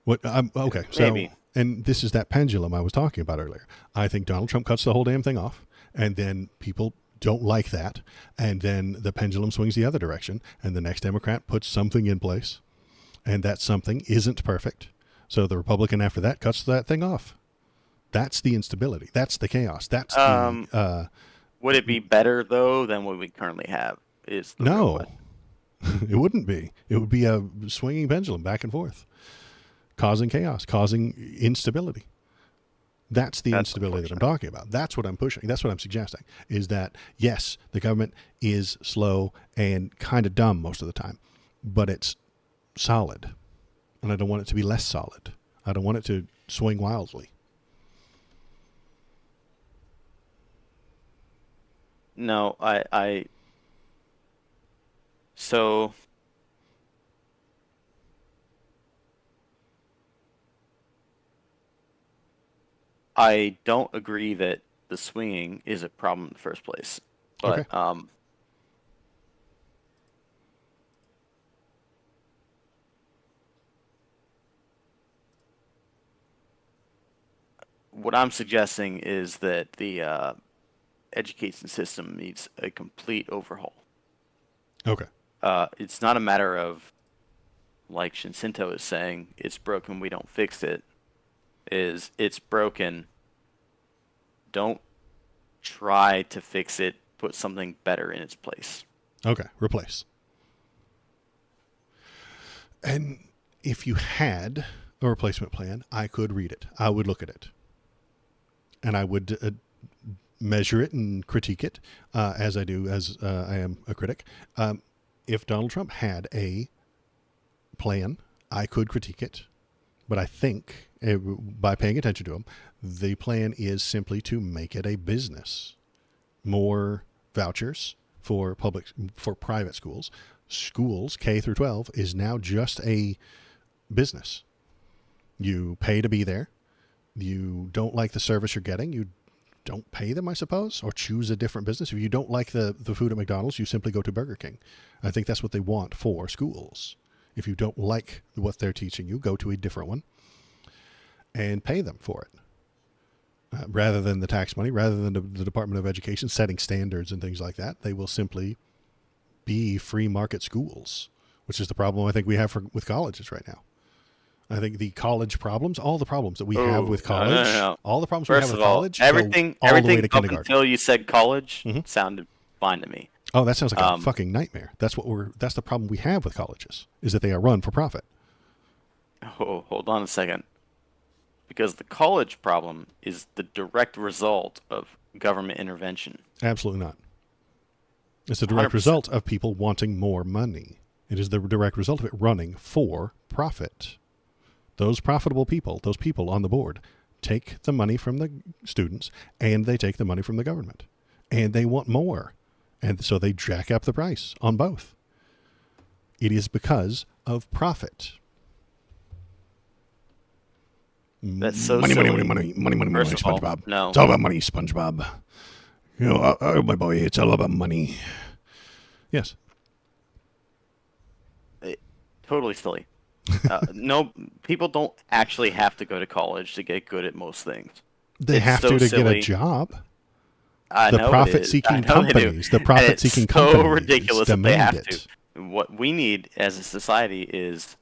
Okay, so maybe. and this is that pendulum I was talking about earlier. I think Donald Trump cuts the whole damn thing off, and then people don't like that, and then the pendulum swings the other direction, and the next Democrat puts something in place, and that something isn't perfect. So the Republican after that cuts that thing off. That's the instability. That's the chaos. That's the Would it be better though than what we currently have? Is the real no. question. It wouldn't be. It would be a swinging pendulum back and forth, causing chaos, causing instability. That's the instability that I'm talking about. That's what I'm pushing. That's what I'm suggesting, is that, yes, the government is slow and kind of dumb most of the time, but it's solid. And I don't want it to be less solid. I don't want it to swing wildly. No, so I don't agree that the swinging is a problem in the first place. But Okay. What I'm suggesting is that the education system needs a complete overhaul. Okay. It's not a matter of, like Shinsinto is saying, it's broken, we don't fix it. It's broken. Don't try to fix it. Put something better in its place. Okay. Replace. And if you had a replacement plan, I could read it. I would look at it. And I would measure it and critique it as I do, as I am a critic. If Donald Trump had a plan, I could critique it. But I think, by paying attention to him, the plan is simply to make it a business. More vouchers for private schools. Schools, K through 12, is now just a business. You pay to be there. You don't like the service you're getting. You don't pay them, I suppose, or choose a different business. If you don't like the food at McDonald's, you simply go to Burger King. I think that's what they want for schools. If you don't like what they're teaching you, go to a different one and pay them for it. Rather than the tax money, rather than the Department of Education setting standards and things like that, they will simply be free market schools, which is the problem I think we have with colleges right now. I think the college problems, all the problems that we have with college, No. all the problems First we have of with all, college, everything go all the way to up kindergarten. until you said college Mhm. sounded fine to me. Oh, that sounds like a fucking nightmare. That's the problem we have with colleges, is that they are run for profit. Oh, hold on a second. Because the college problem is the direct result of government intervention. Absolutely not. It's the direct 100%. result of people wanting more money. It is the direct result of it running for profit. Those profitable people, those people on the board, take the money from the students and they take the money from the government. And they want more. And so they jack up the price on both. It is because of profit. That's so money, silly. money, First of all, SpongeBob. no. It's all about money, SpongeBob. You know, oh, my boy, it's all about money. Yes. Totally silly. No, people don't actually have to go to college to get good at most things. They It's have so to silly. get a job. I The know it is. profit-seeking I know they do. companies, the And profit-seeking it's so companies ridiculous that they demand have it. to. What we need as a society is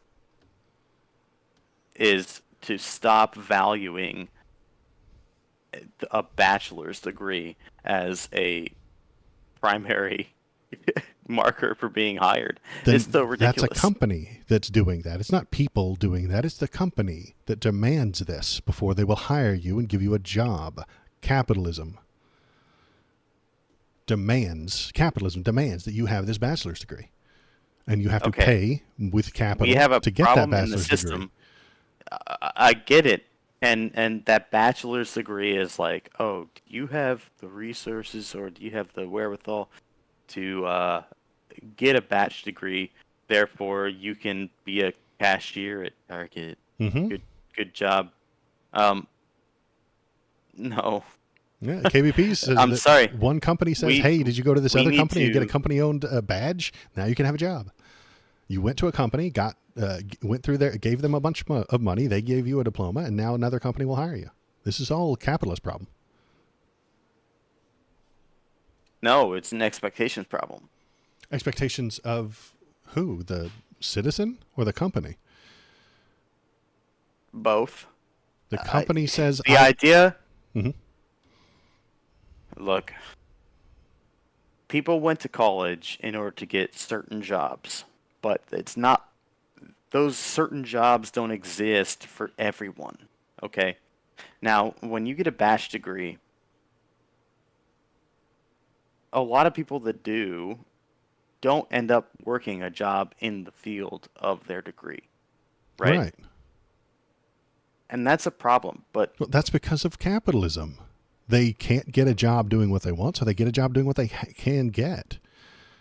to stop valuing a bachelor's degree as a primary marker for being hired. Then It's so ridiculous. that's a company that's doing that. It's not people doing that. It's the company that demands this before they will hire you and give you a job. Capitalism demands that you have this bachelor's degree. And you have to pay with capital We have a to get that problem in the bachelor's system. degree. I get it. And that bachelor's degree is like, oh, do you have the resources or do you have the wherewithal to get a bachelor's degree? Therefore, you can be a cashier at Target. Mm-hmm. Good job. No. Yeah, KBP says I'm that sorry. one company says, We hey, did you go to this we other need company and get a to. company-owned badge? Now you can have a job. You went to a company, went through there, gave them a bunch of money. They gave you a diploma, and now another company will hire you. This is all a capitalist problem. No, it's an expectations problem. Expectations of who? The citizen or the company? Both. The company says, The idea. Mhm. Look, people went to college in order to get certain jobs, but it's not. Those certain jobs don't exist for everyone. Okay. Now, when you get a bachelor's degree, a lot of people that do don't end up working a job in the field of their degree, right? Right. And that's a problem. But Well, that's because of capitalism. They can't get a job doing what they want, so they get a job doing what they can get.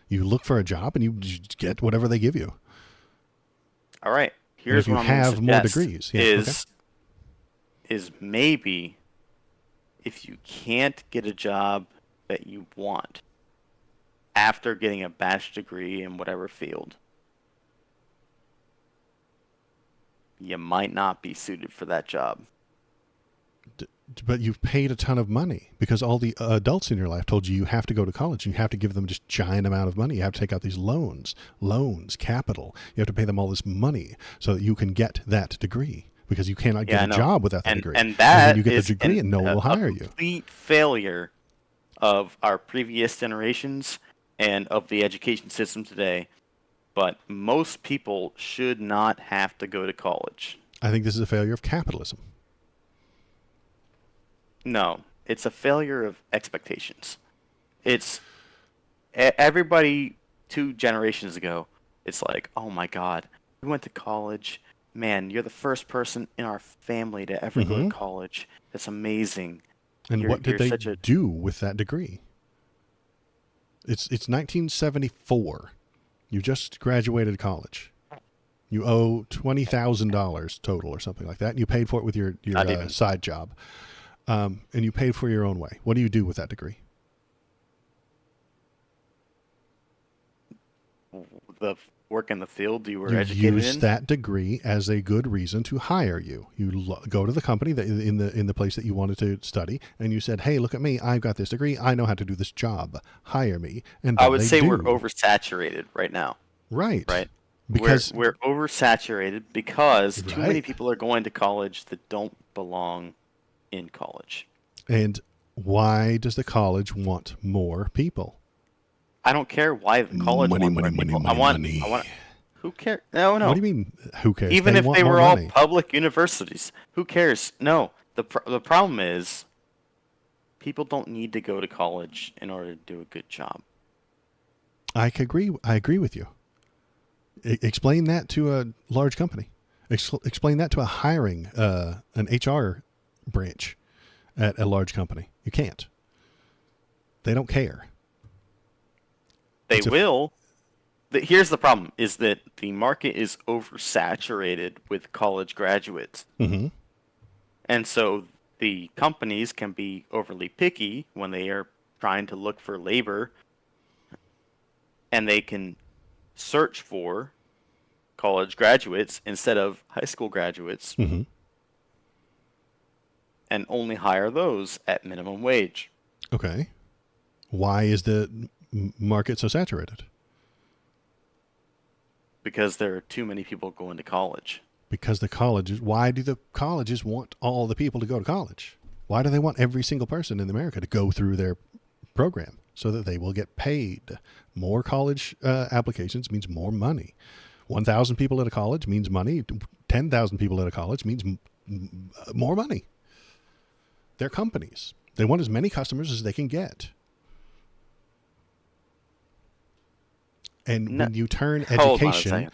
You look for a job and you just get whatever they give you. all right, And if here's you what I'm going to have more suggest degrees, yeah, okay. is maybe if you can't get a job that you want after getting a bachelor's degree in whatever field, you might not be suited for that job. But you've paid a ton of money because all the adults in your life told you have to go to college. You have to give them just giant amount of money. You have to take out these loans, capital. You have to pay them all this money so that you can get that degree because you cannot get a job without that degree. And that then you get is the degree and no one will hire you. A complete failure of our previous generations and of the education system today. But most people should not have to go to college. I think this is a failure of capitalism. No, it's a failure of expectations. It's everybody 2 generations ago. It's like, oh my God, we went to college. Man, you're the first person in our family to ever go to college. That's amazing. And what did they do with that degree? It's 1974. You just graduated college. You owe $20,000 total or something like that. And you paid for it with your side job. And you paid for your own way. What do you do with that degree? The work in the field you were educated in? You use that degree as a good reason to hire you. You go to the company that in the place that you wanted to study, and you said, "Hey, look at me! I've got this degree. I know how to do this job. Hire me." And I would say we're oversaturated right now. Right. Because we're oversaturated because too many people are going to college that don't belong in college. And why does the college want more people? I don't care why the college wants more people. I want. Who cares? No. What do you mean? Who cares? Even if they were all public universities, who cares? No. The problem is, people don't need to go to college in order to do a good job. I agree with you. Explain that to a large company. Explain that to a hiring an HR branch at a large company. You can't. They don't care. They will. Here's the problem, is that the market is oversaturated with college graduates. Mm-hmm. And so the companies can be overly picky when they are trying to look for labor, and they can search for college graduates instead of high school graduates, and only hire those at minimum wage. Okay. Why is the market so saturated? Because there are too many people going to college. Because why do the colleges want all the people to go to college? Why do they want every single person in America to go through their program so that they will get paid? More college applications means more money. 1,000 people at a college means money. 10,000 people at a college means more money. They're companies. They want as many customers as they can get. And when you turn education,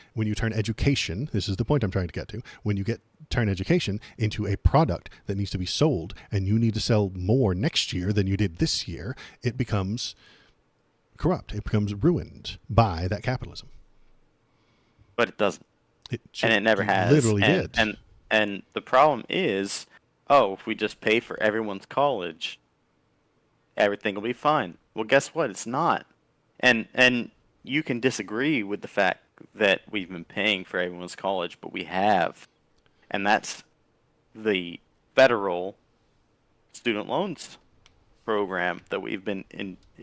this is the point I'm trying to get to. When you turn education into a product that needs to be sold, and you need to sell more next year than you did this year, it becomes corrupt. It becomes ruined by that capitalism. But it doesn't. And it never has. Literally did. And the problem is, if we just pay for everyone's college, everything will be fine. Well, guess what? It's not. And you can disagree with the fact that we've been paying for everyone's college, but we have, and that's the federal student loans program that we've been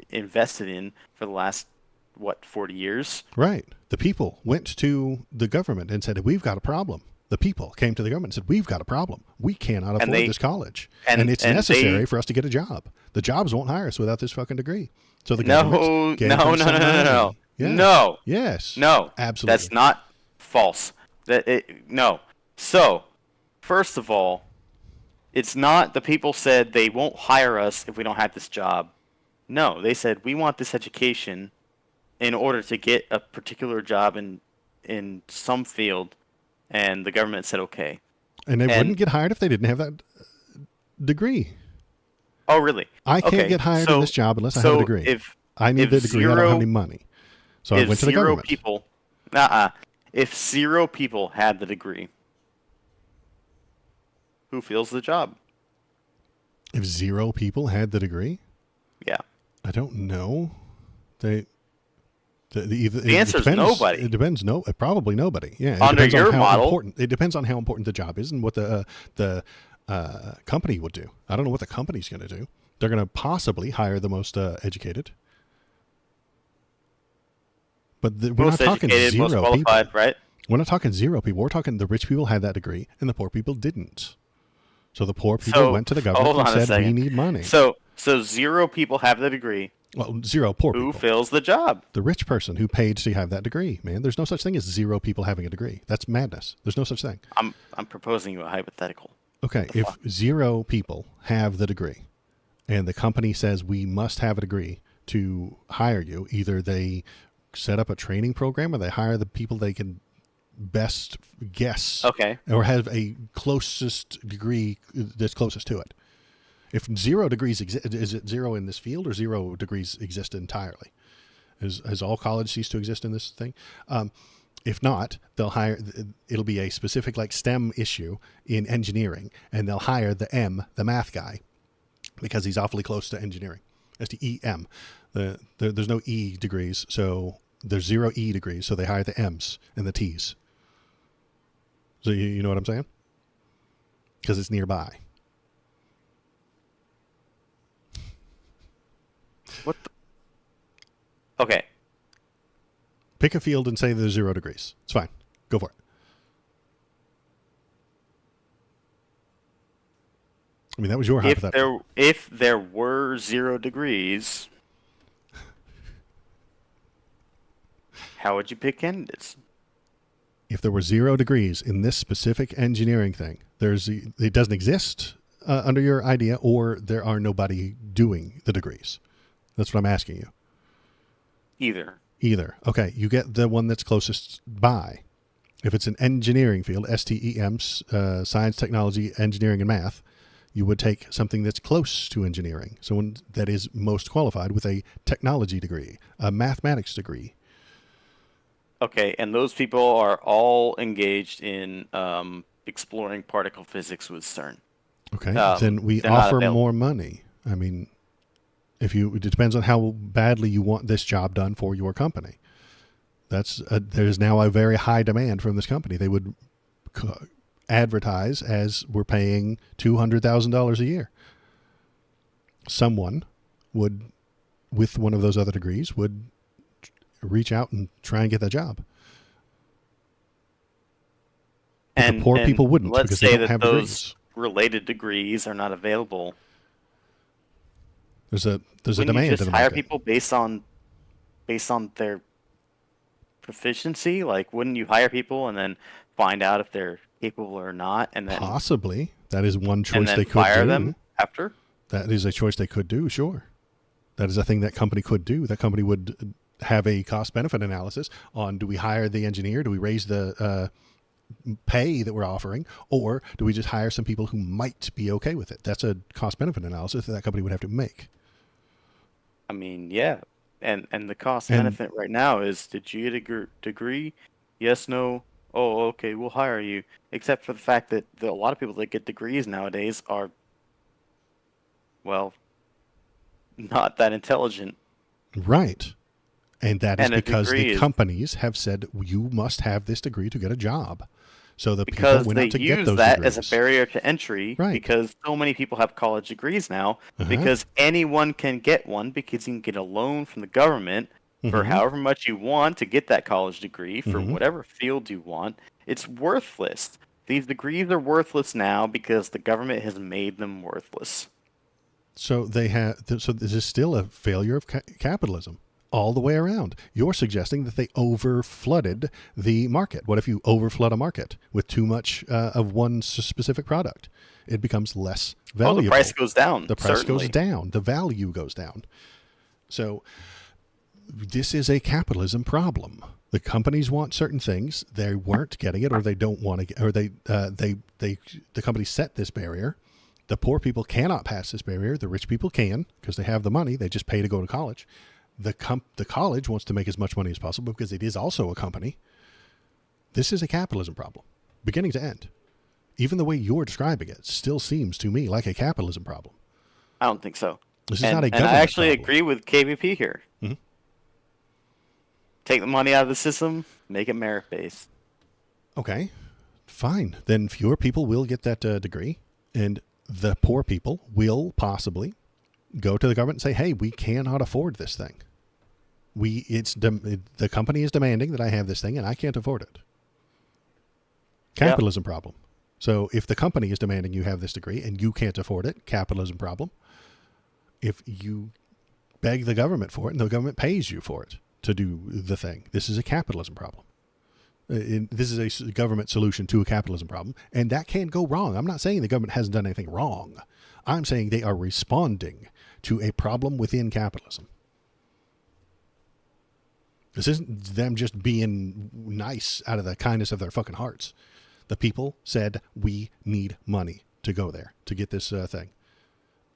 invested in for the last, what, 40 years? Right. The people went to the government and said, we've got a problem. The people came to the government and said, we've got a problem. We cannot afford this college. And it's necessary for us to get a job. The jobs won't hire us without this fucking degree. So the government gave them some money. Yeah. No. Yes. No. Absolutely. That's not false. No. So, first of all, it's not the people said they won't hire us if we don't have this job. No, they said we want this education in order to get a particular job in some field, and the government said okay. And they wouldn't get hired if they didn't have that degree. Oh, really? I can't get hired in this job unless I have a degree. If I need the degree, I don't have any money. So I went to the government. If 0 people had the degree, who fills the job? If 0 people had the degree? Yeah. I don't know. The answer is nobody. It depends. Probably nobody. Yeah. Under your model, it depends on how important the job is and what the company would do. I don't know what the company's going to do. They're going to possibly hire the most educated. But we're not talking 0 most qualified, people. Right? We're not talking 0 people. We're talking the rich people had that degree and the poor people didn't. So the poor people went to the government and said, we need money. So 0 people have the degree. Well, 0 poor people. Who fills the job? The rich person who paid to have that degree, man. There's no such thing as 0 people having a degree. That's madness. There's no such thing. I'm proposing you a hypothetical. Okay, if 0 people have the degree and the company says we must have a degree to hire you, either they set up a training program or they hire the people they can best guess. Okay. Or have a closest degree that's closest to it. If 0 degrees exist, is it 0 in this field or 0 degrees exist entirely? Has all college ceased to exist in this thing? If not, they'll hire. It'll be a specific like STEM issue in engineering, and they'll hire the math guy, because he's awfully close to engineering. STEM. There's no E degrees, so there's 0 E degrees, so they hire the M's and the T's. So you know what I'm saying? Because it's nearby. What the? Okay. Pick a field and say there's 0 degrees. It's fine. Go for it. I mean, that was your hypothetical. If there were 0 degrees, how would you pick candidates? If there were 0 degrees in this specific engineering thing, it doesn't exist under your idea, or there are nobody doing the degrees. That's what I'm asking you. Either. Okay, you get the one that's closest by. If it's an engineering field, STEM, science, technology, engineering, and math, you would take something that's close to engineering, someone that is most qualified with a technology degree, a mathematics degree. Okay, and those people are all engaged in exploring particle physics with CERN. Okay, then we offer more money. I mean, it depends on how badly you want this job done for your company. There's now a very high demand from this company. They would advertise as we're paying $200,000 a year. Someone would, with one of those other degrees, would reach out and try and get that job. And the poor people wouldn't, let's because say they don't that have those degrees. Related degrees are not available. There's a Wouldn't demand you in just the hire market. people based on their proficiency? Like, wouldn't you hire people and then find out if they're capable or not, and then Possibly. That is one choice and then they could fire do. them after? That is a choice they could do, sure. That is a thing that company could do. That company would have a cost-benefit analysis on, do we hire the engineer? Do we raise the pay that we're offering? Or do we just hire some people who might be okay with it? That's a cost-benefit analysis that company would have to make. I mean, yeah. And the cost-benefit right now is, did you get a degree? Yes, no. Oh, okay, we'll hire you. Except for the fact that a lot of people that get degrees nowadays are, well, not that intelligent. Right. And that is And a because degree the is companies have said you must have this degree to get a job. So the people because went they out to get use those that as a degrees. barrier to entry Right. because so many people have college degrees now Uh-huh. because anyone can get one because you can get a loan from the government for Mm-hmm. however much you want to get that college degree for Mm-hmm. whatever field you want. It's worthless. These degrees are worthless now because the government has made them worthless. So they have. So this is still a failure of capitalism all the way around. You're suggesting that they over flooded the market. What if you over flood a market with too much of one specific product? It becomes less Oh, the price valuable. goes down, The price goes certainly. down. The value goes down. So this is a capitalism problem. The companies want certain things, they weren't getting it, or they don't want to get, or the companies set this barrier. The poor people cannot pass this barrier. The rich people can because they have the money. They just pay to go to college. The college wants to make as much money as possible because it is also a company. This is a capitalism problem, beginning to end. Even the way you're describing it still seems to me like a capitalism problem. I don't think so. This is not a And government I actually problem. agree with KVP here. Mhm. Take the money out of the system, make it merit based. Okay, fine. Then fewer people will get that degree, and the poor people will possibly go to the government and say, "Hey, we cannot afford this thing. The company is demanding that I have this thing, and I can't afford it." Capitalism problem. So if the company is demanding you have this degree and you can't afford it, capitalism problem. If you beg the government for it and the government pays you for it to do the thing, this is a capitalism problem. This is a government solution to a capitalism problem, and that can go wrong. I'm not saying the government hasn't done anything wrong. I'm saying they are responding to a problem within capitalism. This isn't them just being nice out of the kindness of their fucking hearts. The people said, we need money to go there, to get this thing.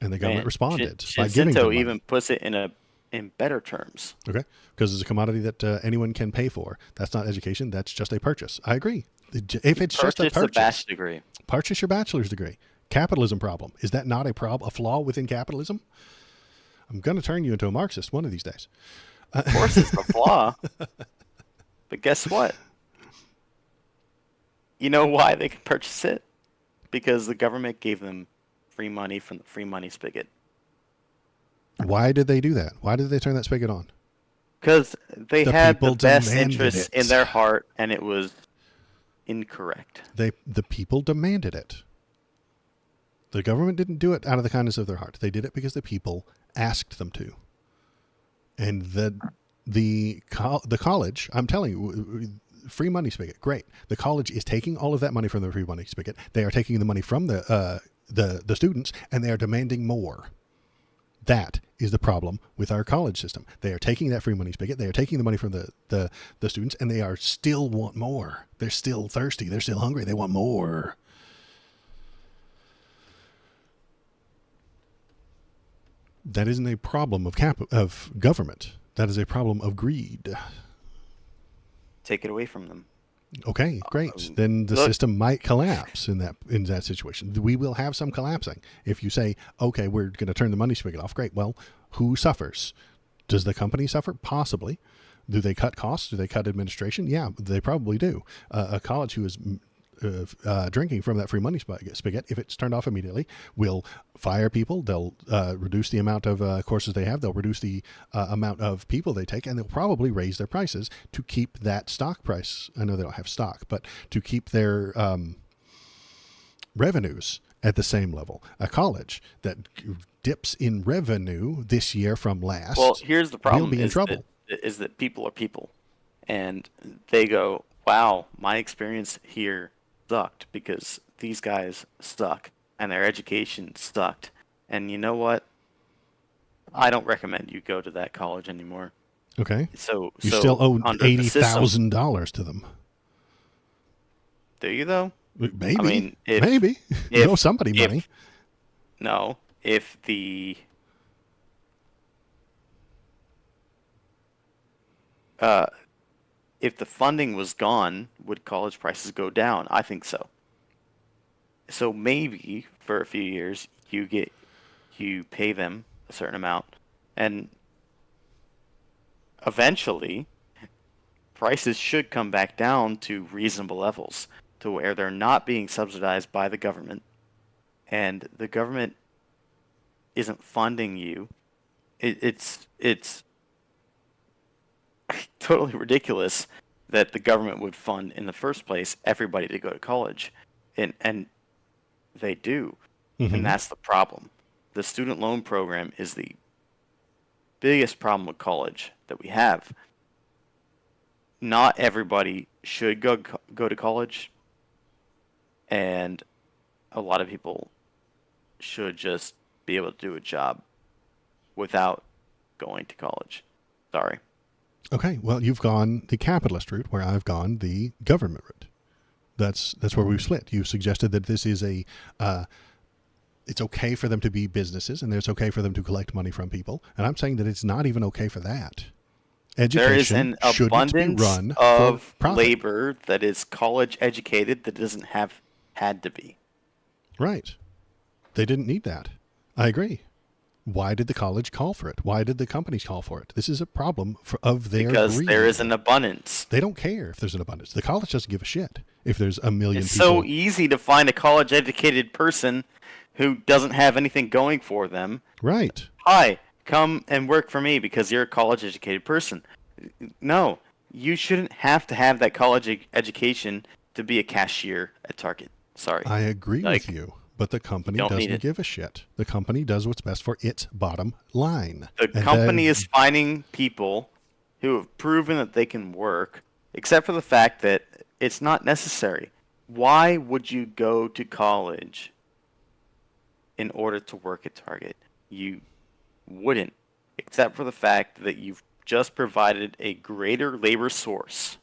And the government responded by giving them money. even puts it in better terms. Okay, because it's a commodity that anyone can pay for. That's not education. That's just a purchase. I agree. If it's just a Purchase purchase, bachelor's degree. purchase your bachelor's degree. Capitalism problem. Is that not a flaw within capitalism? I'm going to turn you into a Marxist one of these days. Of course, it's a flaw. But guess what? You know why they can purchase it? Because the government gave them free money from the free money spigot. Why did they do that? Why did they turn that spigot on? Because they had the people best demanded interests it. in their heart, and it was incorrect. The people demanded it. The government didn't do it out of the kindness of their heart. They did it because the people asked them to. And the college, I'm telling you, free money spigot, great. The college is taking all of that money from the free money spigot. They are taking the money from the students, and they are demanding more. That is the problem with our college system. They are taking that free money spigot. They are taking the money from the students, and they are still want more. They're still thirsty. They're still hungry. They want more. That isn't a problem of government. That is a problem of greed. Take it away from them. Okay, great. Then the system might collapse in that situation. We will have some collapsing. If you say, okay, we're going to turn the money spigot off, great. Well, who suffers? Does the company suffer? Possibly. Do they cut costs? Do they cut administration? Yeah, they probably do. A college who is drinking from that free money spigot, if it's turned off immediately, will fire people. They'll reduce the amount of courses they have. They'll reduce the amount of people they take, and they'll probably raise their prices to keep that stock price. I know they don't have stock, but to keep their revenues at the same level. A college that dips in revenue this year from last, well, here's the problem: will be in trouble. is that people are people, and they go, "Wow, my experience here sucked because these guys suck and their education sucked." And you know what? I don't recommend you go to that college anymore. Okay. So You still owe under the system- $80,000 to them. Do you though? Maybe. I mean, maybe. You owe somebody money. No, if the funding was gone, would college prices go down? I think so. So maybe for a few years you pay them a certain amount, And eventually, prices should come back down to reasonable levels, to where they're not being subsidized by the government, and the government isn't funding you. It's totally ridiculous that the government would fund in the first place everybody to go to college, and they do, and that's the problem. The student loan program is the biggest problem with college that we have. Not everybody should go to college, and a lot of people should just be able to do a job without going to college. Sorry. Okay, well, you've gone the capitalist route, where I've gone the government route. That's where we've split. You suggested that this is it's okay for them to be businesses, and it's okay for them to collect money from people. And I'm saying that it's not even okay for that. There is Education an shouldn't be abundance run of for profit. labor that is college educated that doesn't have had to be. Right. They didn't need that. I agree. Why did the college call for it? Why did the companies call for it? This is a problem of their Because greed. there is an abundance. They don't care if there's an abundance. The college doesn't give a shit if there's a million It's people. so easy to find a college educated person who doesn't have anything going for them. Right. Hi, come and work for me because you're a college educated person. No, you shouldn't have to have that college education to be a cashier at Target. Sorry. I agree with you, but the company don't need doesn't it. give a shit. The company does what's best for its bottom line. The And company then- is finding people who have proven that they can work, except for the fact that it's not necessary. Why would you go to college in order to work at Target? You wouldn't, except for the fact that you've just provided a greater labor source.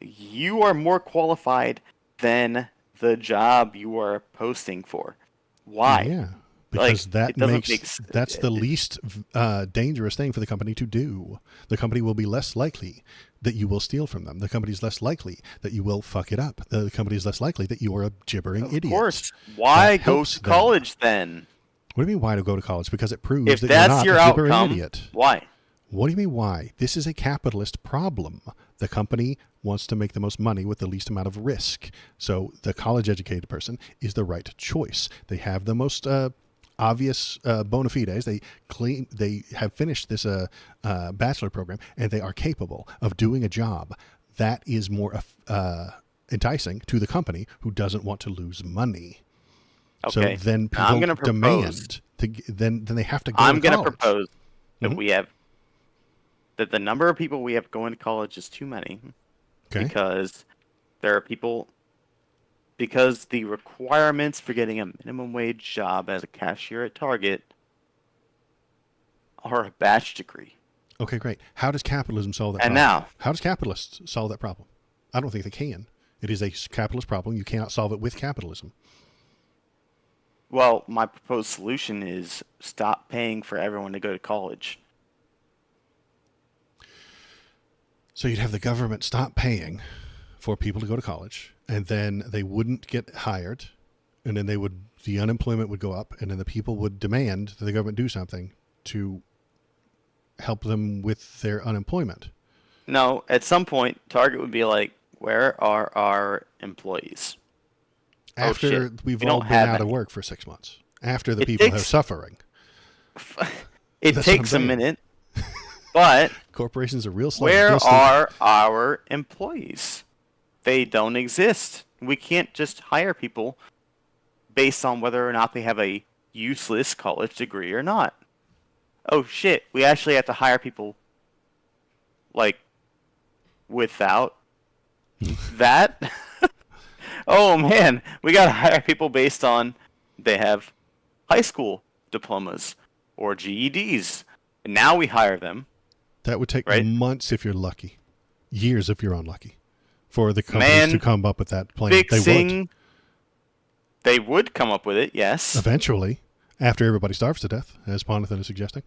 You are more qualified than the job you are posting for. Why? Yeah, because Like, it doesn't that's the least dangerous thing for the company to do. The company will be less likely that you will steal from them. The company's less likely that you will fuck it up. The company is less likely that you are a gibbering idiot. Of course. Why That go helps to them. college then? What do you mean why to go to college? Because it proves If that that's you're your not a gibbering outcome, idiot. why? What do you mean why? This is a capitalist problem. The company wants to make the most money with the least amount of risk. So the college-educated person is the right choice. They have the most obvious bona fides. They have finished this bachelor program, and they are capable of doing a job that is more enticing to the company who doesn't want to lose money. Okay. So then Now, I'm people gonna propose- demand then they have to go I'm to going to college. propose that Mhm. that the number of people we have going to college is too many, Okay. because there are people, because the requirements for getting a minimum wage job as a cashier at Target are a bachelor's degree. Okay, great. How does capitalism solve that And problem? now- How does capitalists solve that problem? I don't think they can. It is a capitalist problem. You cannot solve it with capitalism. Well, my proposed solution is stop paying for everyone to go to college. So you'd have the government stop paying for people to go to college, and then they wouldn't get hired, and then the unemployment would go up, and then the people would demand that the government do something to help them with their unemployment. No, at some point, Target would be like, where are our employees? After shit. we've We all don't been have out of any. work for 6 months. After the It people are takes- suffering. It That's what takes a I'm saying. minute, but Corporations are real slow. where real stupid. are our employees? They don't exist. We can't just hire people based on whether or not they have a useless college degree or not. Oh shit, we actually have to hire people like without that? Oh man, we gotta hire people based on they have high school diplomas or GEDs. And now we hire them. That would take Right? months if you're lucky, years if you're unlucky, for the companies Man, to come up with that plan. They would come up with it, yes. Eventually, after everybody starves to death, as Jonathan is suggesting.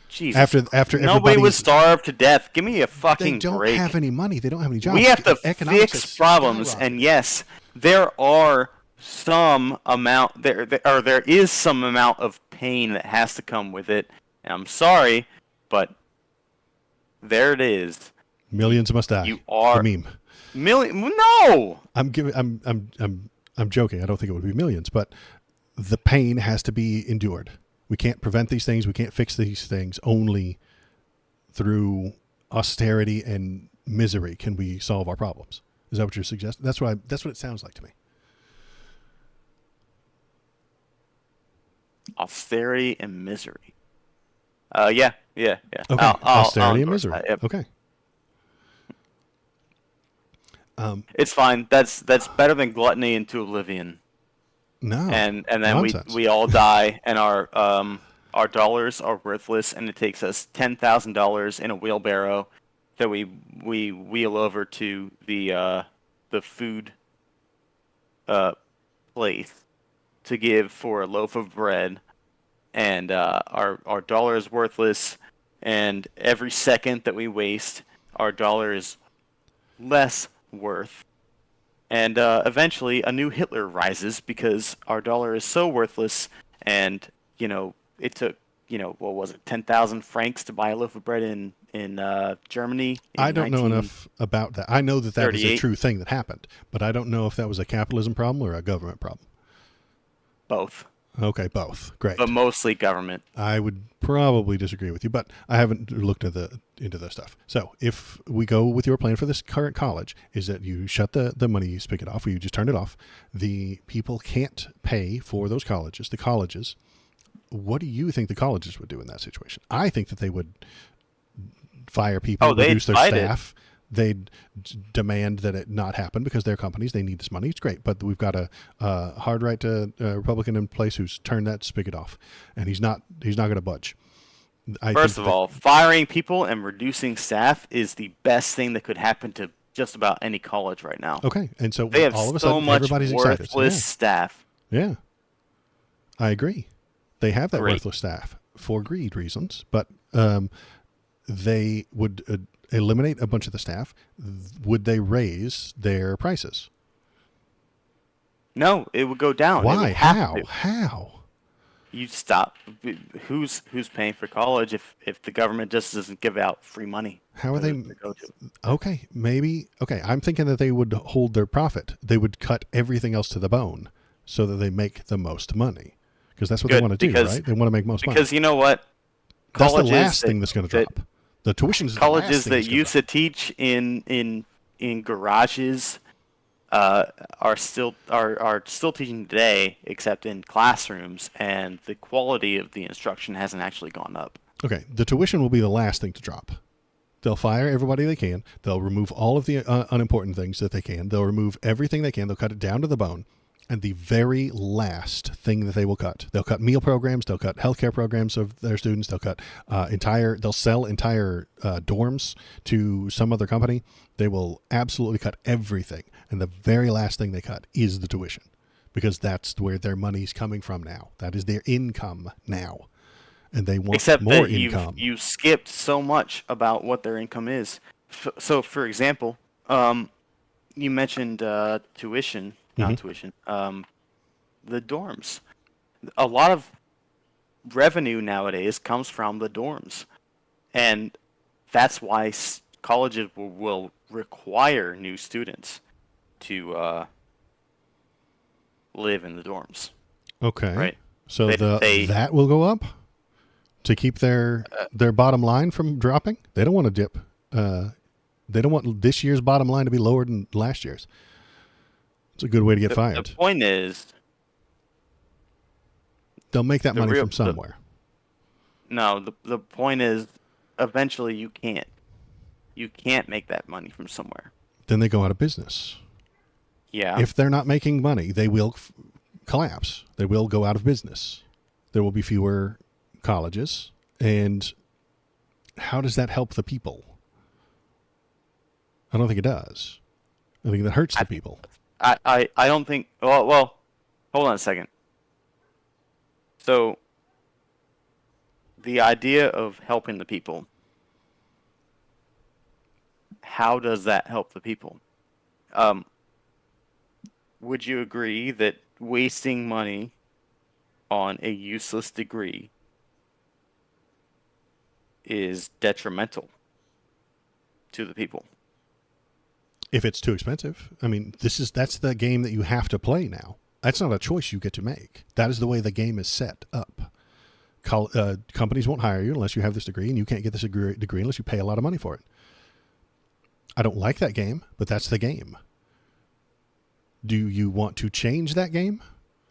Jesus. After Nobody everybody would starve to death. Give me a they fucking don't break. have any money. They don't have any jobs. We have to Economics fix is problems, skyrocketing. and yes, there are some amount there is some amount of pain that has to come with it And I'm sorry, but there it is. Millions must die. You are The meme. No. I'm joking. I don't think it would be millions, but the pain has to be endured. We can't prevent these things. We can't fix these things. Only through austerity and misery can we solve our problems. Is that what you're suggesting? That's what it sounds like to me. Austerity and misery. Yeah. Okay. I'll Austerity and endorse misery. that, yep. Okay. It's fine. That's better than gluttony into oblivion. No. And then nonsense. we all die, and our dollars are worthless, and it takes us $10,000 in a wheelbarrow that we wheel over to the food place to give for a loaf of bread, and our dollar is worthless, and every second that we waste, our dollar is less worth. And eventually, a new Hitler rises because our dollar is so worthless. And it took what was it, 10,000 francs to buy a loaf of bread in Germany. I don't know enough about that. I know that was a true thing that happened, but I don't know if that was a capitalism problem or a government problem. Both. Okay, both. Great. But mostly government. I would probably disagree with you, but I haven't looked into the stuff. So if we go with your plan for this current college, is that you shut the money spigot off, or you just turn it off. The people can't pay for those colleges. The colleges, what do you think the colleges would do in that situation? I think that they would fire people, reduce their staff. They'd demand that it not happen because they're companies. They need this money. It's great. But we've got a hard right to Republican in place who's turned that spigot off, and he's not going to budge. First of all, firing people and reducing staff is the best thing that could happen to just about any college right now. Okay. And so they have all of a so sudden, much everybody's worthless excited. staff. Yeah. I agree. They have that Great. worthless staff for greed reasons, but they would eliminate a bunch of the staff. Would they raise their prices? No, it would go down. Why? How? You stop. Who's paying for college if the government just doesn't give out free money? How are they? Okay, maybe. Okay, I'm thinking that they would hold their profit. They would cut everything else to the bone so that they make the most money. Because that's what they want to do, right? They want to make most money. Because you know what? That's the last thing that's going to drop. The tuition is colleges that used to teach in garages are still teaching today, except in classrooms, and the quality of the instruction hasn't actually gone up. Okay, the tuition will be the last thing to drop. They'll fire everybody they can. They'll remove all of the unimportant things that they can. They'll remove everything they can. They'll cut it down to the bone. And the very last thing that they will cut, they'll cut meal programs, they'll cut healthcare programs of their students, they'll cut they'll sell entire dorms to some other company. They will absolutely cut everything. And the very last thing they cut is the tuition, because that's where their money's coming from now. That is their income now. And they want more income. You skipped so much about what their income is. So, for example, you mentioned tuition. Not tuition. The dorms. A lot of revenue nowadays comes from the dorms, and that's why colleges will require new students to live in the dorms. Okay. Right. So that will go up to keep their bottom line from dropping. They don't want to dip. They don't want this year's bottom line to be lower than last year's. It's a good way to get fired. The point is, they'll make that money from somewhere. The point is, eventually you can't. You can't make that money from somewhere. Then they go out of business. Yeah. If they're not making money, they will collapse. They will go out of business. There will be fewer colleges. And how does that help the people? I don't think it does. I think that hurts the people. I don't think. Well, hold on a second. So, the idea of helping the people, how does that help the people? Would you agree that wasting money on a useless degree is detrimental to the people. If it's too expensive, I mean, that's the game that you have to play now. That's not a choice you get to make. That is the way the game is set up. Companies won't hire you unless you have this degree, and you can't get this degree unless you pay a lot of money for it. I don't like that game, but that's the game. Do you want to change that game?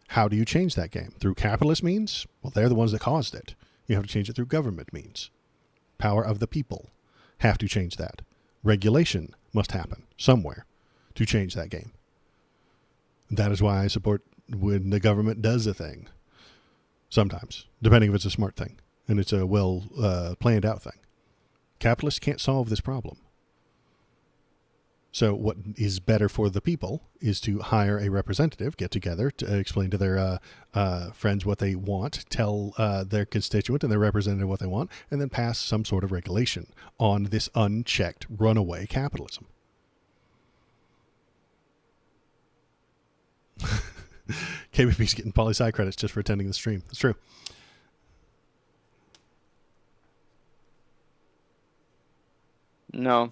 How do you change that game? Through capitalist means? Well, they're the ones that caused it. You have to change it through government means. Power of the people. Have to change that. Regulation must happen somewhere to change that game. That is why I support when the government does a thing. Sometimes, depending if it's a smart thing and it's a well planned out thing. Capitalists can't solve this problem. So what is better for the people is to hire a representative, get together to explain to their friends what they want, tell their constituent and their representative what they want, and then pass some sort of regulation on this unchecked runaway capitalism. KBP's getting poli-sci credits just for attending the stream. That's true. No.